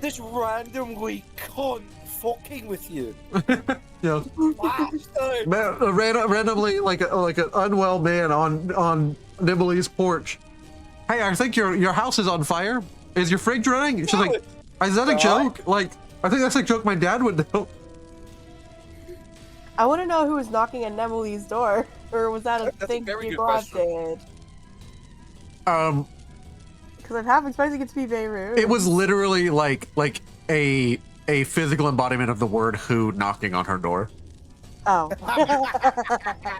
this random weak cunt fucking with you. Yeah. Bastard. Randomly, like an unwell man on Nimble's porch. Hey, I think your house is on fire. Is your fridge running? She's like, is that a joke? Like, I think that's a joke my dad would know. I want to know who was knocking at Nemily's door. Or was that a That's a thing very you good question. did? Because I'm half expecting it to be Beirut. It was literally like a physical embodiment of the word "who" knocking on her door. Oh.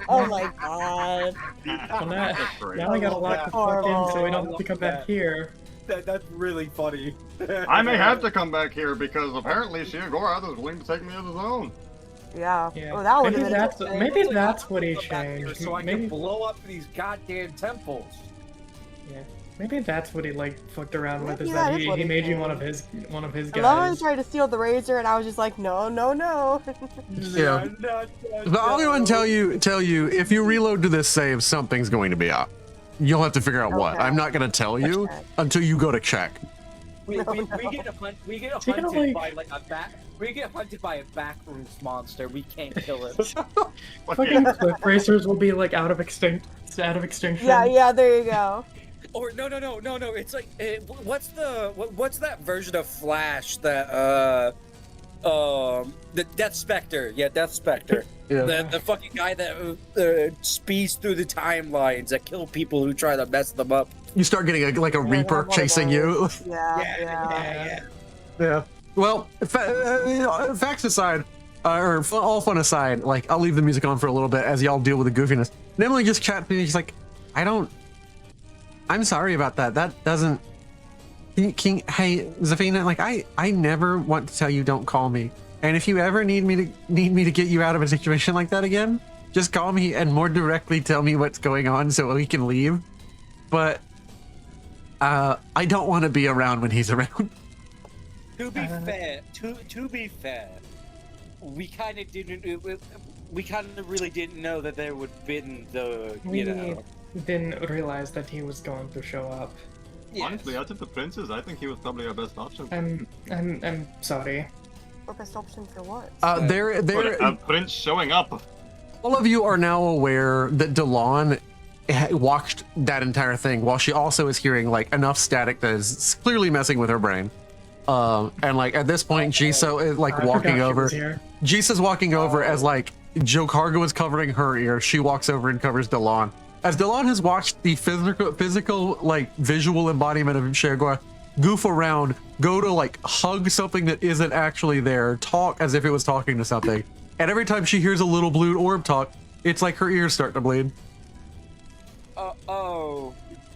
Oh my god. Well, now I gotta lock the fuck in so we don't have to come back here. That's really funny. I may have to come back here because apparently Sheogorath is willing to take me as his own. Yeah. Yeah. Oh, that would maybe have been that's interesting. maybe that's what he Come back here changed. so I Maybe can blow up these goddamn temples. yeah. Maybe that's what he like fucked around with. Maybe Is that that is what he he made you did. one of his I love how he guys. tried to steal the razor, and I was just like, no, no, no. Yeah. But I'll go and tell you, if you reload to this save, something's going to be up. You'll have to figure out what. Okay. I'm not going to tell you until you go to check. We No, get no. we get Speaking of, hunted like- by like a back. We get hunted by a backrooms monster. We can't kill it. Fucking cliff racers will be like out of extinction. Yeah, there you go. Or no. It's like what's that version of Flash that the Death Spectre? Yeah, Death Spectre. Yeah. The fucking guy that speeds through the timelines that kill people who try to mess them up. You start getting a Reaper one of chasing you. those. Yeah. Yeah. Well, facts aside, all fun aside, like I'll leave the music on for a little bit as y'all deal with the goofiness. Emily just chat to me. She's like, I'm sorry about that. That doesn't. Hey, Zafina, like I never want to tell you don't call me. And if you ever need me to get you out of a situation like that again, just call me and more directly tell me what's going on so we can leave. But I don't want to be around when he's around. To be fair, we kind of didn't. We kind of really didn't know that there would been the. We didn't realize that he was going to show up. Honestly, out of the princes, I think he was probably our best option. I'm sorry. Or best option for what? But a prince showing up. All of you are now aware that Delon watched that entire thing while she also is hearing like enough static that is clearly messing with her brain. And like at this point, Jisa is like I walking forgot she over. was here. Jisa's walking over as like Joe Cargo is covering her ear. She walks over and covers Delon. As Delon has watched the physical like visual embodiment of Shegwa goof around, go to like hug something that isn't actually there, talk as if it was talking to something. And every time she hears a little blue orb talk, it's like her ears start to bleed.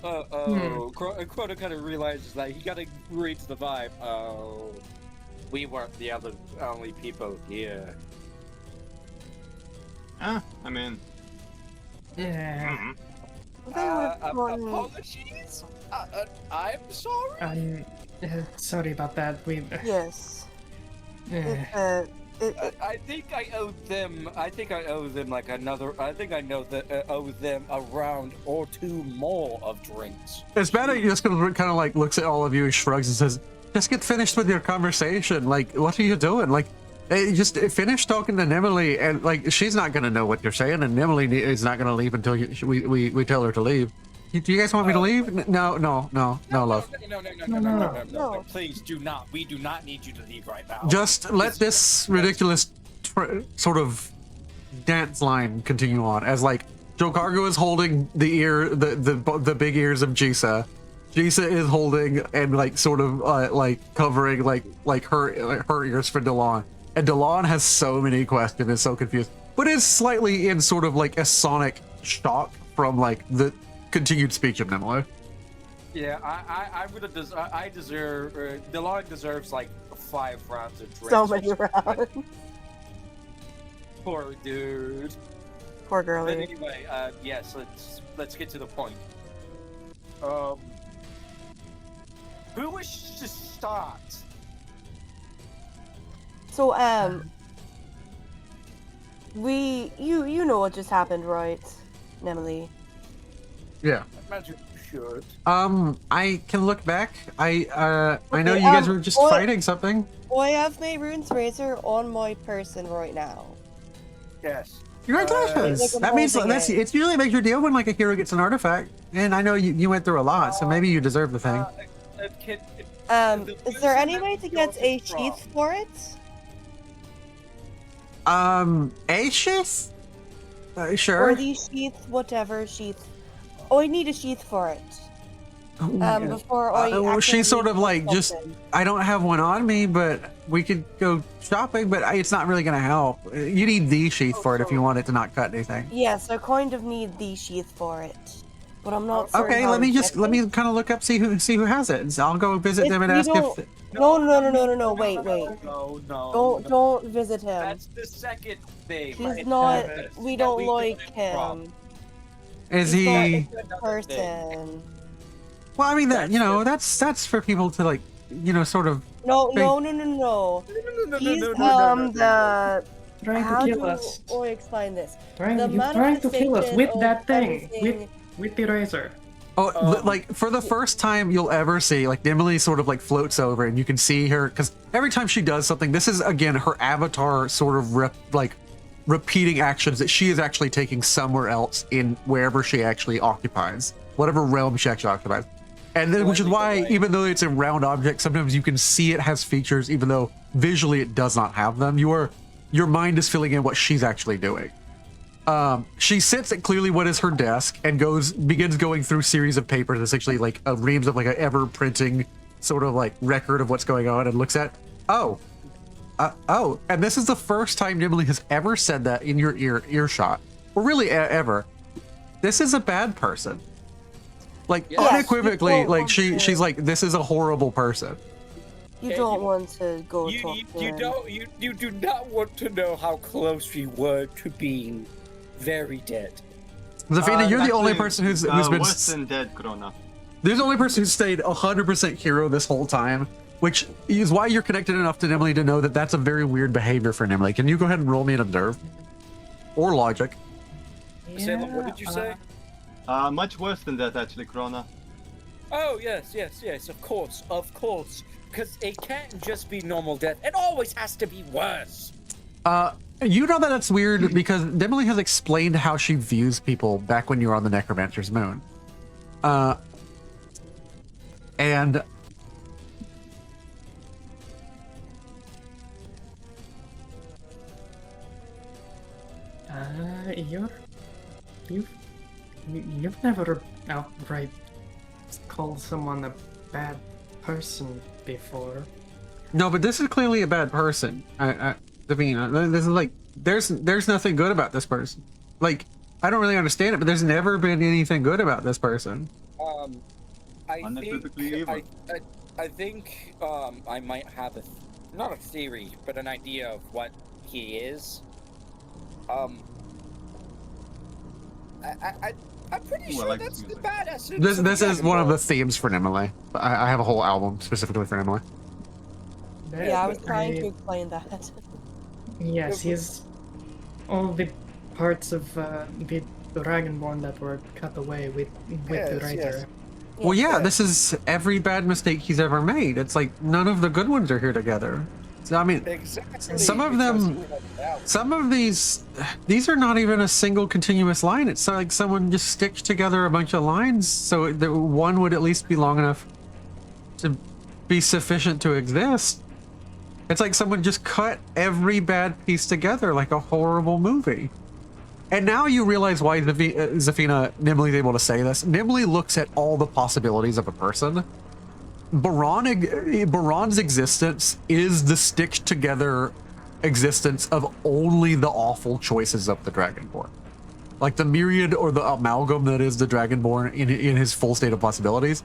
Crota kind of realizes that he got to read the vibe. Oh, we weren't the only people here. I mean, Yeah. Apologies. I'm sorry. Sorry about that. Yes. Eh. I think I owe them. I think I owe them like another. I think I know that owe them a round or two more of drinks. It's bad. He just kind of like looks at all of you and shrugs and says, "Just get finished with your conversation. Like, what are you doing? Like, just finish talking to Nemily, and like she's not gonna know what you're saying, and Nemily is not gonna leave until we tell her to leave. Do you guys want me to leave? No, love. No. Please do not. We do not need you to leave right now. Just let this ridiculous sort of dance line continue on as like Joe Cargo is holding the ear, the big ears of Jisa. Jisa is holding and like sort of like covering like her ears for Delon. And Delon has so many questions, is so confused, but is slightly in sort of like a sonic shock from like the continued speech of Nemlo. Yeah, I would have. I deserve. Delon deserves like 5 rounds of drinks. So many rounds. Poor dude. Poor But girlie. anyway, yes. Let's get to the point. Who wishes to start? So, you know what just happened, right, Nemily? Yeah. Imagine you should. I can look back. I know Okay, you guys were just what- fighting something. I have my runes razor on my person right now. Yes. Congratulations! Like I'm That means holding it. it's usually a major deal when like a hero gets an artifact, and I know you went through a lot, so maybe you deserve the thing. Is there any way to get a sheath for it? A sheath? Sure. Or the sheath, whatever sheath. Oh, I need a sheath for it. Before I. Well, she's sort of activate like just. something. I don't have one on me, but we could go shopping. But it's not really gonna help. You need the sheath for it if you want it to not cut anything. Yes, I kind of need the sheath for it, but I'm not. certain Okay, how let to me get it. kind of look up, see who has it. So I'll go visit If them and you ask don't- if. No, wait. No. Don't visit him. That's the second thing. He's not. We don't like him. Is He's not he? a good person. Well, I mean that that's for people to like, sort of. No. No, He's the. Trying How to kill do us. I explain this? Trying The to kill us with manifestation that of thing. everything- With the razor. Oh, like for the first time you'll ever see, like Emily sort of like floats over, and you can see her because every time she does something, this is again her avatar sort of repeating actions that she is actually taking somewhere else in wherever she actually occupies, whatever realm she actually occupies. And then, which is why, even though it's a round object, sometimes you can see it has features, even though visually it does not have them. Your mind is filling in what she's actually doing. She sits at clearly what is her desk and begins going through series of papers, essentially like reams of like an ever printing sort of like record of what's going on, and looks at, oh, and this is the first time Emily has ever said that in your earshot, or really ever. This is a bad person. Like Yes, unequivocally, you don't like want to- she's like, this is a horrible person. You don't want to go You, talk you, to you him. don't you do not want to know how close we were to being very dead. Zafina, you're the only Actually, person who's been. worse than dead, Krona. There's the only person who's stayed 100% hero this whole time, which is why you're connected enough to Emily to know that that's a very weird behavior for Emily. Can you go ahead and roll me an observe? Or logic. Salem, what did you say? Much worse than that, actually, Krona. Oh yes, of course, because it can't just be normal death. It always has to be worse. You know that that's weird because Emily has explained how she views people back when you were on the Necromancer's Moon. And You've never outright called someone a bad person before. no, but this is clearly a bad person. Davina, this is like there's nothing good about this person. Like, I don't really understand it, but there's never been anything good about this person. I think I might have not a theory, but an idea of what he is. I'm pretty sure like that's this the music. bad essence. This of is Dragon one of Ball. the themes for Emily. I have a whole album specifically for Emily. Yeah, I was trying to explain that. Yes, he's all the parts of the Dragonborn that were cut away with the Yes, razor. yes. Well, yeah, this is every bad mistake he's ever made. It's like none of the good ones are here together. So, I mean, Exactly. some of because them- we have doubt. some of these are not even a single continuous line. It's like someone just stitched together a bunch of lines so that one would at least be long enough to be sufficient to exist. It's like someone just cut every bad piece together like a horrible movie. And now you realize why Zafina, Nimbli's able to say this. Nimbly looks at all the possibilities of a person. Baron's existence is the stitched together existence of only the awful choices of the Dragonborn. Like the myriad or the amalgam that is the Dragonborn in his full state of possibilities.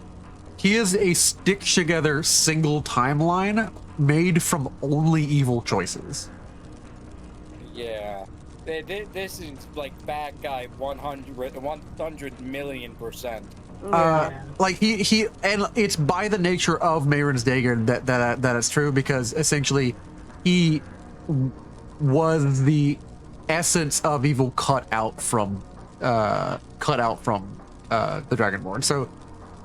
He is a stitched together single timeline made from only evil choices. Yeah. This is like bad guy 100 million%. Like he and it's by the nature of Mayron's dagger that it's true, because essentially he was the essence of evil cut out from the Dragonborn. So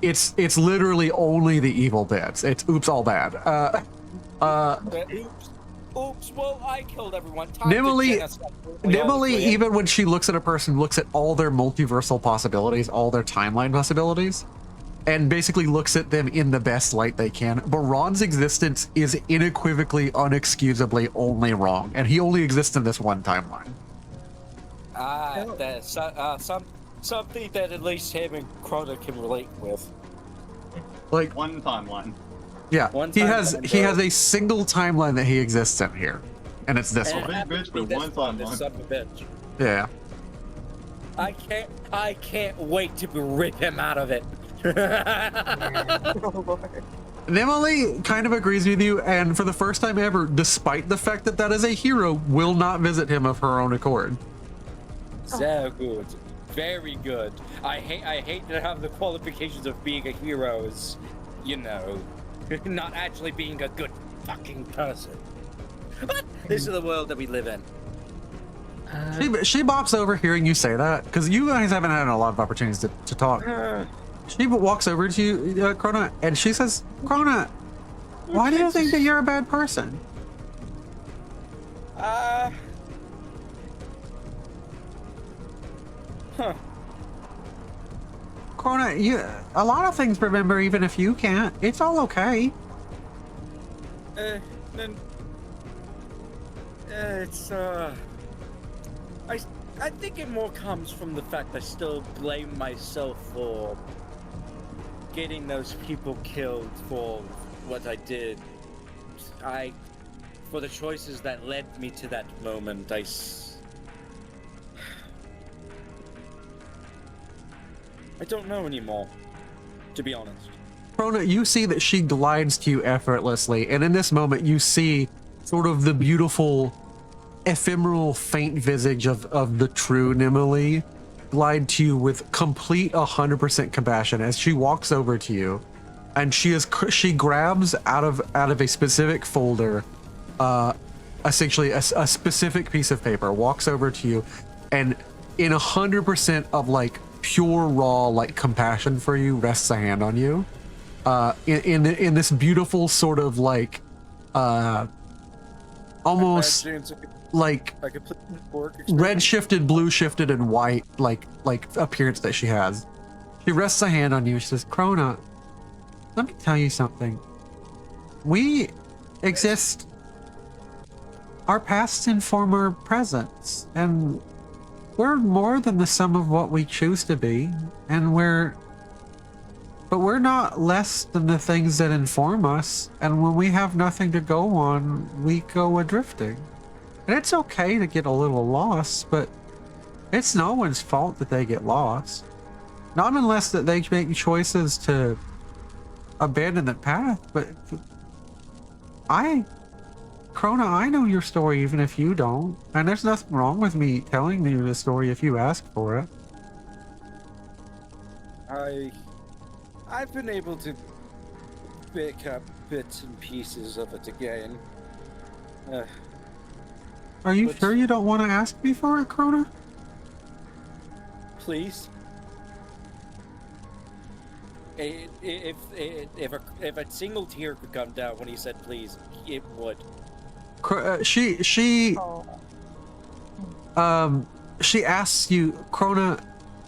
it's literally only the evil bits. It's oops, all bad. Oops, well, I killed everyone. Time to Nimble, genocide all the way. even when she looks at a person, looks at all their multiversal possibilities, all their timeline possibilities, and basically looks at them in the best light they can. Baron's existence is unequivocally, unexcusably only wrong, and he only exists in this one timeline. That's something that at least him and Crota can relate with. Like, One timeline. yeah, One he timeline, has bro. a single timeline that he exists in here, and it's this And one. it happens bitch to be with this one one, this timeline. son of a bitch. Yeah. I can't wait to rip him out of it. Oh, Lord. Nimble kind of agrees with you, and for the first time ever, despite the fact that is a hero, will not visit him of her own accord. So good. very good. I hate to have the qualifications of being a hero as, you know, not actually being a good fucking person. But this is the world that we live in. She bops over hearing you say that, because you guys haven't had a lot of opportunities to talk. She walks over to you, Krona, and she says, Krona, why do you think that you're a bad person? Huh. Krona, a lot of things remember even if you can't. It's all okay. Then... it's, I think it more comes from the fact I still blame myself for getting those people killed for what I did. For the choices that led me to that moment, I don't know anymore, to be honest. Krona, you see that she glides to you effortlessly, and in this moment you see sort of the beautiful, ephemeral, faint visage of the true Nimali glide to you with complete 100% compassion as she walks over to you, and she grabs out of a specific folder, essentially a specific piece of paper, walks over to you, and in 100% of like pure raw like compassion for you, rests a hand on you, in this beautiful sort of like almost like red shifted, blue shifted, and white like appearance that she has. She rests a hand on you. She says, Krona, let me tell you something. We exist. Our pasts inform our presents, and we're more than the sum of what we choose to be, but we're not less than the things that inform us, and when we have nothing to go on, we go adrifting. And it's okay to get a little lost, but it's no one's fault that they get lost. Not unless that they make choices to abandon the path, but Krona, I know your story even if you don't, and there's nothing wrong with me telling you the story if you ask for it. I've been able to pick up bits and pieces of it again. Are you sure you don't want to ask me for it, Krona? Please. If a single tear could come down when he said please, it would. She asks you, Krona,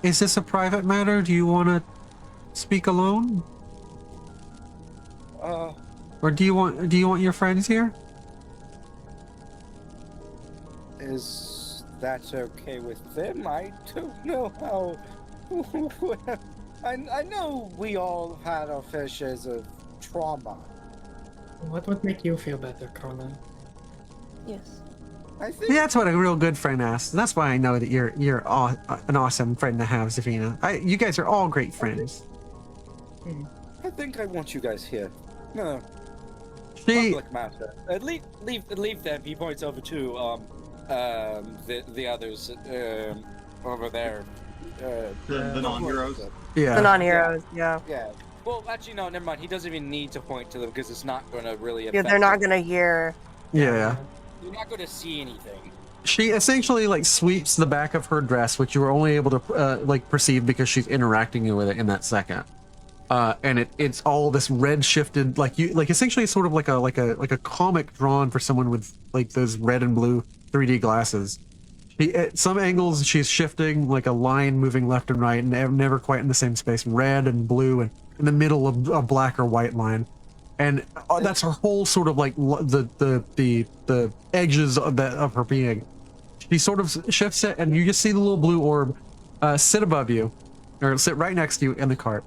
is this a private matter? Do you want to speak alone? Or do you want your friends here? Is that okay with them? I don't know how. I know we all had our fair shares of trauma. What would make you feel better, Krona? Yes. I think. Yeah, that's what a real good friend asks. That's why I know that you're an awesome friend to have, Zafina. You guys are all great friends. I think I want you guys here. No. She. Public matter. Leave them. He points over to the others over there. The non-heroes. Yeah. The non-heroes, yeah. Yeah. Well, actually, no. Never mind. He doesn't even need to point to them because it's not going to really affect. Yeah, they're not gonna hear. Yeah. You're not going to see anything. She essentially like sweeps the back of her dress, which you were only able to like perceive because she's interacting with it in that second. And it's all this red shifted, like essentially sort of like a comic drawn for someone with like those red and blue 3D glasses. At some angles she's shifting like a line moving left and right, and never quite in the same space. Red and blue, and in the middle of a black or white line, and that's her whole sort of like the edges of her being. She sort of shifts it, and you just see the little blue orb sit above you, or sit right next to you in the cart.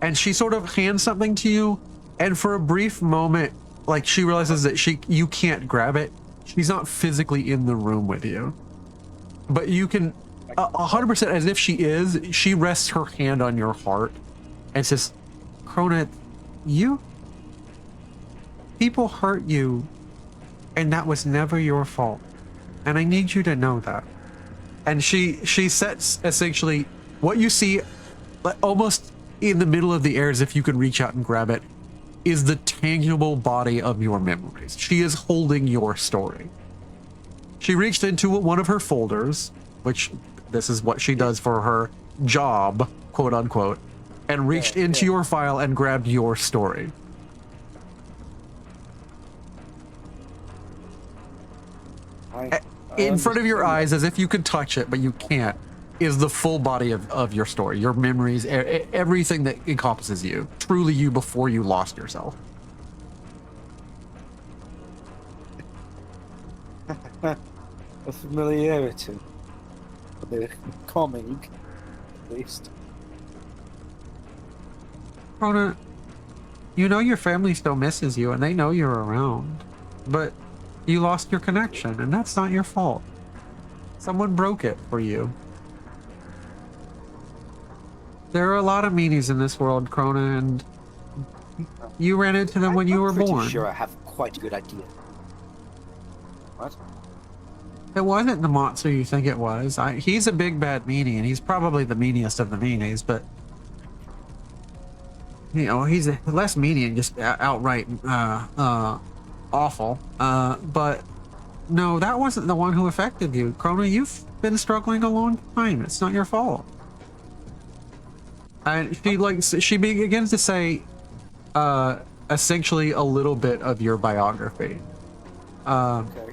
And she sort of hands something to you, and for a brief moment, like she realizes that you can't grab it. She's not physically in the room with you, but you can 100% as if she is. She rests her hand on your heart and says, Krona, people hurt you, and that was never your fault, and I need you to know that. and she sets essentially what you see, almost in the middle of the air, as if you could reach out and grab it, is the tangible body of your memories. She is holding your story. She reached into one of her folders, which this is what she does for her job, quote unquote, and reached into your file and grabbed your story. In front of your eyes, as if you could touch it, but you can't, is the full body of your story, your memories, everything that encompasses you, truly you before you lost yourself. A familiarity. The comic, at least. Rona, you know your family still misses you, and they know you're around, but you lost your connection, and that's not your fault. Someone broke it for you. There are a lot of meanies in this world, Krona, and you ran into them when you were born. I'm pretty sure I have quite a good idea. What? It wasn't the monster you think it was. He's a big bad meanie, and he's probably the meaniest of the meanies, but you know, he's less meanie and just outright awful. But no, that wasn't the one who affected you. Krona, you've been struggling a long time. It's not your fault. And she begins to say essentially a little bit of your biography. Okay.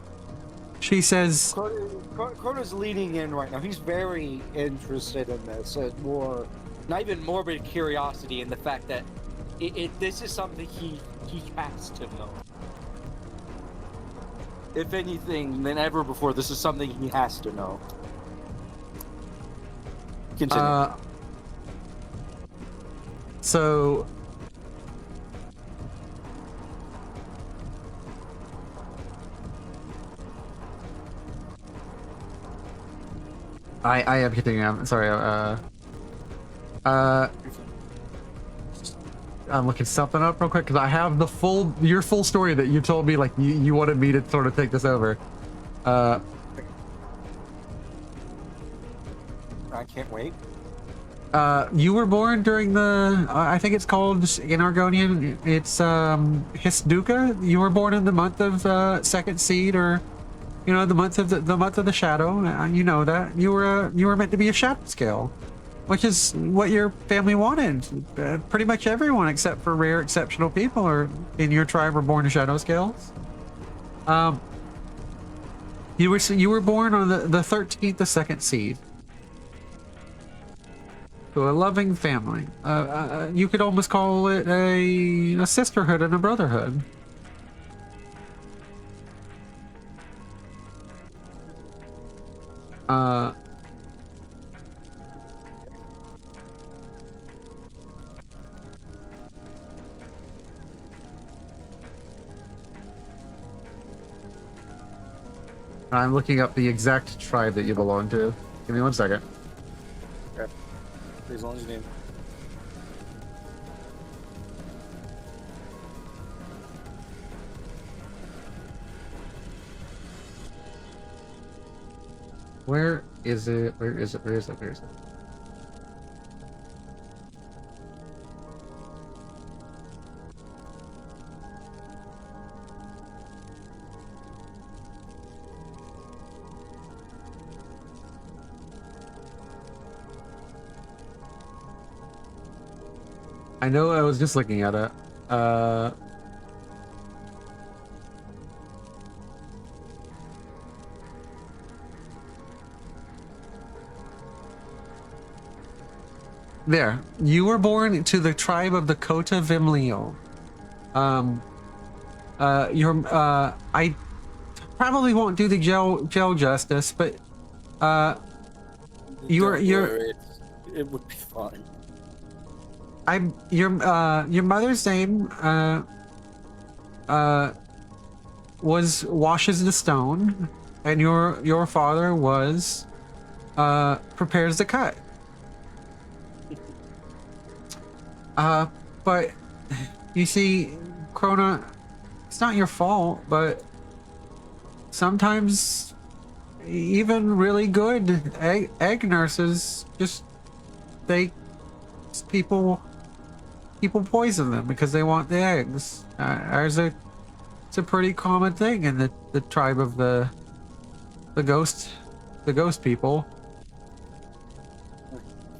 She says Crona's leaning in right now. He's very interested in this, and more, not even morbid curiosity in the fact that this is something he has to know. If anything than ever before, this is something he has to know. Continue. So I am continuing. I'm sorry. I'm looking something up real quick because I have your full story that you told me, like you wanted me to sort of take this over. I can't wait. You were born during the I think it's called in Argonian, it's Hisduka. You were born in the month of second seed, or you know, the month of the shadow. You know that you were meant to be a shadow scale, which is what your family wanted. Pretty much everyone except for rare exceptional people are in your tribe were born to shadow scales. You were born on the 13th of second seed to a loving family. You could almost call it a sisterhood and a brotherhood. I'm looking up the exact tribe that you belong to. Give me 1 second. Okay. As long as you name. Where is it? Where is it? Where is it? Where is it? I know I was just looking at it. There. You were born to the tribe of the Kota Vimleo. I probably won't do the jail justice, but you're it would be fine. Your mother's name was Washes the Stone, and your father was Prepares the Cut. But you see, Krona, it's not your fault, but sometimes even really good egg nurses just people poison them because they want the eggs. It's a pretty common thing in the tribe of the ghost people.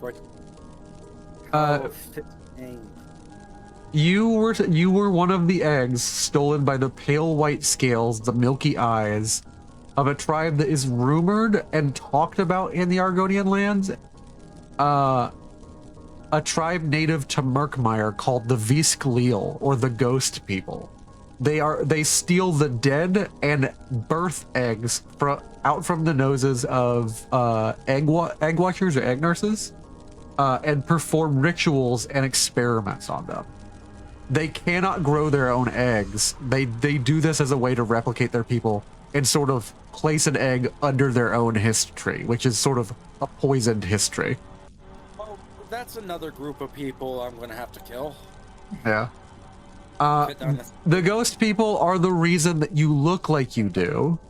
What? Uh, Oh, 15. you were one of the eggs stolen by the pale white scales, the milky eyes of a tribe that is rumored and talked about in the Argonian lands. A tribe native to Murkmire called the Viskleel, or the Ghost People. They steal the dead and birth eggs out from the noses of egg watchers or egg nurses, and perform rituals and experiments on them. They cannot grow their own eggs. They do this as a way to replicate their people and sort of place an egg under their own history, which is sort of a poisoned history. Oh, that's another group of people I'm gonna have to kill. Yeah. Fit down this- The ghost people are the reason that you look like you do,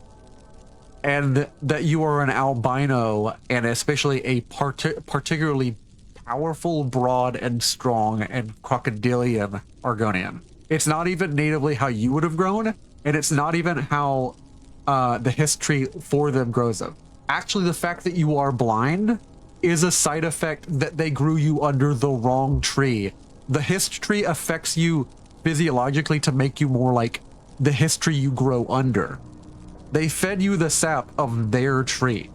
and that you are an albino, and especially a particularly powerful, broad, and strong, and crocodilian Argonian. It's not even natively how you would have grown, and it's not even how the history for them grows up. Actually, the fact that you are blind is a side effect that they grew you under the wrong tree. The history affects you physiologically to make you more like the history you grow under. They fed you the sap of their tree.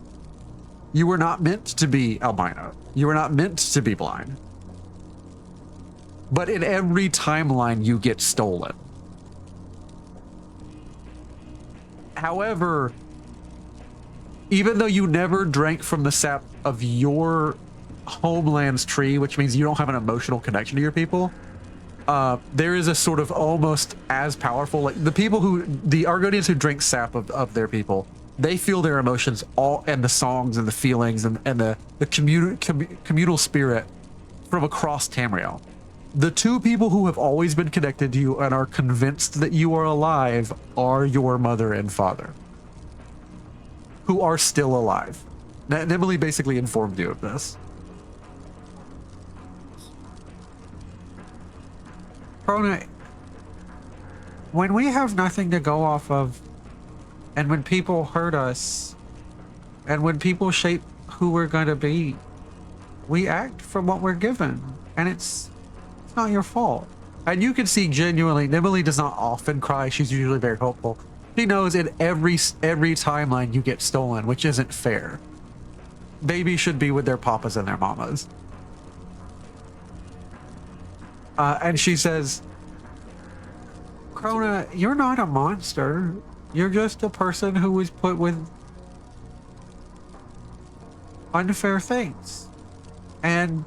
You were not meant to be albino. You were not meant to be blind. But in every timeline, you get stolen. However, even though you never drank from the sap of your homeland's tree, which means you don't have an emotional connection to your people, there is a sort of almost as powerful, like the Argonians who drink sap of their people, they feel their emotions all, and the songs and the feelings and the communal spirit from across Tamriel. The two people who have always been connected to you and are convinced that you are alive are your mother and father, who are still alive. Emily basically informed you of this. Krona, when we have nothing to go off of, and when people hurt us, and when people shape who we're going to be, we act from what we're given, and it's not your fault. And you can see genuinely, Emily does not often cry. She's usually very hopeful. She knows in every timeline you get stolen, which isn't fair. Babies should be with their papas and their mamas. And she says, Krona, you're not a monster. You're just a person who was put with unfair things. And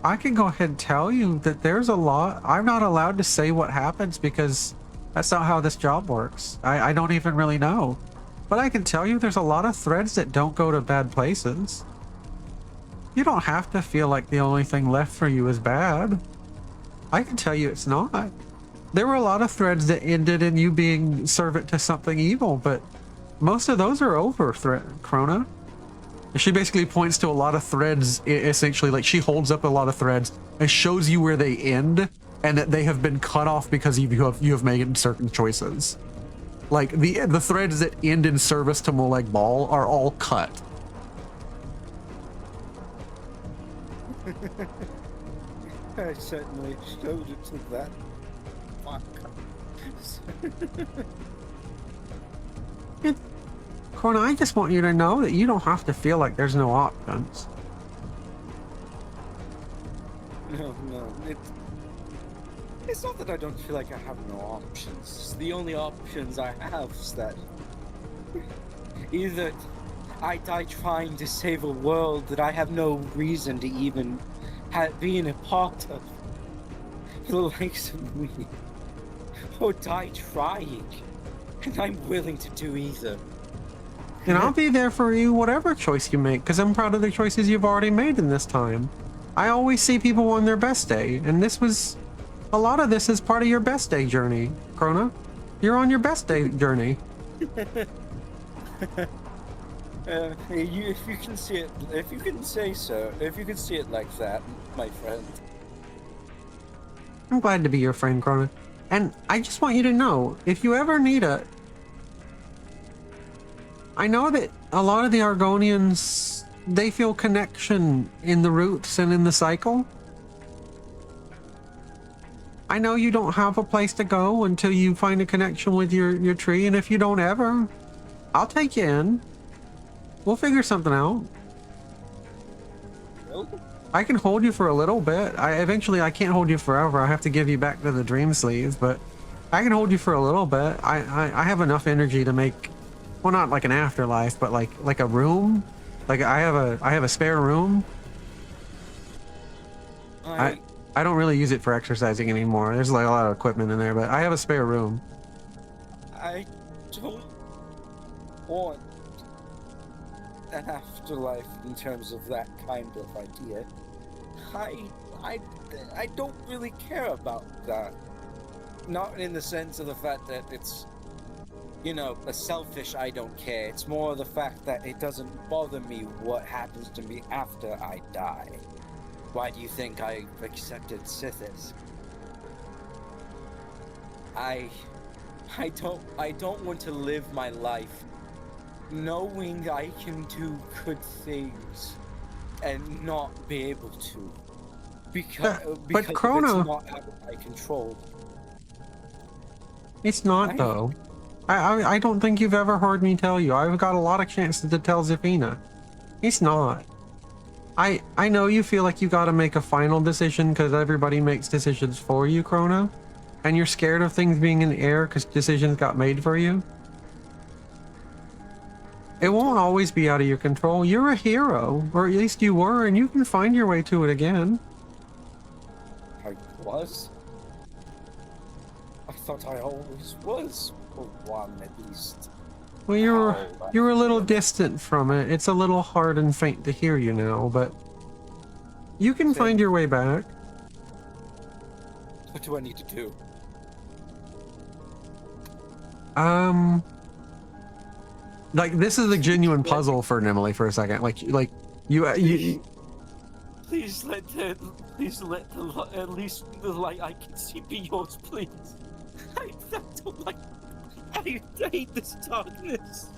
I can go ahead and tell you that there's a lot. I'm not allowed to say what happens because that's not how this job works. I don't even really know. But I can tell you there's a lot of threads that don't go to bad places. You don't have to feel like the only thing left for you is bad. I can tell you it's not. There were a lot of threads that ended in you being servant to something evil, but most of those are over, Krona. She basically points to a lot of threads, essentially, like she holds up a lot of threads and shows you where they end and that they have been cut off because you have made certain choices. Like the threads that end in service to Molag Bal are all cut. I certainly showed it to that. Fuck. Krona, I just want you to know that you don't have to feel like there's no options. No, it's not that I don't feel like I have no options. The only options I have is that either I die trying to save a world that I have no reason to even being a part of, for the likes of me, or die trying, and I'm willing to do either. And I'll be there for you whatever choice you make, because I'm proud of the choices you've already made in this time. I always see people on their best day, and a lot of this is part of your best day journey, Krona. You're on your best day journey. If you can see it, if you can say so, if you can see it like that, my friend. I'm glad to be your friend, Krona. And I just want you to know, if you ever need it, I know that a lot of the Argonians, they feel connection in the roots and in the cycle. I know you don't have a place to go until you find a connection with your tree, and if you don't ever, I'll take you in. We'll figure something out. I can hold you for a little bit. I can't hold you forever. I have to give you back to the Dream Sleeve, but I can hold you for a little bit. I have enough energy to make, well, not like an afterlife, but like a room. Like I have a spare room. I don't really use it for exercising anymore. There's like a lot of equipment in there, but I have a spare room. I don't want an afterlife in terms of that kind of idea. I don't really care about that. Not in the sense of the fact that it's, you know, a selfish I don't care. It's more the fact that it doesn't bother me what happens to me after I die. Why do you think I accepted Sithis? I don't want to live my life knowing I can do good things and not be able to because Krona, it's not out of my control. It's not though. I don't think you've ever heard me tell you. I've got a lot of chances to tell Zafina. It's not. I know you feel like you got to make a final decision because everybody makes decisions for you, Krona, and you're scared of things being in the air because decisions got made for you. It won't always be out of your control. You're a hero, or at least you were, and you can find your way to it again. I was? I thought I always was, for one at least. Well, you're a little distant from it. It's a little hard and faint to hear you now, but you can find your way back. What do I need to do? Like this is a genuine puzzle for Nimue for a second. Like you. Please let at least the light I can see be yours, please. I don't like. I hate this darkness.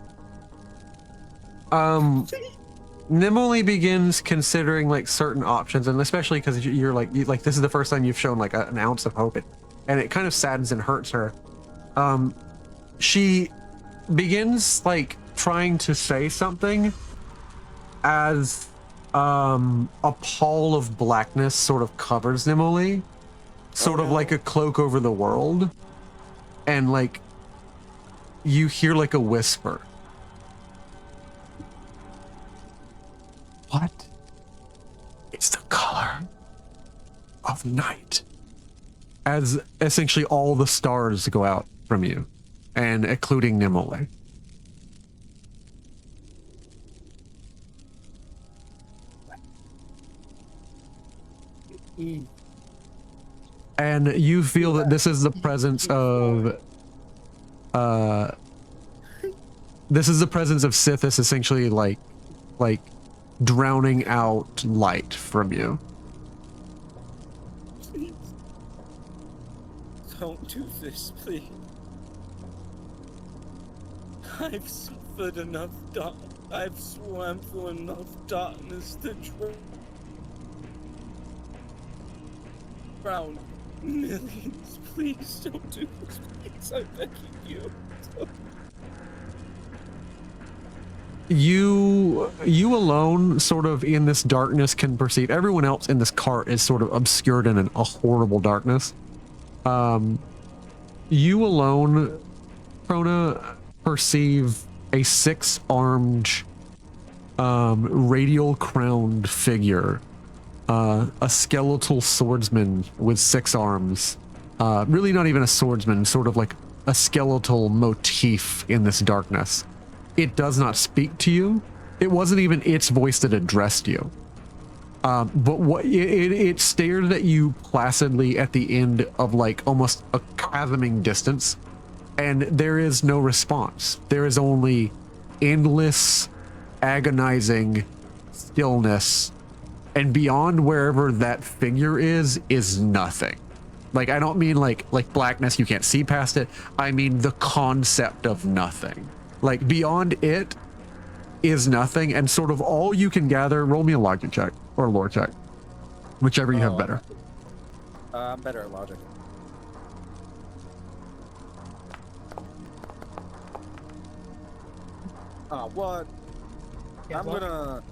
Nimue begins considering like certain options, and especially because you're like this is the first time you've shown like an ounce of hope, and it kind of saddens and hurts her. She begins like trying to say something as a pall of blackness sort of covers Nimue, sort of like a cloak over the world, and like you hear like a whisper. What? It's the color of night. As essentially all the stars go out from you, and including Nimue. And you feel that this is the presence of Sithis essentially like drowning out light from you. Please. Don't do this, please. I've suffered enough I've swam through enough darkness to drown millions. Please don't do this, please. I'm begging you. You alone sort of in this darkness can perceive. Everyone else in this cart is sort of obscured in a horrible darkness. You alone, Krona, perceive a 6-armed radial crowned figure, a skeletal swordsman with 6 arms, really not even a swordsman, sort of like a skeletal motif in this darkness. It does not speak to you. It wasn't even its voice that addressed you. But what it stared at you placidly at the end of like almost a chasming distance, and there is no response. There is only endless agonizing stillness, and beyond wherever that figure is nothing. Like, I don't mean like blackness, you can't see past it. I mean the concept of nothing. Like, beyond it is nothing, and sort of all you can gather. Roll me a logic check or a lore check, whichever you have better. I'm better at logic. What? I'm gonna.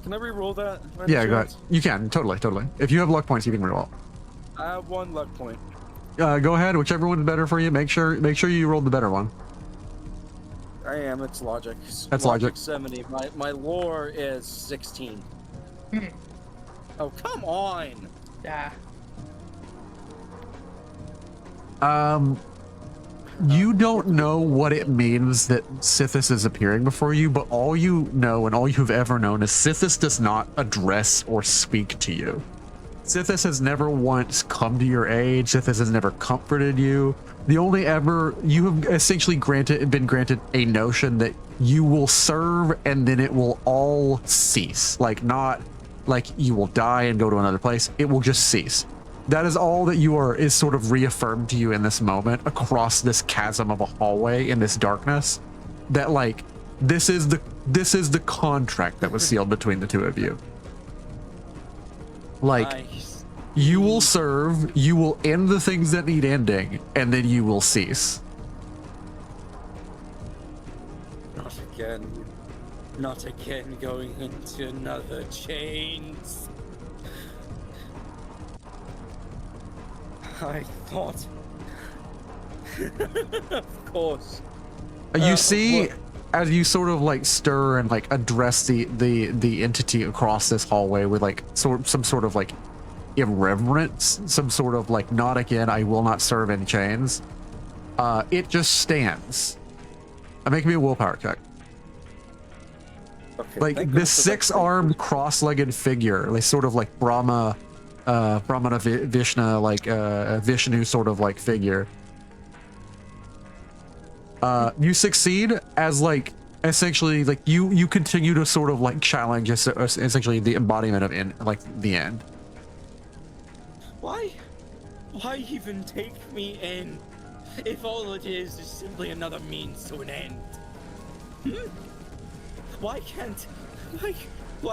Can I re-roll that? Yeah, go ahead. You can, totally. If you have luck points, you can re-roll. I have 1 luck point. Go ahead, whichever one's better for you. Make sure you rolled the better one. I am. It's logic. That's logic. 70. My lore is 16. Oh, come on! Yeah. You don't know what it means that Sithis is appearing before you, but all you know and all you've ever known is Sithis does not address or speak to you. Sithis has never once come to your aid. Sithis has never comforted you. The only ever you have essentially been granted a notion that you will serve and then it will all cease. Like, not like you will die and go to another place. It will just cease. That is all that is sort of reaffirmed to you in this moment across this chasm of a hallway in this darkness. That, like, this is the contract that was sealed between the two of you. Like, Nice. you will serve, you will end the things that need ending, and then you will cease. Not again. Not again going into another chains. I thought. Of course. You see, what? as you sort of like stir and like address the entity across this hallway with like some sort of like irreverence, some sort of like, not again, I will not serve in chains. It just stands. Make me a willpower check. Okay, Like this 6-armed cross-legged figure, like sort of like Brahmana Vishnu, like Vishnu sort of like figure. You succeed as like essentially like you continue to sort of like challenge essentially the embodiment of the end. Why even take me in if all it is simply another means to an end? Why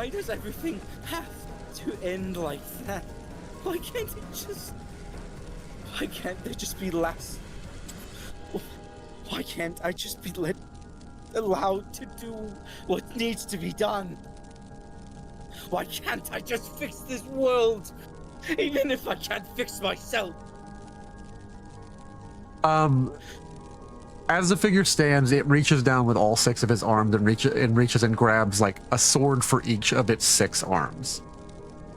does everything have to end like that? Why can't there just be less? Why can't I just be allowed to do what needs to be done? Why can't I just fix this world? Even if I can't fix myself. As the figure stands, it reaches down with all 6 of his arms and reaches and grabs like a sword for each of its 6 arms.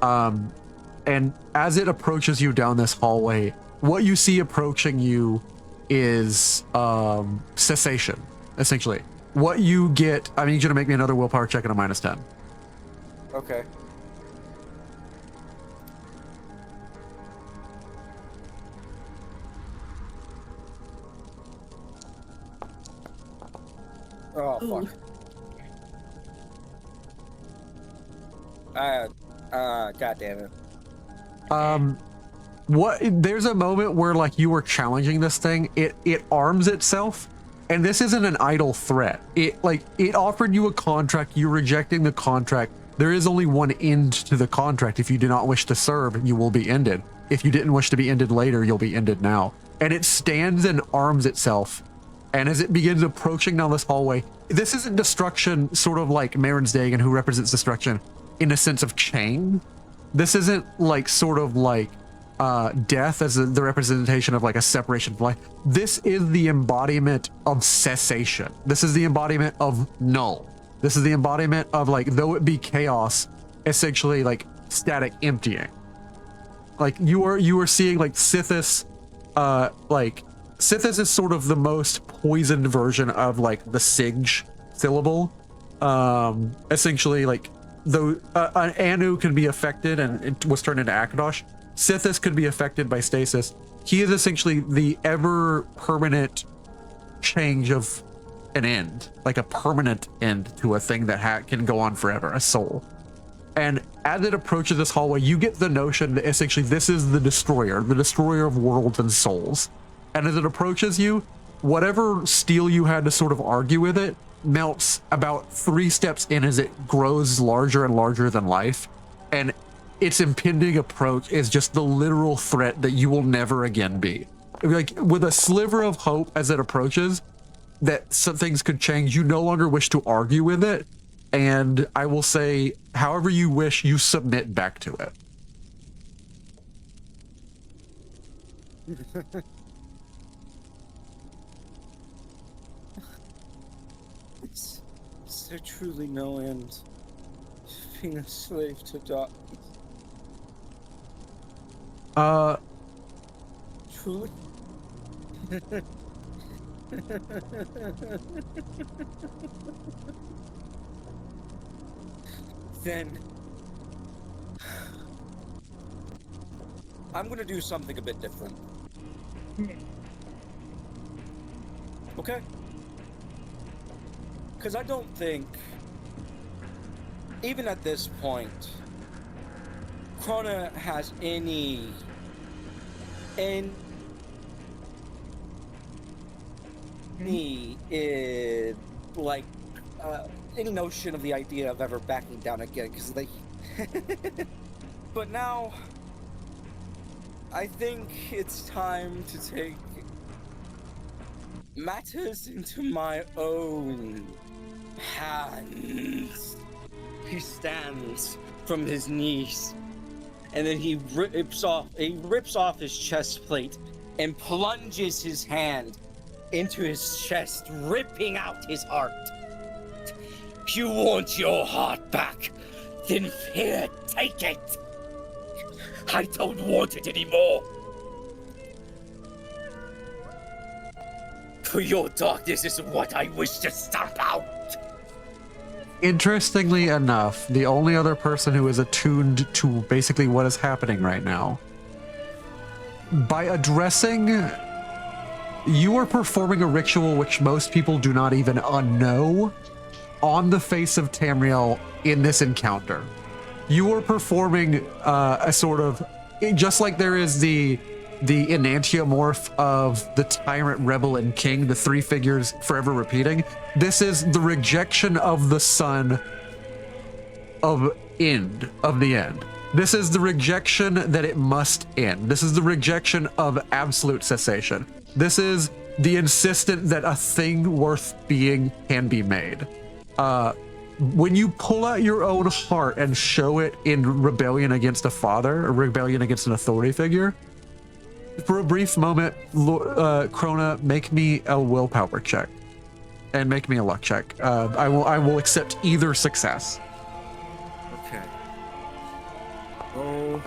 And as it approaches you down this hallway, what you see approaching you is cessation, essentially. What you get, I need you to make me another willpower check at a -10. Okay. Oh, fuck. God damn it. There's a moment where like you were challenging this thing, it arms itself, and this isn't an idle threat. It offered you a contract, you're rejecting the contract. There is only one end to the contract. If you do not wish to serve, you will be ended. If you didn't wish to be ended later, you'll be ended now. And it stands and arms itself. And as it begins approaching down this hallway, this isn't destruction sort of like Marin's Dagon, who represents destruction in a sense of chain. This isn't like sort of like death as the representation of like a separation from life. This is the embodiment of cessation. This is the embodiment of null. This is the embodiment of like, though it be chaos, essentially like static emptying. Like you are seeing like Sithis, Sithis is sort of the most poisoned version of like the Sig syllable. Essentially like though Anu can be affected and it was turned into Akadosh, Sithis could be affected by stasis. He is essentially the ever permanent change of an end, like a permanent end to a thing that can go on forever, a soul. And as it approaches this hallway, you get the notion that essentially this is the destroyer of worlds and souls. And as it approaches you, whatever steel you had to sort of argue with it melts about 3 steps in as it grows larger and larger than life. And its impending approach is just the literal threat that you will never again be. Like, with a sliver of hope as it approaches that some things could change, you no longer wish to argue with it. And I will say, however you wish, you submit back to it. Is there truly no end to being a slave to darkness? Truly? Then I'm gonna do something a bit different. Okay? Because I don't think, even at this point, Krona has any like any notion of the idea of ever backing down again, because they but now I think it's time to take matters into my own hands. He stands from his knees, and then he rips off his chest plate and plunges his hand into his chest, ripping out his heart. You want your heart back? Then here, take it. I don't want it anymore. For your darkness is what I wish to stamp out. Interestingly enough, the only other person who is attuned to basically what is happening right now, by addressing, you are performing a ritual which most people do not even know on the face of Tamriel in this encounter. You are performing a sort of, just like there is the enantiomorph of the tyrant, rebel, and king, the 3 figures forever repeating. This is the rejection of the sun of the end. This is the rejection that it must end. This is the rejection of absolute cessation. This is the insistence that a thing worth being can be made. When you pull out your own heart and show it in rebellion against a father, or rebellion against an authority figure, for a brief moment, Krona, make me a willpower check, and make me a luck check. I will accept either success. Okay. Roll.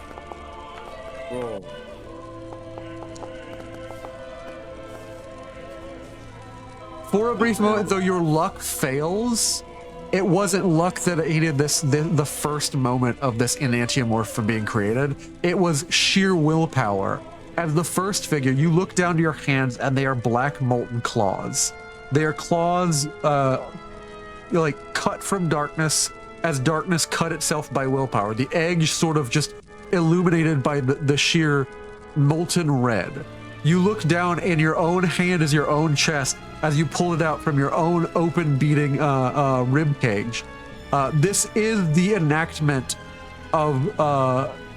For a brief moment, though your luck fails, it wasn't luck that aided the first moment of this enantiomorph from being created. It was sheer willpower. As the first figure, you look down to your hands and they are black molten claws. They are claws like cut from darkness, as darkness cut itself by willpower. The edge sort of just illuminated by the sheer molten red. You look down and your own hand is your own chest as you pull it out from your own open beating rib cage. This is the enactment of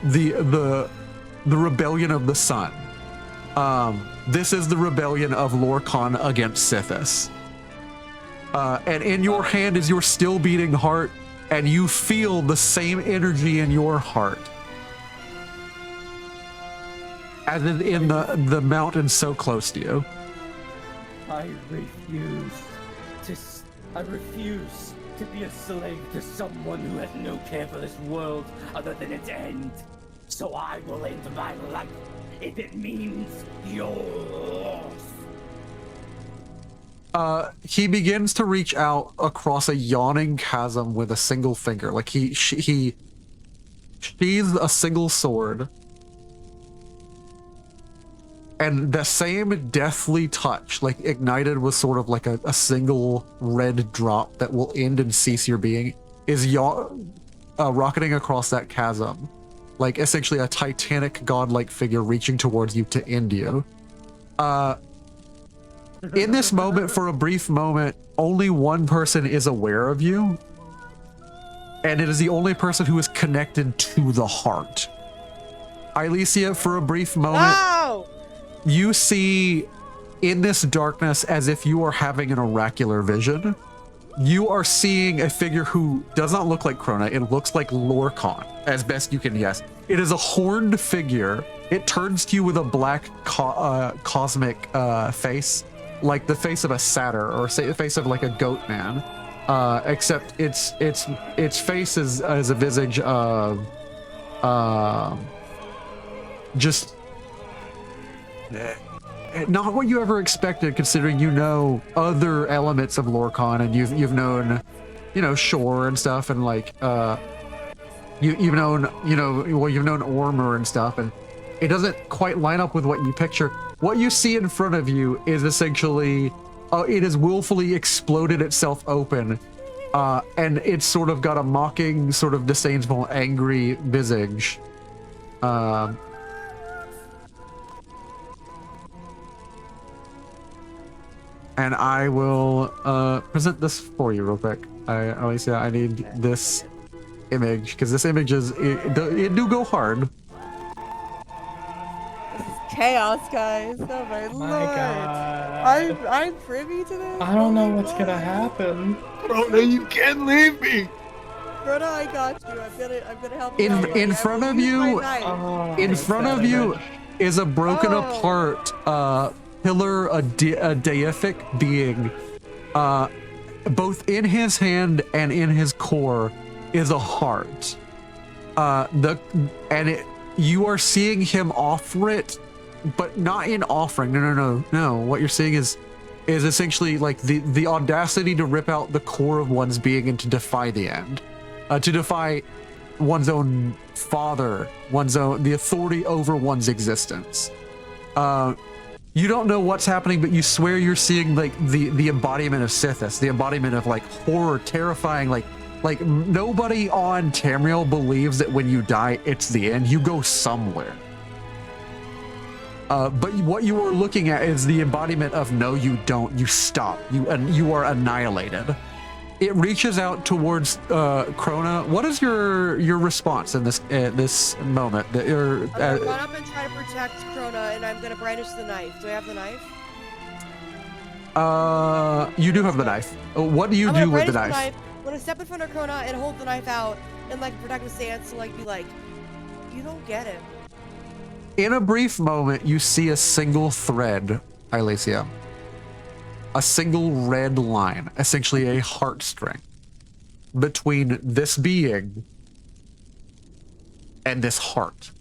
the rebellion of the sun. This is the rebellion of Lorcan against Sithis. And in your hand is your still beating heart, and you feel the same energy in your heart as in the mountain so close to you. I refuse to be a slave to someone who has no care for this world other than its end. So I will end my life if it means yours. He begins to reach out across a yawning chasm with a single finger. Like he sheathes a single sword And the same deathly touch, like ignited with sort of like a single red drop that will end and cease your being, is rocketing across that chasm, like essentially a titanic godlike figure reaching towards you to end you. In this moment, for a brief moment, only one person is aware of you, and it is the only person who is connected to the heart. Ilicia, for a brief moment, No! you see in this darkness as if you are having an oracular vision. You are seeing a figure who does not look like Krona. It looks like Lorcan, as best you can guess. It is a horned figure. It turns to you with a black cosmic face, like the face of a satyr, or say the face of like a goat man. Except its face is a visage of just not what you ever expected, considering you know other elements of Lorcan, and you've known, you know, Shore and stuff, and like you've known, you know, well, you've known Ormer and stuff, and it doesn't quite line up with what you picture. What you see in front of you is essentially it has willfully exploded itself open, and it's sort of got a mocking, sort of disdainful, angry visage. And I will present this for you real quick. Alicia, I need this image, because this image is, it do go hard. Chaos, guys. Oh my lord. God. I'm privy to this. I don't know what's gonna happen. Krona, you can't leave me! Brother, I got you. I'm gonna help you. out. In I front will of use my you, knife. in front of you is a broken apart pillar, a deific being. Both in his hand and in his core is a heart. You are seeing him offer it, but not in offering. No. What you're seeing is essentially like the audacity to rip out the core of one's being and to defy the end, to defy one's own father, the authority over one's existence. You don't know what's happening, but you swear you're seeing like the embodiment of Sithis, the embodiment of like horror, terrifying, like nobody on Tamriel believes that when you die, it's the end. You go somewhere. But what you are looking at is the embodiment of no, you don't. You stop. You are annihilated. It reaches out towards Krona. What is your response in this moment? That you're. I'm gonna run up and try to protect Krona, and I'm gonna brandish the knife. Do I have the knife? You do have the knife. What do you do with the knife? I'm gonna step in front of Krona and hold the knife out and like protective stance to like be like, you don't get him. In a brief moment, you see a single thread, Ilicia. A single red line, essentially a heartstring, between this being and this heart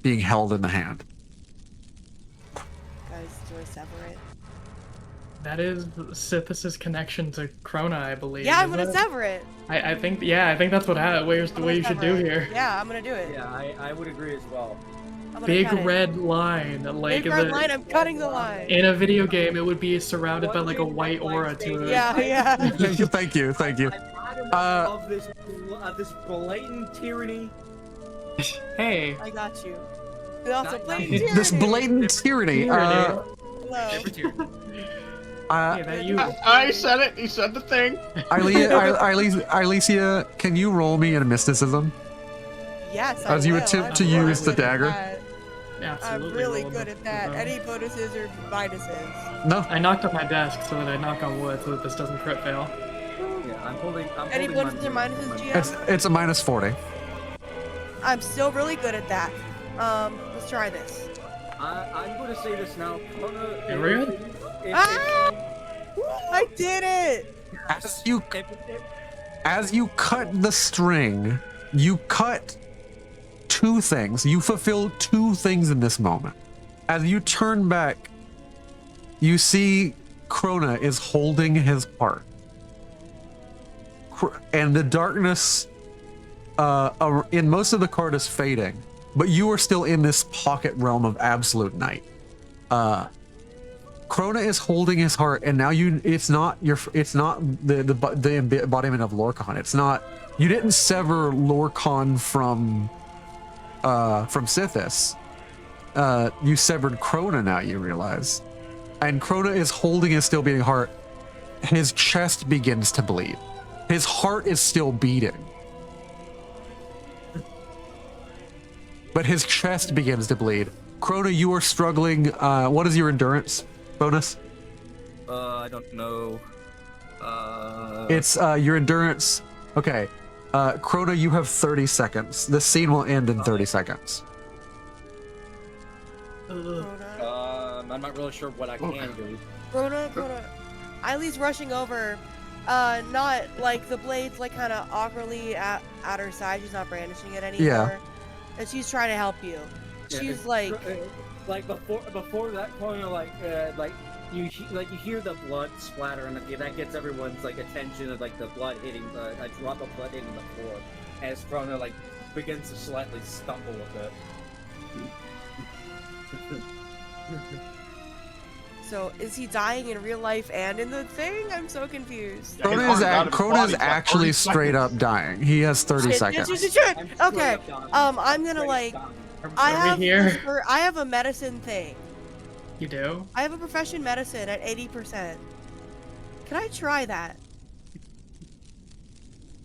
being held in the hand. Guys, do I sever it? That is Sithis' connection to Krona, I believe. Yeah, I'm isn't gonna it? sever it. I think that's what you should do here. Yeah, I'm gonna do it. Yeah, I would agree as well. I'm gonna Big cut it. red line, like Big red line. I'm cutting the line. in a video game, it would be surrounded by like a white aura to it. Yeah. Thank you. Of this blatant tyranny. Hey. I got you. And also, Not- blatant not- tyranny. This blatant tyranny. Hello. Hey, that you. I said it. He said the thing. Ilicia, can you roll me in mysticism? Yes, As I you will. attempt I'm to really use the good at dagger. that. Absolutely. I'm really rolled good at that. it. Any bonuses or minuses? No. I knocked up my desk so that I knock on wood so that this doesn't crit fail. Yeah, I'm holding. Any holding bonuses or my- minuses, GM? It's a minus 40. I'm still really good at that. Let's try this. I'm going to say this now. Krona, You were good? Ah! I did it! As you cut the string, you cut two things. You fulfill two things in this moment. As you turn back, you see Krona is holding his heart. And the darkness in most of the card is fading, but you are still in this pocket realm of absolute night. Krona is holding his heart, and now it's not the embodiment of Lorcan. It's not, you didn't sever Lorcan from Sithis. You severed Krona now, you realize. And Krona is holding his still beating heart. His chest begins to bleed. His heart is still beating. But his chest begins to bleed. Krona, you are struggling. What is your endurance bonus? I don't know. It's your endurance. Okay. Krona, you have 30 seconds. The scene will end in 30 seconds. I'm not really sure what I can do. Krona. Eileen's rushing over. Not like the blade's like kind of awkwardly at her side. She's not brandishing it anymore. Yeah. And she's trying to help you. She's like before that corner, you hear the blood splatter, and that gets everyone's like attention of like the blood hitting a drop of blood hitting the floor, as Krona like begins to slightly stumble a bit. So is he dying in real life and in the thing? I'm so confused. Krona is actually straight up dying. He has 30 seconds. Shit. Okay. I'm gonna like. I have a medicine thing. You do? I have a profession medicine at 80%. Can I try that?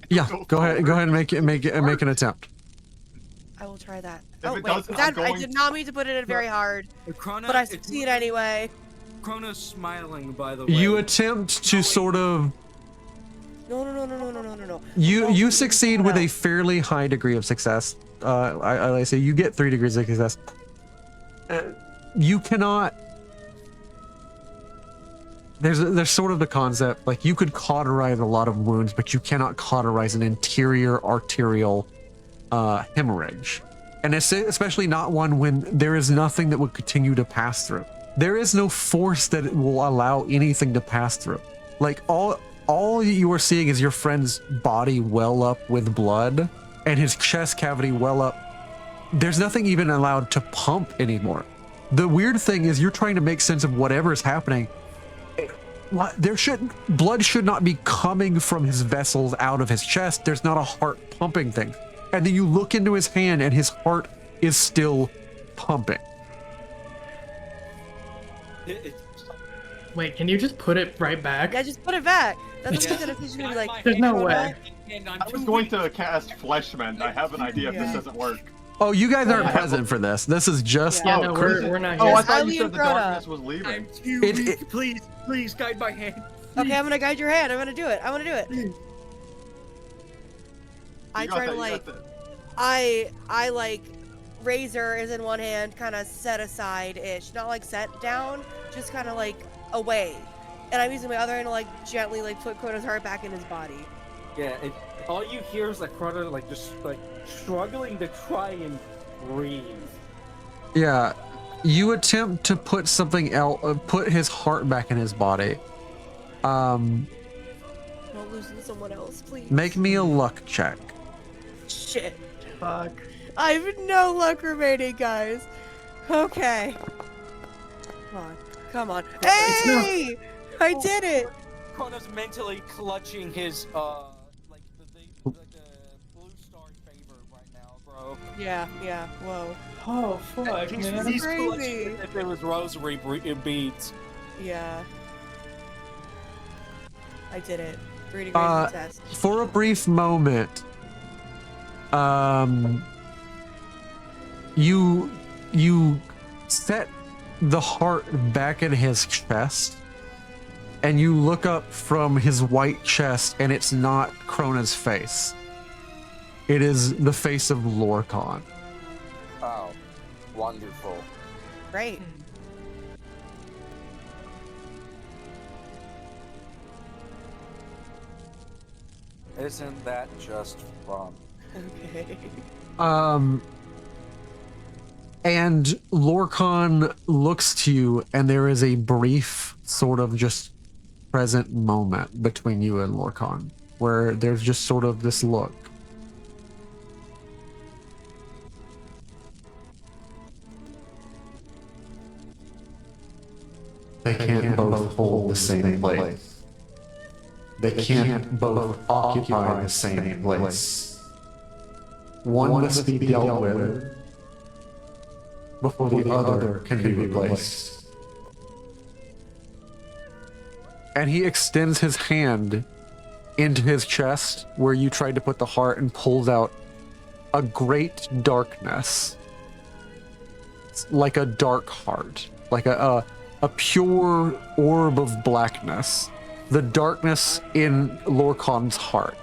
Yeah. Go ahead and make an attempt. I will try that. If Oh it wait, doesn't, I did not mean to put it in very hard, but I succeed anyway. Krona's smiling, by the way. You attempt to sort of. No. You succeed with a fairly high degree of success. I say you get 3 degrees of success. You cannot. There's sort of the concept like you could cauterize a lot of wounds, but you cannot cauterize an interior arterial hemorrhage, and especially not one when there is nothing that would continue to pass through. There is no force that will allow anything to pass through. Like all you are seeing is your friend's body well up with blood and his chest cavity well up. There's nothing even allowed to pump anymore. The weird thing is you're trying to make sense of whatever is happening. Blood should not be coming from his vessels out of his chest. There's not a heart pumping thing. And then you look into his hand and his heart is still pumping. Wait, can you just put it right back? Yeah, just put it back. That's what she's gonna be like. There's no way. I was going to cast Fleshmend. I have an idea if this doesn't work. Oh, you guys aren't present for this. This is just. Yeah, no, we're not here. Oh, I thought you said the darkness was leaving. I'm too weak. Please guide my hand. Okay, I'm gonna guide your hand. I'm gonna do it. I wanna do it. I try to like. I like. Razor is in one hand, kind of set aside-ish, not like set down, just kind of like away. And I'm using my other hand to like gently like put Krona's heart back in his body. Yeah, all you hear is like Krona like just like struggling to try and breathe. Yeah, you attempt to put something else, put his heart back in his body. Not losing someone else, please. Make me a luck check. Shit. Fuck. I have no luck remaining, guys. Okay. Come on. Hey! I did it! Krona's mentally clutching his, like the blue star favor right now, bro. Yeah, whoa. Oh, fuck, man. He's crazy. clutching it if it was rosary beads. Yeah. I did it. 3 degrees of test. For a brief moment, you set the heart back in his chest, and you look up from his white chest, and it's not Krona's face. It is the face of Lorcan. Oh, wonderful. Great. Isn't that just fun? Okay. And Lorcan looks to you, and there is a brief sort of just present moment between you and Lorcan, where there's just sort of this look. They can't both hold the same place. They can't both occupy the same place. One must be dealt with before the other can be replaced. And he extends his hand into his chest where you tried to put the heart and pulls out a great darkness. It's like a dark heart, like a pure orb of blackness. The darkness in Lorcan's heart.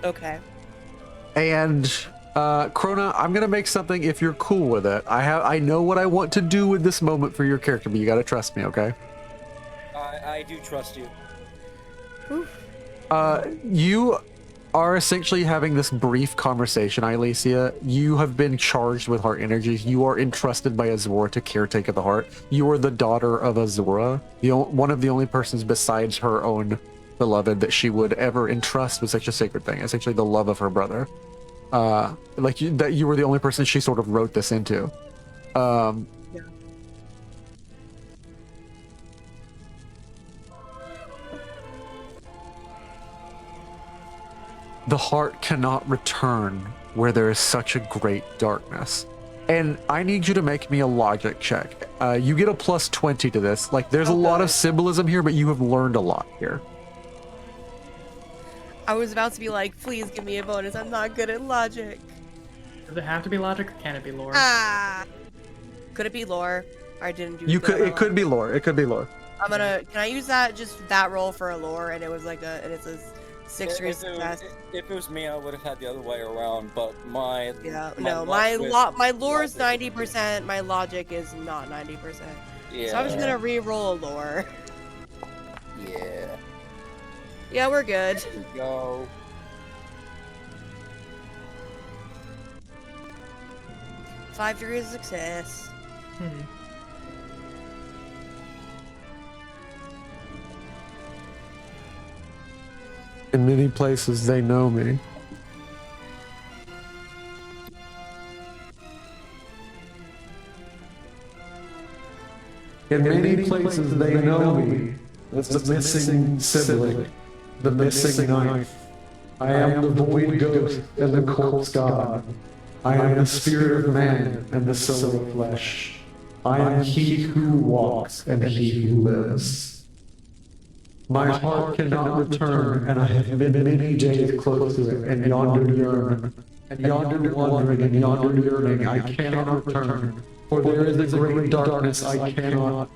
Okay. And Krona, I'm gonna make something if you're cool with it. I know what I want to do with this moment for your character, but you gotta trust me, okay? I do trust you. You are essentially having this brief conversation, Elysia. You have been charged with heart energies. You are entrusted by Azura to caretake the heart. You are the daughter of Azura, one of the only persons besides her own beloved that she would ever entrust with such a sacred thing, essentially the love of her brother. That you were the only person she sort of wrote this into. The heart cannot return where there is such a great darkness. And I need you to make me a logic check. You get a plus 20 to this. Like, there's a lot of symbolism here, but you have learned a lot here. I was about to be like, please give me a bonus. I'm not good at logic. Does it have to be logic or can it be lore? Ah. Could it be lore? I didn't do. It could be lore. It could be lore. Can I use that roll for a lore? And it was like it's a 6 degrees success. If it was me, I would have had the other way around. But my lore is 90%. My logic is not 90%. Yeah. So I'm just gonna re-roll a lore. Yeah. Yeah, we're good. There we go. Five degrees of success. In many places, they know me. In many places, they know me as the missing sibling, the missing knife. I am the void ghost and the corpse god. I am the spirit of man and the soul of flesh. I am he who walks and he who lives. My heart cannot return, and I have been many days close to it, and yonder yearn, and yonder wandering, and yonder yearning, I cannot return, for there is a great darkness I cannot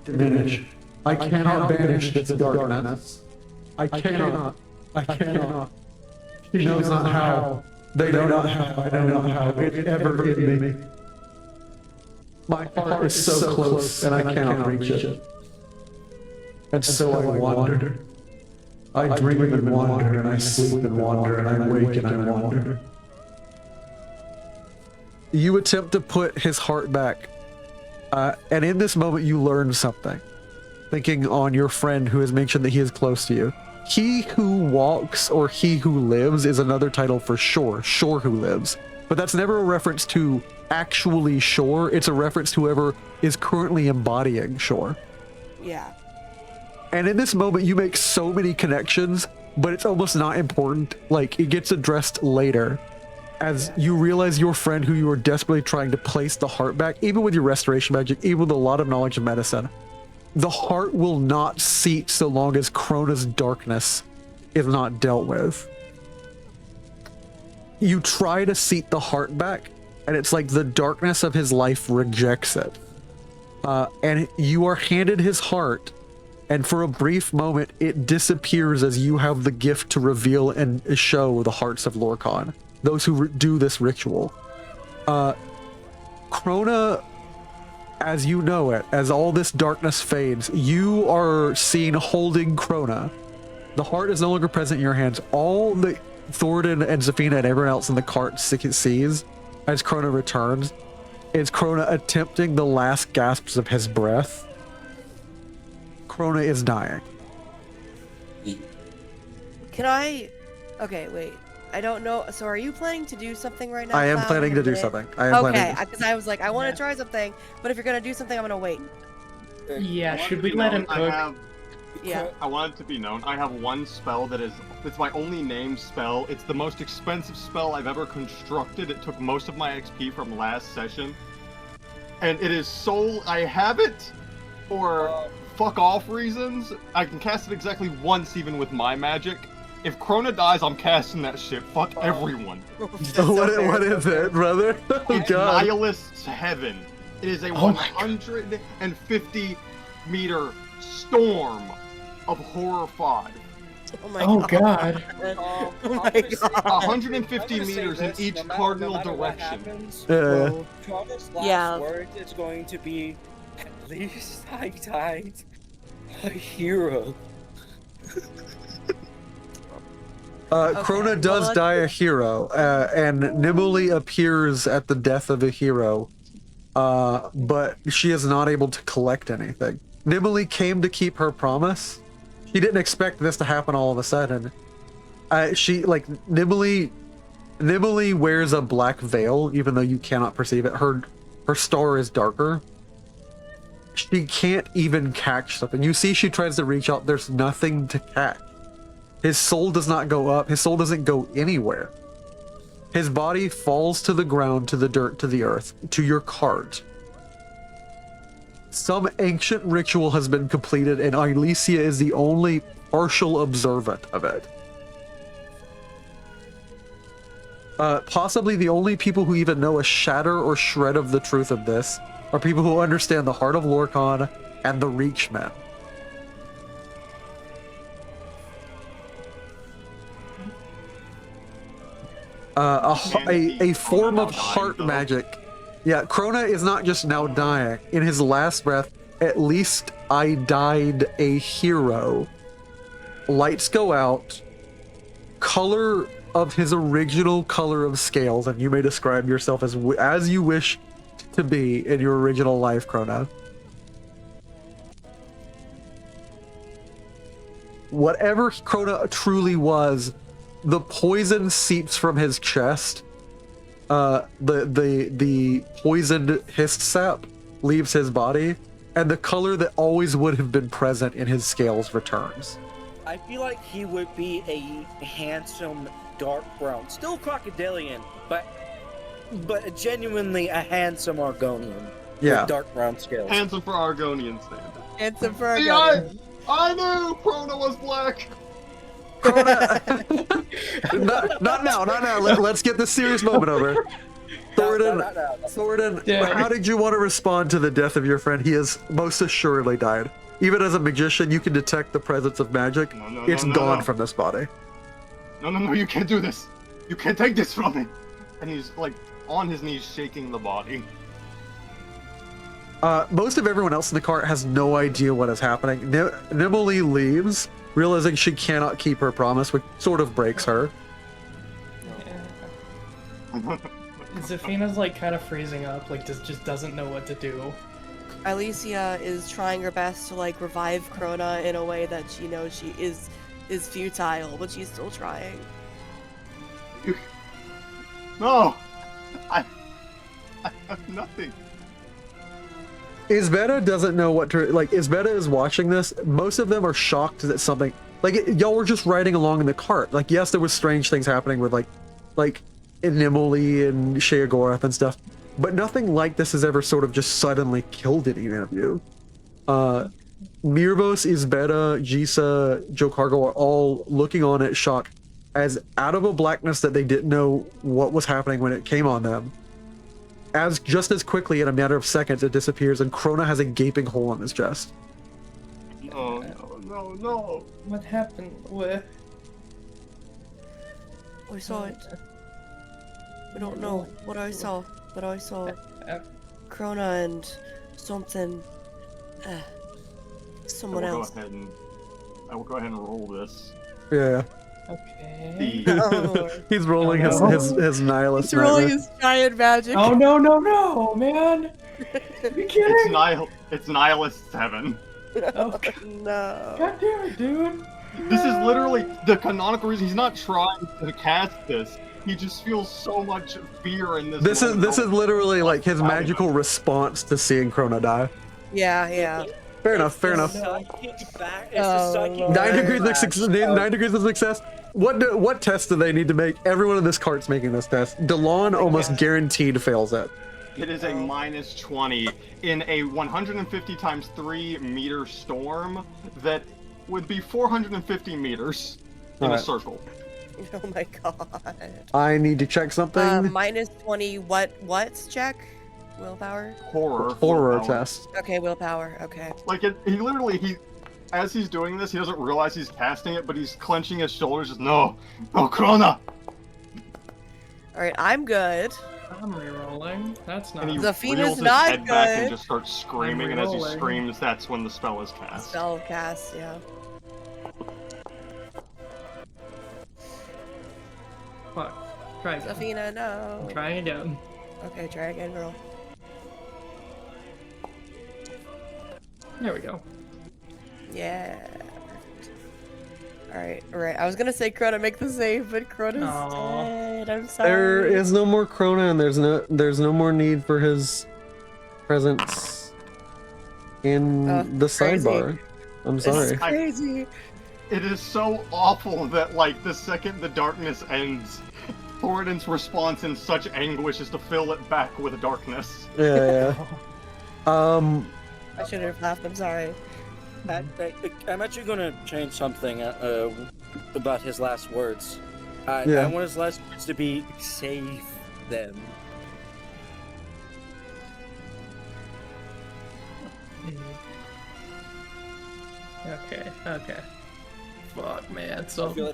diminish. I cannot banish this darkness. I cannot. He knows not how. They know not how. I know not how. It ever in me. My heart is so close, and I cannot reach it. And so I wander. I dream and wander, and I sleep and wander, and I wake and I wander. You attempt to put his heart back, and in this moment you learn something. Thinking on your friend who has mentioned that he is close to you. He who walks or he who lives is another title for Shore who lives. But that's never a reference to actually Shore, it's a reference to whoever is currently embodying Shore. Yeah. And in this moment, you make so many connections, but it's almost not important. Like, it gets addressed later as you realize your friend who you are desperately trying to place the heart back, even with your restoration magic, even with a lot of knowledge of medicine. The heart will not seat so long as Krona's darkness is not dealt with. You try to seat the heart back, and it's like the darkness of his life rejects it. And you are handed his heart, and for a brief moment, it disappears as you have the gift to reveal and show the hearts of Lorcan, those who do this ritual. Krona, as you know it, as all this darkness fades, you are seen holding Krona. The heart is no longer present in your hands. All that Thornton and Zafina and everyone else in the cart sees as Krona returns is Krona attempting the last gasps of his breath. Krona is dying. Can I... Okay, wait. I don't know. So are you planning to do something right now? I am Cloud? planning to do Yeah. something. I am Okay, planning. because I was like, I want Yeah. to try something, but if you're gonna do something, I'm gonna wait. Yeah, I want should it we to be let known him I cook? have- Yeah. I want it to be known, I have one spell that is, it's my only named spell. It's the most expensive spell I've ever constructed. It took most of my XP from last session. And it is soul, I have it for fuck off reasons. I can cast it exactly once even with my magic. If Krona dies, I'm casting that shit. Fuck everyone. What is it, brother? Oh It's god. Nihilist's Heaven. It is a Oh my God. 150-meter storm of Horror 5. Oh my Oh god. god. Oh my Obviously, god. 150 I'm gonna say meters in this, each no matter- cardinal no matter what direction. happens, Yeah. Trona's last Yeah. word is going to be, at least I died a hero. Krona well, does let's- die a hero, and Nimuli appears at the death of a hero, but she is not able to collect anything. Nimuli came to keep her promise. She didn't expect this to happen all of a sudden. Nimuli wears a black veil, even though you cannot perceive it. Her star is darker. She can't even catch something. You see, she tries to reach out. There's nothing to catch. His soul does not go up. His soul doesn't go anywhere. His body falls to the ground, to the dirt, to the earth, to your cart. Some ancient ritual has been completed, and Elysia is the only partial observant of it. Possibly the only people who even know a shatter or shred of the truth of this are people who understand the heart of Lorcan and the Reachmen. A form of heart magic. Yeah, Krona is not just now dying. In his last breath, at least I died a hero. Lights go out. Color of his original color of scales, and you may describe yourself as you wish to be in your original life, Krona. Whatever Krona truly was, the poison seeps from his chest. The poisoned hist sap leaves his body, and the color that always would have been present in his scales returns. I feel like he would be a handsome dark brown, still crocodilian, but genuinely a handsome Argonian. Yeah. With dark brown scales. Handsome for Argonian standards. Handsome for a See, guy. I knew Krona was black. Not now. Let's get this serious moment over. Thornton, Yeah. how did you want to respond to the death of your friend? He has most assuredly died. Even as a magician, you can detect the presence of magic. No, It's no, gone no. from this body. No, you can't do this. You can't take this from me. And he's like on his knees shaking the body. Most of everyone else in the cart has no idea what is happening. Nimuli leaves, realizing she cannot keep her promise, which sort of breaks her. Zafina's like kind of freezing up, like just doesn't know what to do. Elysia is trying her best to like revive Krona in a way that she knows she is futile, but she's still trying. No! I have nothing. Isbeta doesn't know what to like. Isbeta is watching this. Most of them are shocked that something y'all were just riding along in the cart. Like, yes, there was strange things happening with like Nimuli and Sheogorath and stuff, but nothing like this has ever sort of just suddenly killed any of you. Mirvos, Isbeta, Jisa, Joe Cargo are all looking on at shock, as out of a blackness that they didn't know what was happening when it came on them. As just as quickly, in a matter of seconds, it disappears, and Krona has a gaping hole in his chest. No. What happened? What? I saw it. I don't know what I saw, but I saw Krona and something. Someone else. I will go ahead and roll this. Yeah, Okay. Oh, he's rolling his nihilist. he's rolling nightmare. his giant magic. Oh no, man! You kidding? It's Nihilist 7. Okay. No. God damn it, dude! This is literally the canonical reason he's not trying to cast this. He just feels so much fear in this. This is literally like his magical response to seeing Krona die. Yeah. Fair enough. Fair enough. It's the Oh, psychic Lord. 9 degrees of success. What test do they need to make? Everyone in this cart's making this test. DeLon almost guaranteed fails it. It is a -20 in a 150 times 3 meter storm that would be 450 meters in a Alright. circle. Oh my god. I need to check something. -20. What's check? Willpower. Horror Horror willpower. test. Okay, willpower. Okay. Like as he's doing this, he doesn't realize he's casting it, but he's clenching his shoulders. Just no Krona. All right, I'm good. I'm rerolling. That's not. And he Zafina's reels his not head back and good. just starts screaming. And as he rolling. screams, that's when the spell is cast. Spell cast. Yeah. Fuck. Try again. Zafina, no. I'm trying again. Okay, try again, girl. There we go. Yeah. All right. I was gonna say Krona make the save, but Krona's Aw. dead. I'm sorry. There is no more Krona, and there's no more need for his presence in the crazy. sidebar. I'm This sorry. is crazy. It is so awful that, like, the second the darkness ends, Thoradin's response in such anguish is to fill it back with darkness. Yeah. I shouldn't have laughed. I'm sorry. I'm actually gonna change something about his last words. I Yeah. want his last words to be "save them." Okay. Fuck, man. So I feel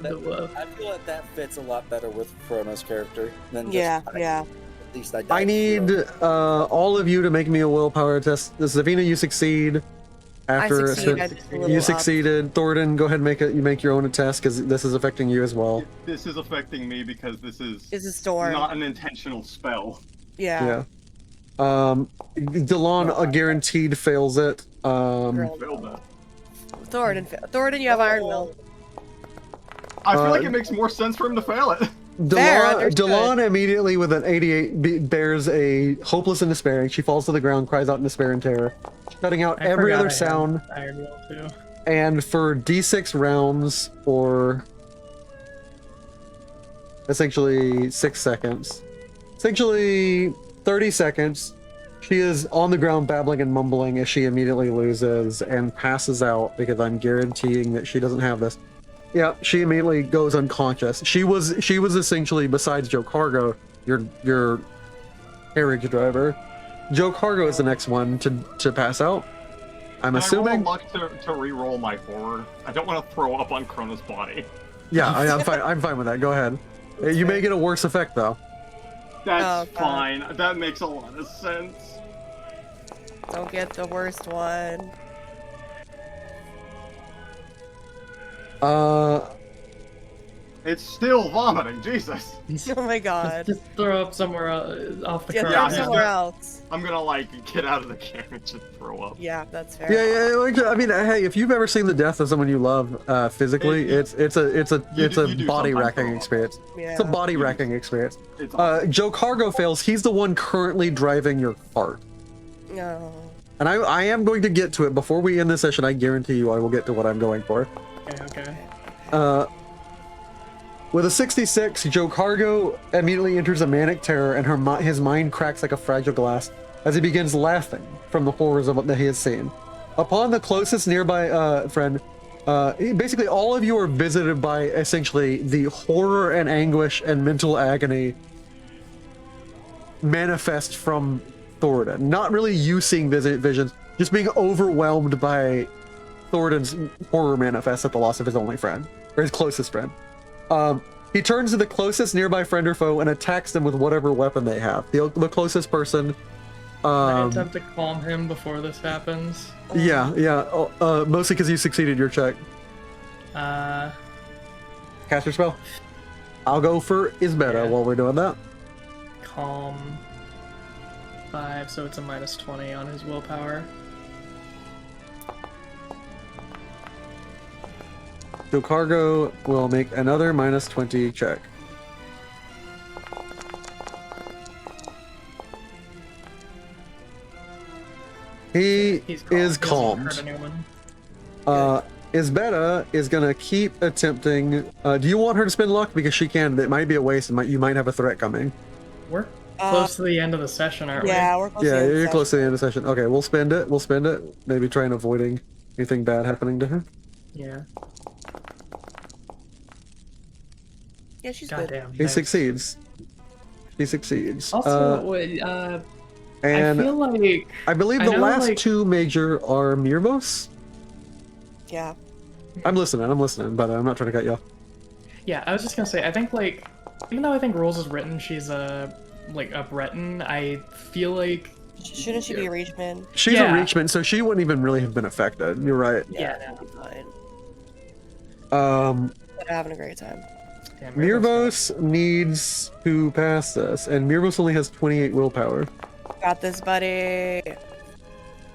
like that fits a lot better with Krona's character than just Yeah. At least I died. I need all of you to make me a willpower test. Zavina, you succeed. After I succeed. I just a little you up. succeeded. Thoradin, go ahead and make your own test because this is affecting you as well. This is affecting me because this is It's a storm. not an intentional spell. Yeah. Delon guaranteed fails it. Girl. Failed that. Thoradin, you have Iron Will. I feel like it makes more sense for him to fail it. Fair, understood. Delon immediately with an 88 bears a hopeless and despairing. She falls to the ground, cries out in despair and terror, shutting out I every forgot other I had sound. Iron Will too. And for D6 rounds, or essentially 6 seconds, essentially 30 seconds, she is on the ground babbling and mumbling as she immediately loses and passes out because I'm guaranteeing that she doesn't have this. Yeah, she immediately goes unconscious. She was essentially, besides Joe Cargo, your carriage driver. Joe Cargo is the next one to pass out. I'm assuming. I roll luck to re-roll my horror. I don't want to throw up on Krona's body. Yeah, I'm fine. I'm fine with that. Go ahead. You may get a worse effect though. That's Oh, God. fine. That makes a lot of sense. Don't get the worst one. It's still vomiting. Jesus. Oh my god. Just throw up somewhere off the Yeah, car. throw Yeah, somewhere else. I'm gonna like get out of the carriage and throw up. Yeah, that's fair. Yeah. Like, I mean, hey, if you've ever seen the death of someone you love physically, it's a You do body sometimes wracking throw up. experience. Yeah. It's a body wracking experience. It's Joe Cargo fails. He's the one currently driving your cart. No. And I am going to get to it before we end this session. I guarantee you I will get to what I'm going for. Okay. With a 66, Joe Cargo immediately enters a manic terror, and his mind cracks like a fragile glass as he begins laughing from the horrors of what he has seen. Upon the closest nearby friend, basically all of you are visited by essentially the horror and anguish and mental agony manifest from Thoradin. Not really you seeing visions, just being overwhelmed by Thoradin's horror manifest at the loss of his only friend, or his closest friend. He turns to the closest nearby friend or foe and attacks them with whatever weapon they have. The closest person. I attempt to calm him before this happens. Yeah. Mostly because you succeeded your check. Cast your spell. I'll go for Isbeta Yeah. while we're doing that. Calm 5, so it's a -20 on his willpower. Joe Cargo will make another -20 check. He He's calm. is He doesn't hurt calmed. anyone. Isbetta is gonna keep attempting. Do you want her to spend luck? Because she can. It might be a waste. You might have a threat coming. We're close to the end of the session, aren't Yeah, we're close to Yeah, the end of the you're close to session. the end of the session. Okay, we'll spend it. We'll spend it. Maybe try and avoiding anything bad happening to her. we? Yeah. Yeah, she's good. Goddamn. He nice. succeeds. He succeeds. Also, and I feel like I believe I the know, last like- two major are Mirvos. Yeah. I'm listening, but I'm not trying to cut you off. Yeah, I was just gonna say, I think like, even though I think Rules is written, she's a Breton. I feel like Shouldn't she be a Reachman? She's Yeah. a Reachman, so she wouldn't even really have been affected. You're right. yeah, That'd be fine. Um, But having a great time. damn, Mirvos needs to pass this, and Mirvos only has 28 willpower. Got this, buddy.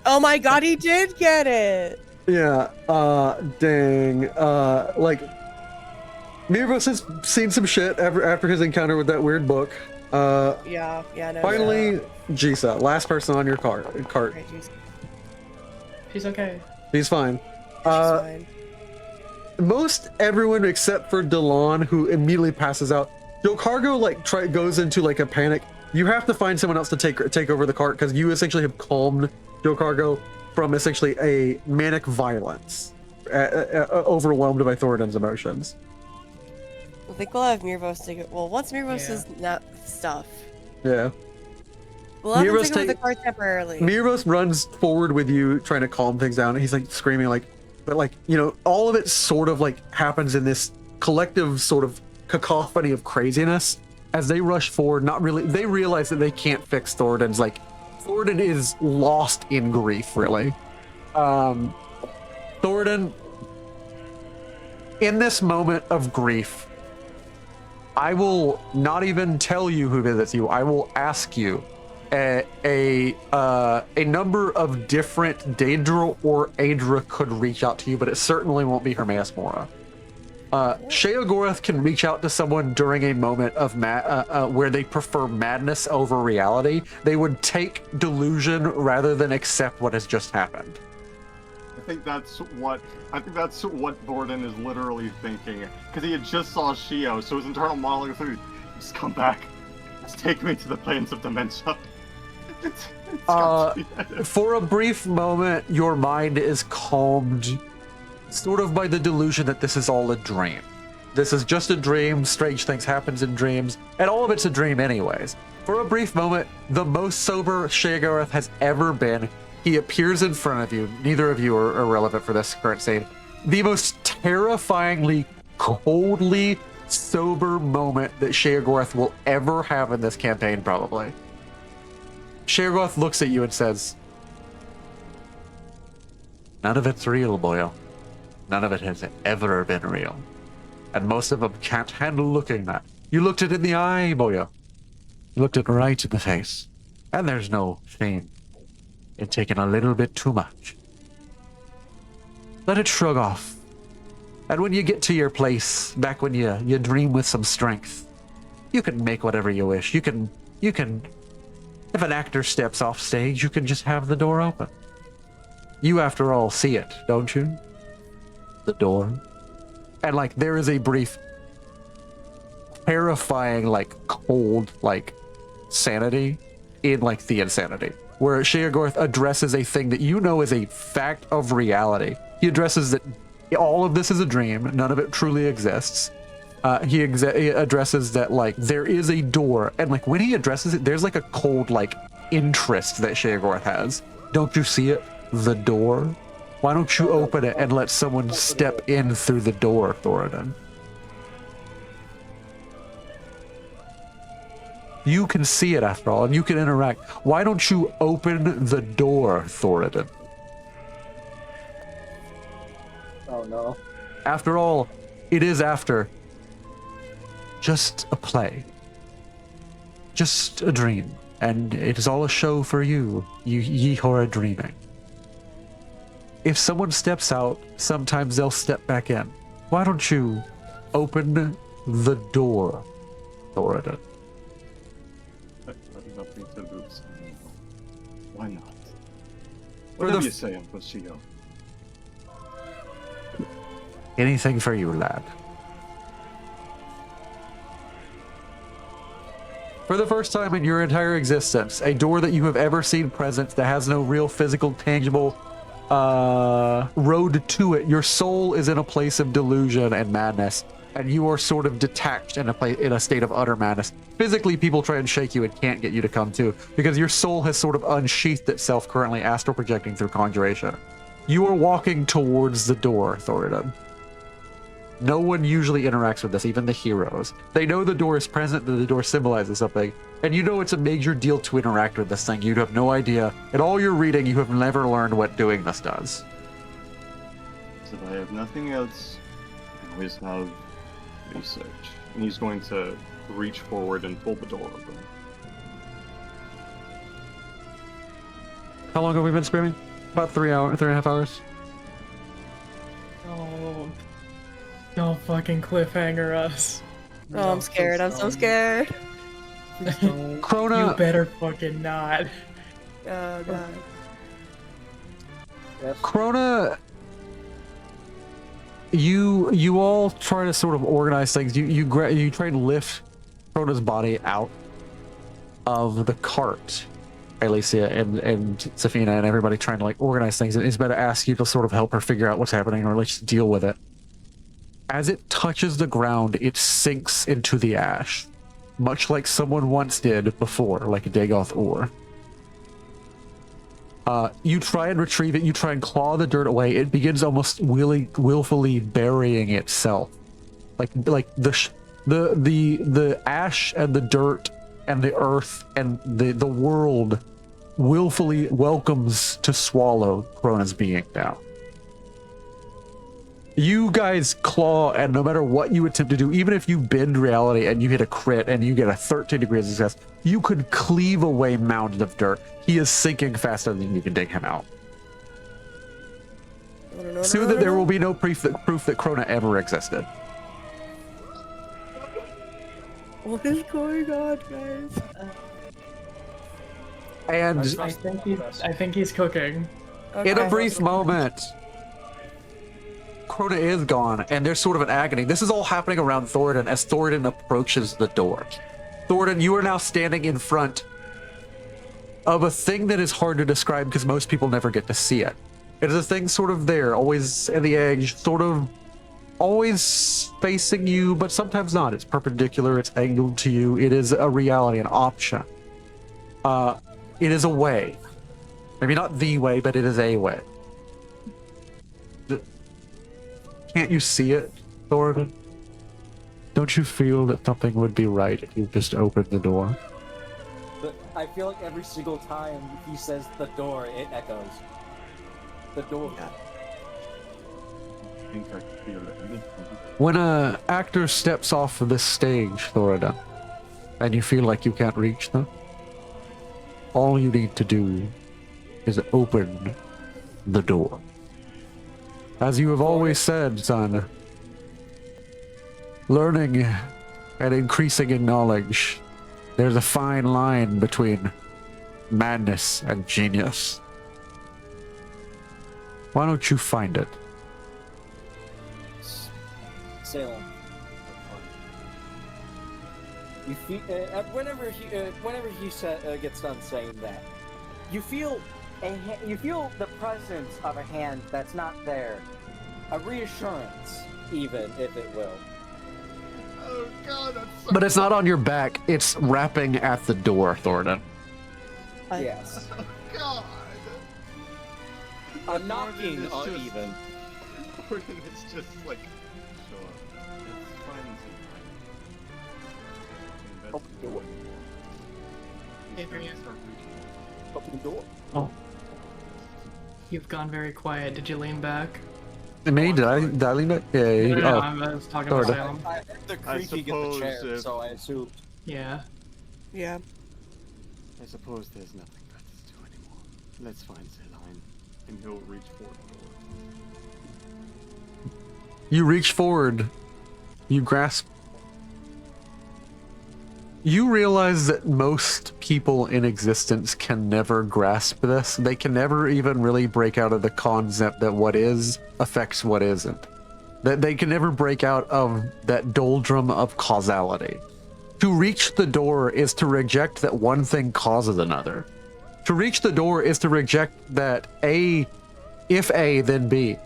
Oh my god, he did get it! Yeah, dang. Like, Mirvos has seen some shit after his encounter with that weird book. Yeah, no. Finally, Jisa, last person on your cart. Okay, she's She's okay. He's fine. fine. Most everyone except for Delon, who immediately passes out. Joe Cargo goes into like a panic. You have to find someone else to take over the cart because you essentially have calmed Joe Cargo from essentially a manic violence, overwhelmed by Thoradin's emotions. I think we'll have Mirvos take it. Well, once Mirvos Yeah. is not stuff, Yeah. we'll have him Mirvos take over the take- card temporarily. Mirvos runs forward with you, trying to calm things down. He's like screaming, but all of it sort of like happens in this collective sort of cacophony of craziness as they rush forward. Not really, they realize that they can't fix Thoradin's. Thoradin is lost in grief, really. Thoradin, in this moment of grief, I will not even tell you who visits you. I will ask you a number of different Daedra or Aedra could reach out to you, but it certainly won't be Hermaeus Mora. Sheogorath can reach out to someone during a moment of where they prefer madness over reality. They would take delusion rather than accept what has just happened. I think that's what Thoradin is literally thinking, because he had just saw Shio, so his internal monologue is like, just come back, just take me to the plains of dementia. It's got to be that. For a brief moment, your mind is calmed, sort of by the delusion that this is all a dream. This is just a dream, strange things happens in dreams, and all of it's a dream anyways. For a brief moment, the most sober Sheogorath has ever been. He appears in front of you. Neither of you are irrelevant for this current scene. The most terrifyingly, coldly sober moment that Sheogorath will ever have in this campaign, probably. Sheogorath looks at you and says, "None of it's real, boyo. None of it has ever been real. And most of them can't handle looking that. You looked it in the eye, boyo. You looked it right in the face. And there's no shame in taking a little bit too much. Let it shrug off. And when you get to your place, back when you dream with some strength, you can make whatever you wish. You can, if an actor steps off stage, you can just have the door open. You, after all, see it, don't you? The door." And there is a brief, terrifying, cold, sanity in the insanity, where Sheogorath addresses a thing that you know is a fact of reality. He addresses that all of this is a dream, none of it truly exists. He addresses that there is a door, and when he addresses it, there's a cold interest that Sheogorath has. Don't you see it? The door? Why don't you open it and let someone step in through the door, Thoradin? You can see it after all, and you can interact. Why don't you open the door, Thoradin? Oh no. After all, it is just a play. Just a dream. And it is all a show for you, ye who are dreaming. If someone steps out, sometimes they'll step back in. Why don't you open the door, Thoradin? I'd love me to lose. Why not? For Whatever the you say, Uncle Shio. Anything for you, lad. For the first time in your entire existence, a door that you have ever seen present that has no real physical, tangible road to it. Your soul is in a place of delusion and madness, and you are sort of detached in a state of utter madness. Physically, people try and shake you and can't get you to come to, because your soul has sort of unsheathed itself, currently astral projecting through conjuration. You are walking towards the door, Thoradin. No one usually interacts with this, even the heroes. They know the door is present, that the door symbolizes something, and you know it's a major deal to interact with this thing. You have no idea. In all your reading, you have never learned what doing this does. So if I have nothing else, I always have research. And he's going to reach forward and pull the door open. How long have we been screaming? About 3.5 hours. Oh, don't fucking cliffhanger us. Oh, I'm scared. I'm so scared. Krona, You better fucking not. Oh god. Krona, you all try to sort of organize things. You try and lift Krona's body out of the cart. Alicia and Safina and everybody trying to like organize things. And Isabella asks you to sort of help her figure out what's happening, or at least deal with it. As it touches the ground, it sinks into the ash, much like someone once did before, like a Dagoth ore. You try and retrieve it. You try and claw the dirt away. It begins almost willfully burying itself, like the ash and the dirt and the earth and the world willfully welcomes to swallow Krona's being now. You guys claw, and no matter what you attempt to do, even if you bend reality and you hit a crit and you get a 13 degrees of success, you could cleave away mountains of dirt. He is sinking faster than you can dig him out. Soon that there will be no proof that Krona ever existed. What is going on, guys? And I think he's cooking. in a brief moment, Krona is gone, and there's sort of an agony. This is all happening around Thoradin as Thoradin approaches the door. Thoradin, you are now standing in front of a thing that is hard to describe because most people never get to see it. It is a thing sort of there, always at the edge, sort of always facing you, but sometimes not. It's perpendicular, it's angled to you. It is a reality, an option. It is a way. Maybe not the way, but it is a way. Can't you see it, Thoradin? Don't you feel that something would be right if you just opened the door? But I feel like every single time he says the door, it echoes. The door. I think I can feel it. When an actor steps off of this stage, Thoradin, and you feel like you can't reach them, all you need to do is open the door. As you have always said, son, learning and increasing in knowledge, there's a fine line between madness and genius. Why don't you find it? Salem. You feel whenever he gets done saying that, you feel the presence of a hand that's not there, a reassurance, even if it will. Oh god, that's so But it's not on your back, it's wrapping at the door, Thoradin. Yes. Oh god. A knocking It's just- even. It's just like, sure, it's fine. Open the door. Adrian, Open the door. you've gone very quiet. Did you lean back? Me? Did I lean back? Yeah, No, oh. I was talking about Sorta. Salem. I heard the I creaking of the chair, suppose if- so I assumed. Yeah. Yeah. I suppose there's nothing better to do anymore. Let's find Celine, and he'll reach for the door. You reach forward. You grasp. You realize that most people in existence can never grasp this. They can never even really break out of the concept that what is affects what isn't. That they can never break out of that doldrum of causality. To reach the door is to reject that one thing causes another. To reach the door is to reject that A, if A, then B.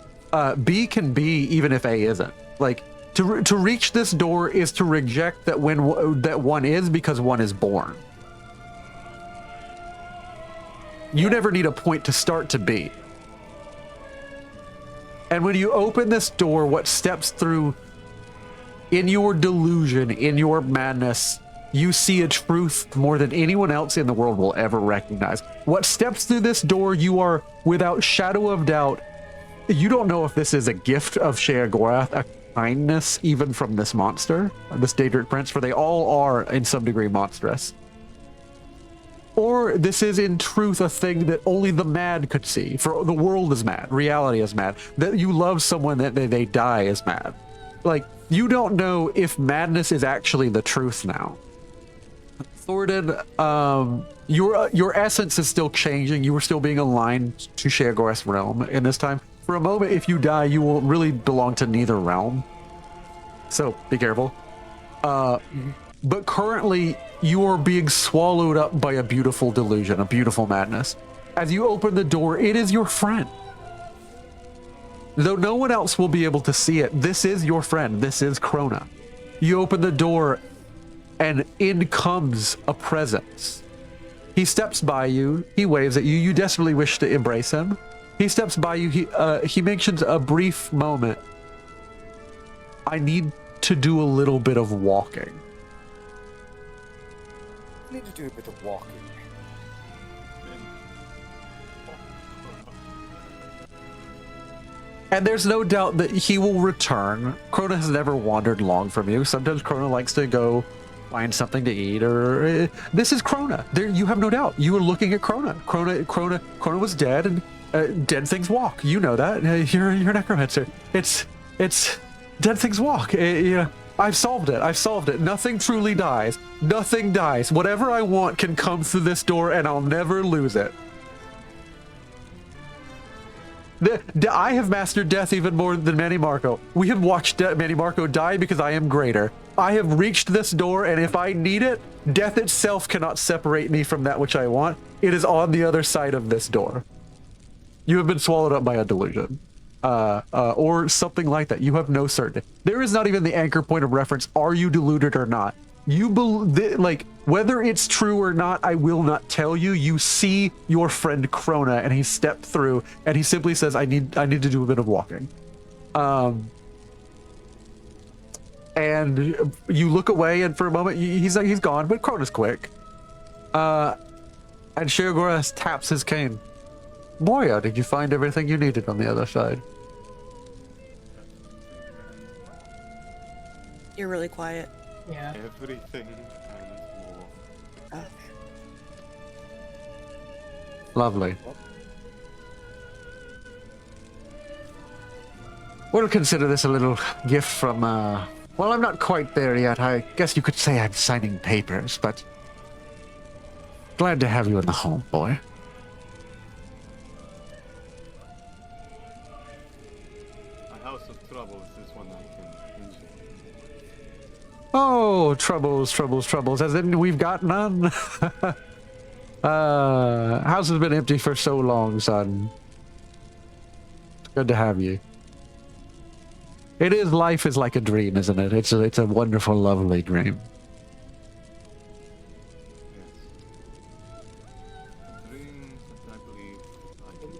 B can be even if A isn't. Like, to reach this door is to reject that that one is because one is born. You never need a point to start to be. And when you open this door, what steps through in your delusion, in your madness, you see a truth more than anyone else in the world will ever recognize. What steps through this door, you are, without shadow of doubt, you don't know if this is a gift of Sheogorath, a kindness even from this monster, this Daedric Prince, for they all are in some degree monstrous. Or this is in truth a thing that only the mad could see, for the world is mad, reality is mad, that you love someone that they die is mad. Like, you don't know if madness is actually the truth now. Thordan, your essence is still changing. You are still being aligned to Sheogorath's realm in this time. For a moment, if you die, you will really belong to neither realm. So, be careful. But currently, you are being swallowed up by a beautiful delusion, a beautiful madness. As you open the door, it is your friend. Though no one else will be able to see it, this is your friend. This is Krona. You open the door, and in comes a presence. He steps by you. He waves at you. You desperately wish to embrace him. He steps by you. He mentions a brief moment. I need to do a little bit of walking. I need to do a bit of walking. And there's no doubt that he will return. Krona has never wandered long from you. Sometimes Krona likes to go find something to eat, or this is Krona. There, you have no doubt. You were looking at Krona. Krona was dead, and dead things walk. You know that. You're a necromancer. It's dead things walk. Yeah, I've solved it. I've solved it. Nothing truly dies. Nothing dies. Whatever I want can come through this door, and I'll never lose it. I have mastered death even more than Manny Marco. We have watched Manny Marco die because I am greater. I have reached this door, and if I need it, death itself cannot separate me from that which I want. It is on the other side of this door. You have been swallowed up by a delusion. Or something like that. You have no certainty. There is not even the anchor point of reference. Are you deluded or not? You like, whether it's true or not, I will not tell you. You see your friend Krona, and he stepped through, and he simply says, I need to do a bit of walking. And you look away, and for a moment, he's gone, but Krona's quick. And Sheogorath taps his cane. Moya, did you find everything you needed on the other side? You're really quiet. Yeah. Everything and more. Oh. Lovely. We'll consider this a little gift from, well, I'm not quite there yet. I guess you could say I'm signing papers, but glad to have you in the home, boy. A house of troubles is one I can enjoy. Oh, troubles, as in we've got none. House has been empty for so long, son. It's good to have you. Life is like a dream, isn't it? It's a wonderful, lovely dream. Yes. Dreams that I believe I can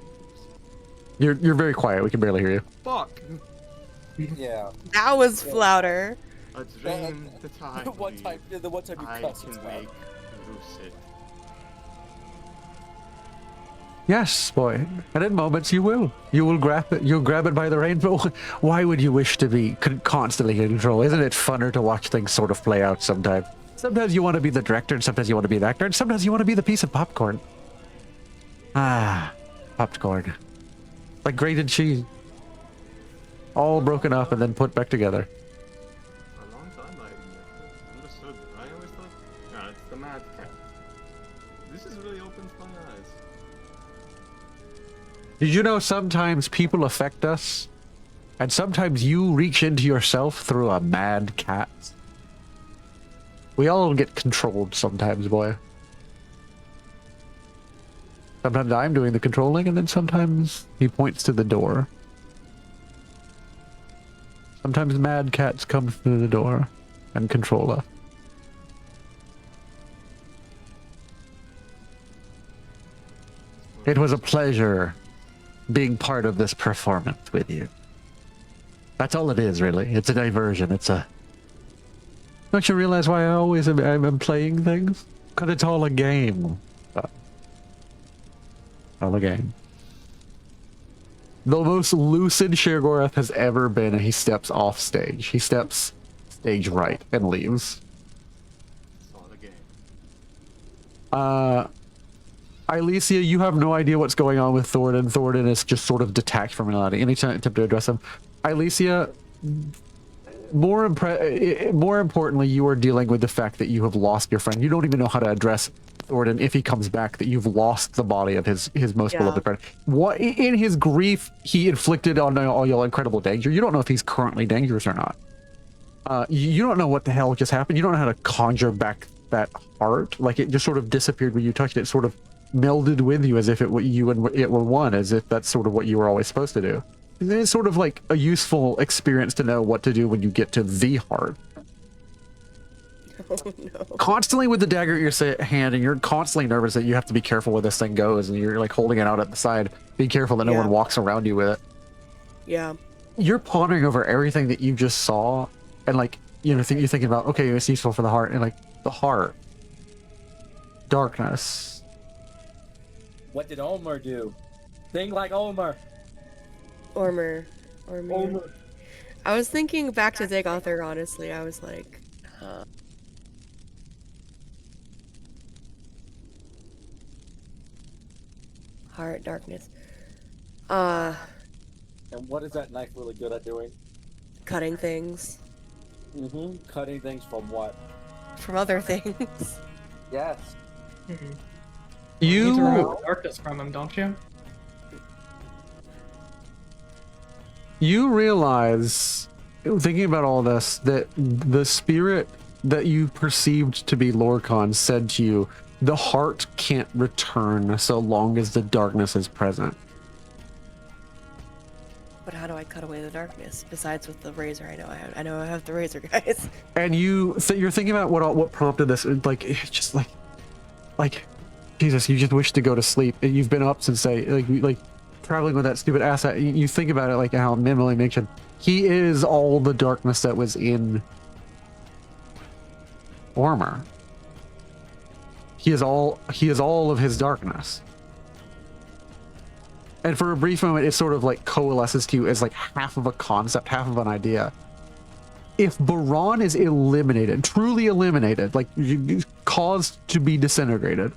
use. You're very quiet. We can barely hear you. Fuck! Yeah. That was louder. A dream that I The one time you I cuss, can it's make loud. lucid. Yes, boy. And in moments you will. You'll grab it by the reins. But why would you wish to be constantly in control? Isn't it funner to watch things sort of play out sometimes? Sometimes you want to be the director, and sometimes you want to be the actor, and sometimes you want to be the piece of popcorn. Ah, popcorn. Like grated cheese. all broken up and then put back together. For a long time I understood. I always thought, yeah, it's the mad cat. This has really opened my eyes. Did you know sometimes people affect us? And sometimes you reach into yourself through a mad cat? We all get controlled sometimes, boy. Sometimes I'm doing the controlling, and then sometimes he points to the door. Sometimes mad cats come through the door and control us. It was a pleasure being part of this performance with you. That's all it is, really. It's a diversion. It's a... Don't you realize why I always am playing things? Because it's all a game. All a game. The most lucid Sheogorath has ever been, and he steps off stage. He steps stage right and leaves. It's all a game. Alicia, you have no idea what's going on with Thornton. Thornton is just sort of detached from reality. Anytime attempt to address him. Alicia, more importantly, you are dealing with the fact that you have lost your friend. You don't even know how to address Thornton if he comes back, that you've lost the body of his most beloved friend. What in his grief he inflicted on all your incredible danger. You don't know if he's currently dangerous or not. You don't know what the hell just happened. You don't know how to conjure back that heart. Like, it just sort of disappeared when you touched it. Sort of melded with you as if you and it were one, as if that's sort of what you were always supposed to do. It's sort of like a useful experience to know what to do when you get to the heart. Oh, no. Constantly with the dagger at your hand, and you're constantly nervous that you have to be careful where this thing goes, and you're like holding it out at the side. Be careful that no one walks around you with it. Yeah. You're pondering over everything that you just saw, and like, you know, you're thinking about, okay, it's useful for the heart, and like, the heart. Darkness. What did Omer do? Think like Omer. Ormer. Omer. I was thinking back to Dagother, honestly. I was like, heart, darkness. And what is that knife really good at doing? Cutting things Cutting things from what? from other things. Yes. You need to remove You the darkness from him, don't you? realize, thinking about all this, that the spirit that you perceived to be Lorcan said to you, the heart can't return so long as the darkness is present. But how do I cut away the darkness? Besides with the razor, I know I have the razor, guys. And you're thinking about what prompted this. Like, it's just like Jesus, you just wish to go to sleep. You've been up since, say, like traveling with that stupid asset. You think about it, like how Mimily mentioned, he is all the darkness that was in Ormer. He is all of his darkness. And for a brief moment, it sort of like coalesces to you as like half of a concept, half of an idea. If Baron is eliminated, truly eliminated, like caused to be disintegrated,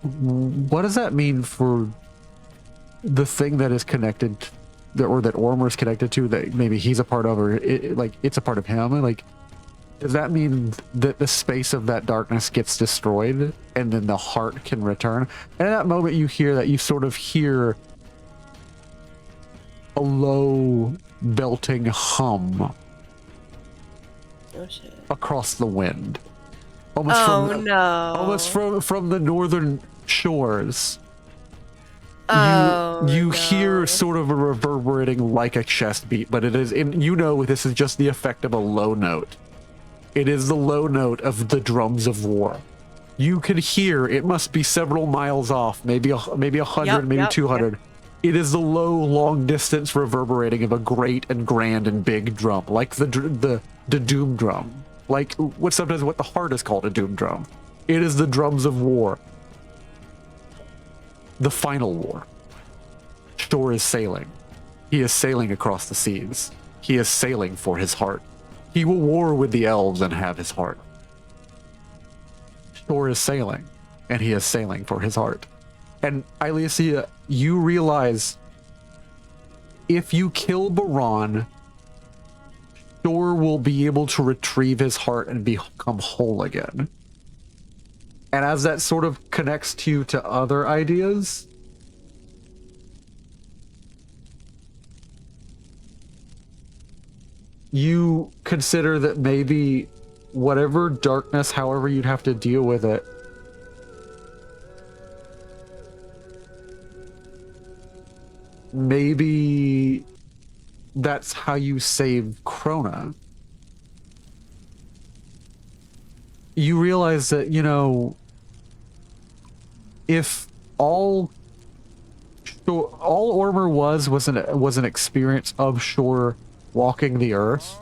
what does that mean for the thing that is connected, or that Ormer is connected to, that maybe he's a part of, or it's a part of him? Like, does that mean that the space of that darkness gets destroyed and then the heart can return? And at that moment, you sort of hear a low belting hum Oh shit. across the wind. Almost Oh no. from the northern shores. Oh, you no. hear sort of a reverberating like a chest beat, but it is this is just the effect of a low note. It is the low note of the drums of war. You can hear, it must be several miles off, maybe 100, Yep, maybe yep, 200. yep. It is the low, long distance reverberating of a great and grand and big drum, like the doom drum, like what the heart is called, a doom drum. It is the drums of war. The final war. Thor is sailing. He is sailing across the seas. He is sailing for his heart. He will war with the elves and have his heart. Thor is sailing, and he is sailing for his heart. And Ilicia, you realize if you kill Baron, Shore will be able to retrieve his heart and become whole again. And as that sort of connects to you to other ideas, you consider that maybe whatever darkness, however you'd have to deal with it, maybe that's how you save Krona. You realize that, you know, if all Ormer was an experience of Shore walking the earth,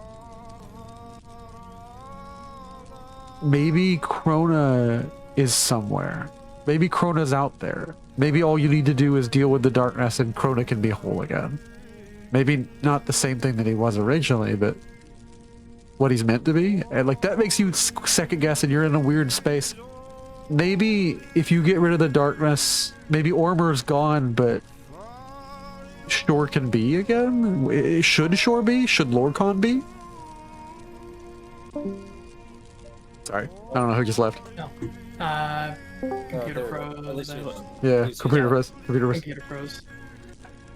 maybe Krona is somewhere. Maybe Krona's out there. Maybe all you need to do is deal with the darkness and Krona can be whole again. Maybe not the same thing that he was originally, but what he's meant to be. And like that makes you second guess and you're in a weird space. Maybe if you get rid of the darkness, maybe Ormer's gone, but Shore can be again? Should Shore be? Should Lord Khan be? Sorry, I don't know who just left. No. Computer froze. Yeah, computer froze. Computer froze.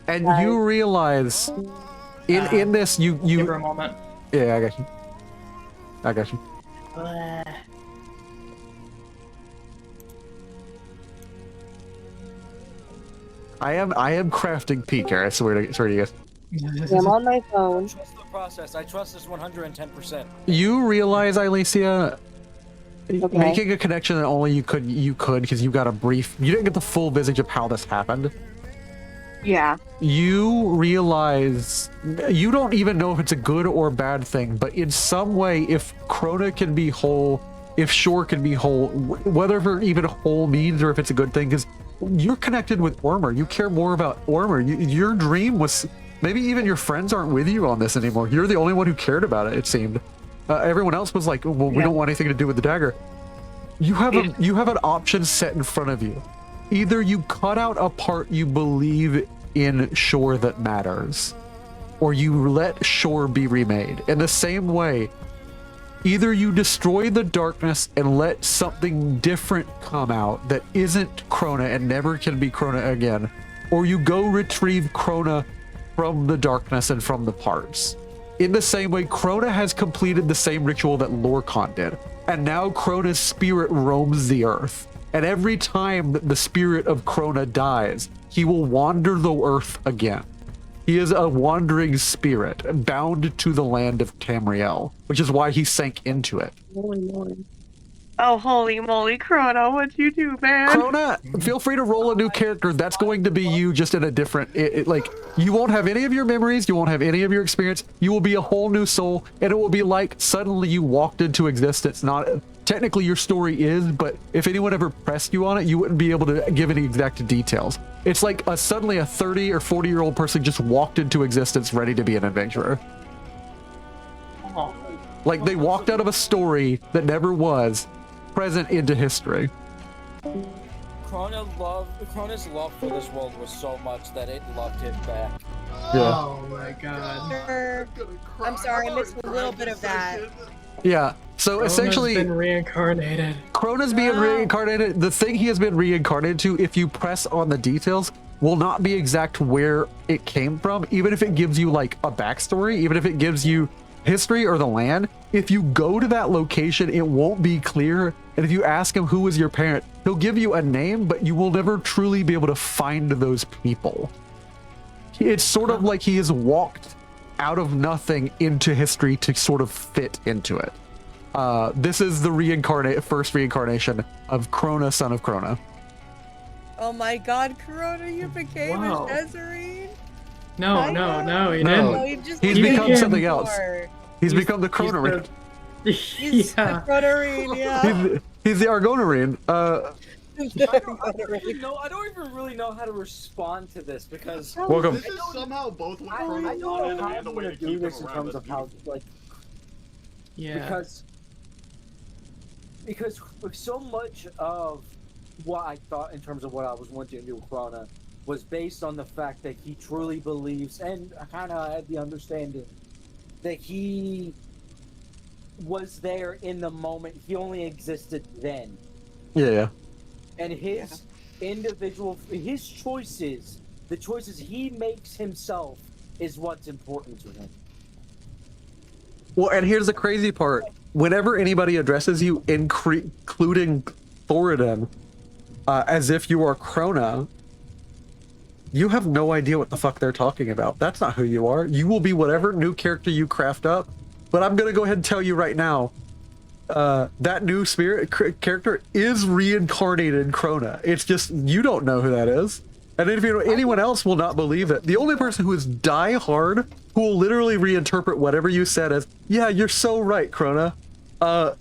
And you realize in this you Give her a moment. yeah, I got you. I am crafting PK. I swear to you guys. I'm on my phone. Trust the process. I trust this 110%. You realize, Ilicia, Okay. making a connection that only you could because you got a brief. You didn't get the full visage of how this happened. Yeah. You realize you don't even know if it's a good or bad thing, but in some way, if Krona can be whole, if Shore can be whole, whatever even whole means or if it's a good thing, because you're connected with Ormer. You care more about Ormer. Your dream was, maybe even your friends aren't with you on this anymore. You're the only one who cared about it, it seemed. Everyone else was like, well, we don't want anything to do with the dagger. You have an option set in front of you. Either you cut out a part you believe in Shore that matters, or you let Shore be remade. In the same way, either you destroy the darkness and let something different come out that isn't Krona and never can be Krona again, or you go retrieve Krona from the darkness and from the parts. In the same way, Krona has completed the same ritual that Lorcan did, and now Krona's spirit roams the earth. And every time that the spirit of Krona dies, he will wander the earth again. He is a wandering spirit, bound to the land of Tamriel, which is why he sank into it. Oh, holy moly, Krona, what'd you do, man? Krona, feel free to roll a new character. That's going to be you, just in a different... like, you won't have any of your memories, you won't have any of your experience, you will be a whole new soul, and it will be like suddenly you walked into existence. Not... Technically, your story is, but if anyone ever pressed you on it, you wouldn't be able to give any exact details. It's like suddenly a 30 or 40-year-old person just walked into existence ready to be an adventurer. Like, they walked out of a story that never was, present into history. Krona's love for this world was so much that it loved it back. Yeah. Oh my god. I'm sorry, I missed a little bit of that. Yeah. So Krona's essentially, been reincarnated. Krona's being reincarnated. The thing he has been reincarnated to, if you press on the details, will not be exact where it came from, even if it gives you like a backstory, even if it gives you history or the land. If you go to that location, it won't be clear. And if you ask him who was your parent, he'll give you a name, but you will never truly be able to find those people. It's sort of like he has walked out of nothing into history to sort of fit into it. This is the first reincarnation of Krona, son of Krona. Oh my god, Krona, you became Wow. a Nazarene? No, I no, know. no, he No. didn't. No, you just He's became become something else. more. He's become the Kronarine. He's Yeah. the Kronarine, yeah. He's the Argonarine. I don't even really know how to respond to this because Welcome. This is somehow both what I Chrono don't know wanted how and I'm the way gonna to do keep him this in around terms as of how mutual. like Yeah. because so much of what I thought in terms of what I was wanting to do with Krona was based on the fact that he truly believes, and I kind of had the understanding that he was there in the moment. He only existed then. Yeah. And his his choices, the choices he makes himself, is what's important to him. Well, and here's the crazy part. Whenever anybody addresses you, including Thoradin, as if you are Krona, you have no idea what the fuck they're talking about. That's not who you are. You will be whatever new character you craft up. But I'm going to go ahead and tell you right now, that new spirit character is reincarnated in Krona. It's just, you don't know who that is. And if you know, anyone else will not believe it. The only person who is die hard, who will literally reinterpret whatever you said as, yeah, you're so right, Krona,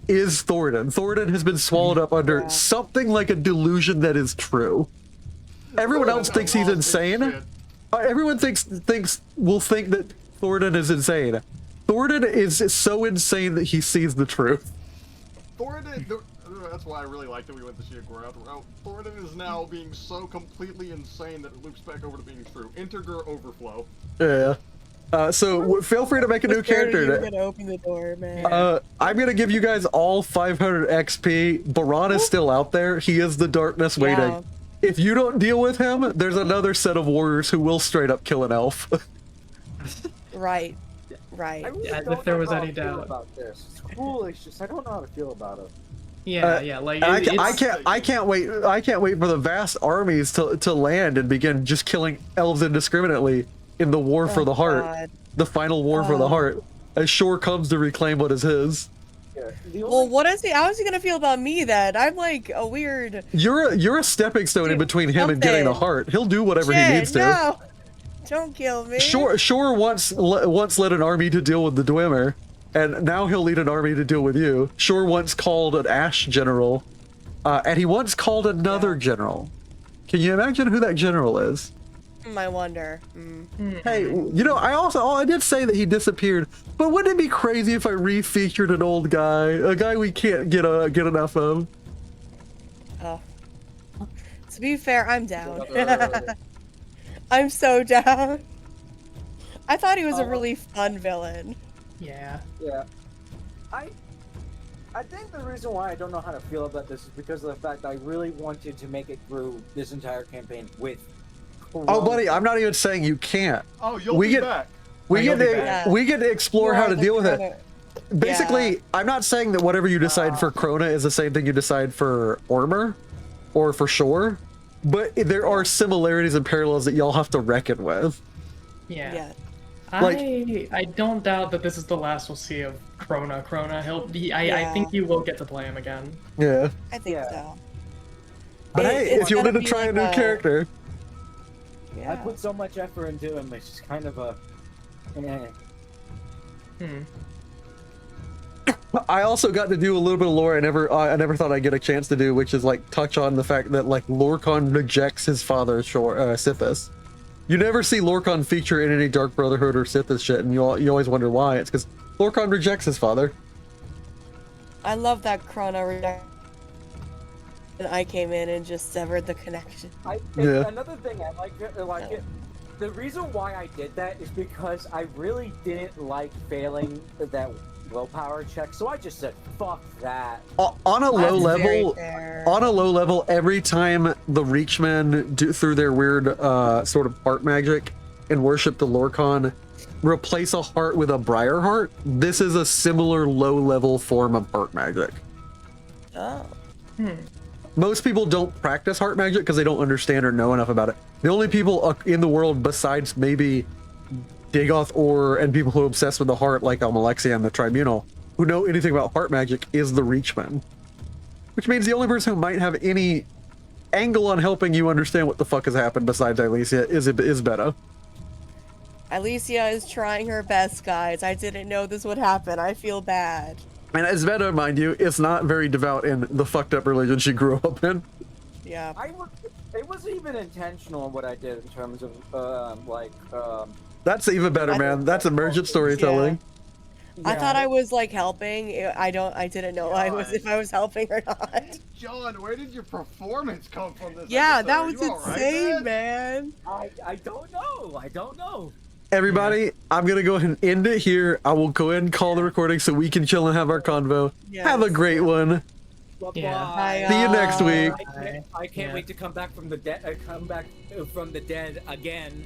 is Thoradin. Thoradin has been swallowed up under something like a delusion that is true. Everyone else thinks he's insane. Everyone will think that Thoradin is insane. Thoradin is so insane that he sees the truth. Thoradin, that's why I really like that we went the Shiagura route. Thoradin is now being so completely insane that it loops back over to being true. Integer overflow. Yeah. So feel free to make a new character. You're gonna open the door, man. I'm gonna give you guys all 500 XP. Baran is still out there. He is the darkness waiting. If you don't deal with him, there's another set of warriors who will straight up kill an elf. Right. I really As don't if there know was how any I feel doubt. about this. It's cool. It's just I don't know how to feel about it. Yeah, like I can't wait for the vast armies to land and begin just killing elves indiscriminately in the war for the heart. God. The final war for the heart. As Shore comes to reclaim what is his. Yeah. Well, how is he gonna feel about me then? I'm like a weird. You're a stepping stone in between him and getting the heart. He'll do whatever he needs to. No, don't kill me. Shore once led an army to deal with the Dwemer, and now he'll lead an army to deal with you. Shore once called an Ash general, and he once called another general. Can you imagine who that general is? I wonder. Hey, you know, I did say that he disappeared, but wouldn't it be crazy if I refeatured an old guy, a guy we can't get enough of? Oh. To be fair, I'm down. I'm so down. I thought he was a really fun villain. Yeah. Yeah. I think the reason why I don't know how to feel about this is because of the fact I really wanted to make it through this entire campaign with Corona. Oh, buddy, I'm not even saying you can't. Oh, you'll be back. We get to explore how to deal with it. Basically, I'm not saying that whatever you decide for Krona is the same thing you decide for Ormer or for Shore, but there are similarities and parallels that y'all have to reckon with. Yeah. Like- I don't doubt that this is the last we'll see of Krona. I think you will get to play him again. Yeah. I think so. But hey, it's if you wanted gonna to be try a like new character. Yeah. I put so much effort into him, it's just kind of a... I also got to do a little bit of lore I never thought I'd get a chance to do, which is like touch on the fact that like Lorcan rejects his father, Sithis. You never see Lorcan feature in any Dark Brotherhood or Sithis shit, and you always wonder why. It's because Lorcan rejects his father. I love that Krona reject. And I came in and just severed the connection. Another thing I like it. The reason why I did that is because I really didn't like failing that willpower check, so I just said fuck that. On a low level, every time the Reachmen do through their weird sort of heart magic and worship the Lorcan, replace a heart with a Briar heart, this is a similar low level form of heart magic. Oh. Most people don't practice heart magic because they don't understand or know enough about it. The only people in the world besides maybe Dagoth and people who are obsessed with the heart like Almalexia and the Tribunal who know anything about heart magic is the Reachmen. Which means the only person who might have any angle on helping you understand what the fuck has happened besides Alicia is Beta. Alicia is trying her best, guys. I didn't know this would happen. I feel bad. And Isbeta, mind you, is not very devout in the fucked up religion she grew up in. Yeah. It wasn't even intentional what I did in terms of That's even better, man. That's emergent storytelling. I thought Yeah. I was like helping. I didn't know I was if I was helping or not. John, where did your performance come from this Yeah, episode? that Are was you all right, insane, man? man. I don't know. I don't know. Everybody, I'm gonna go ahead and end it here. I will go ahead and call the recording so we can chill and have our convo. Have a Yes. great one. Bye-bye. Yeah. See you next week. I can't Yeah. wait to come back from the dead. Come back from the dead again.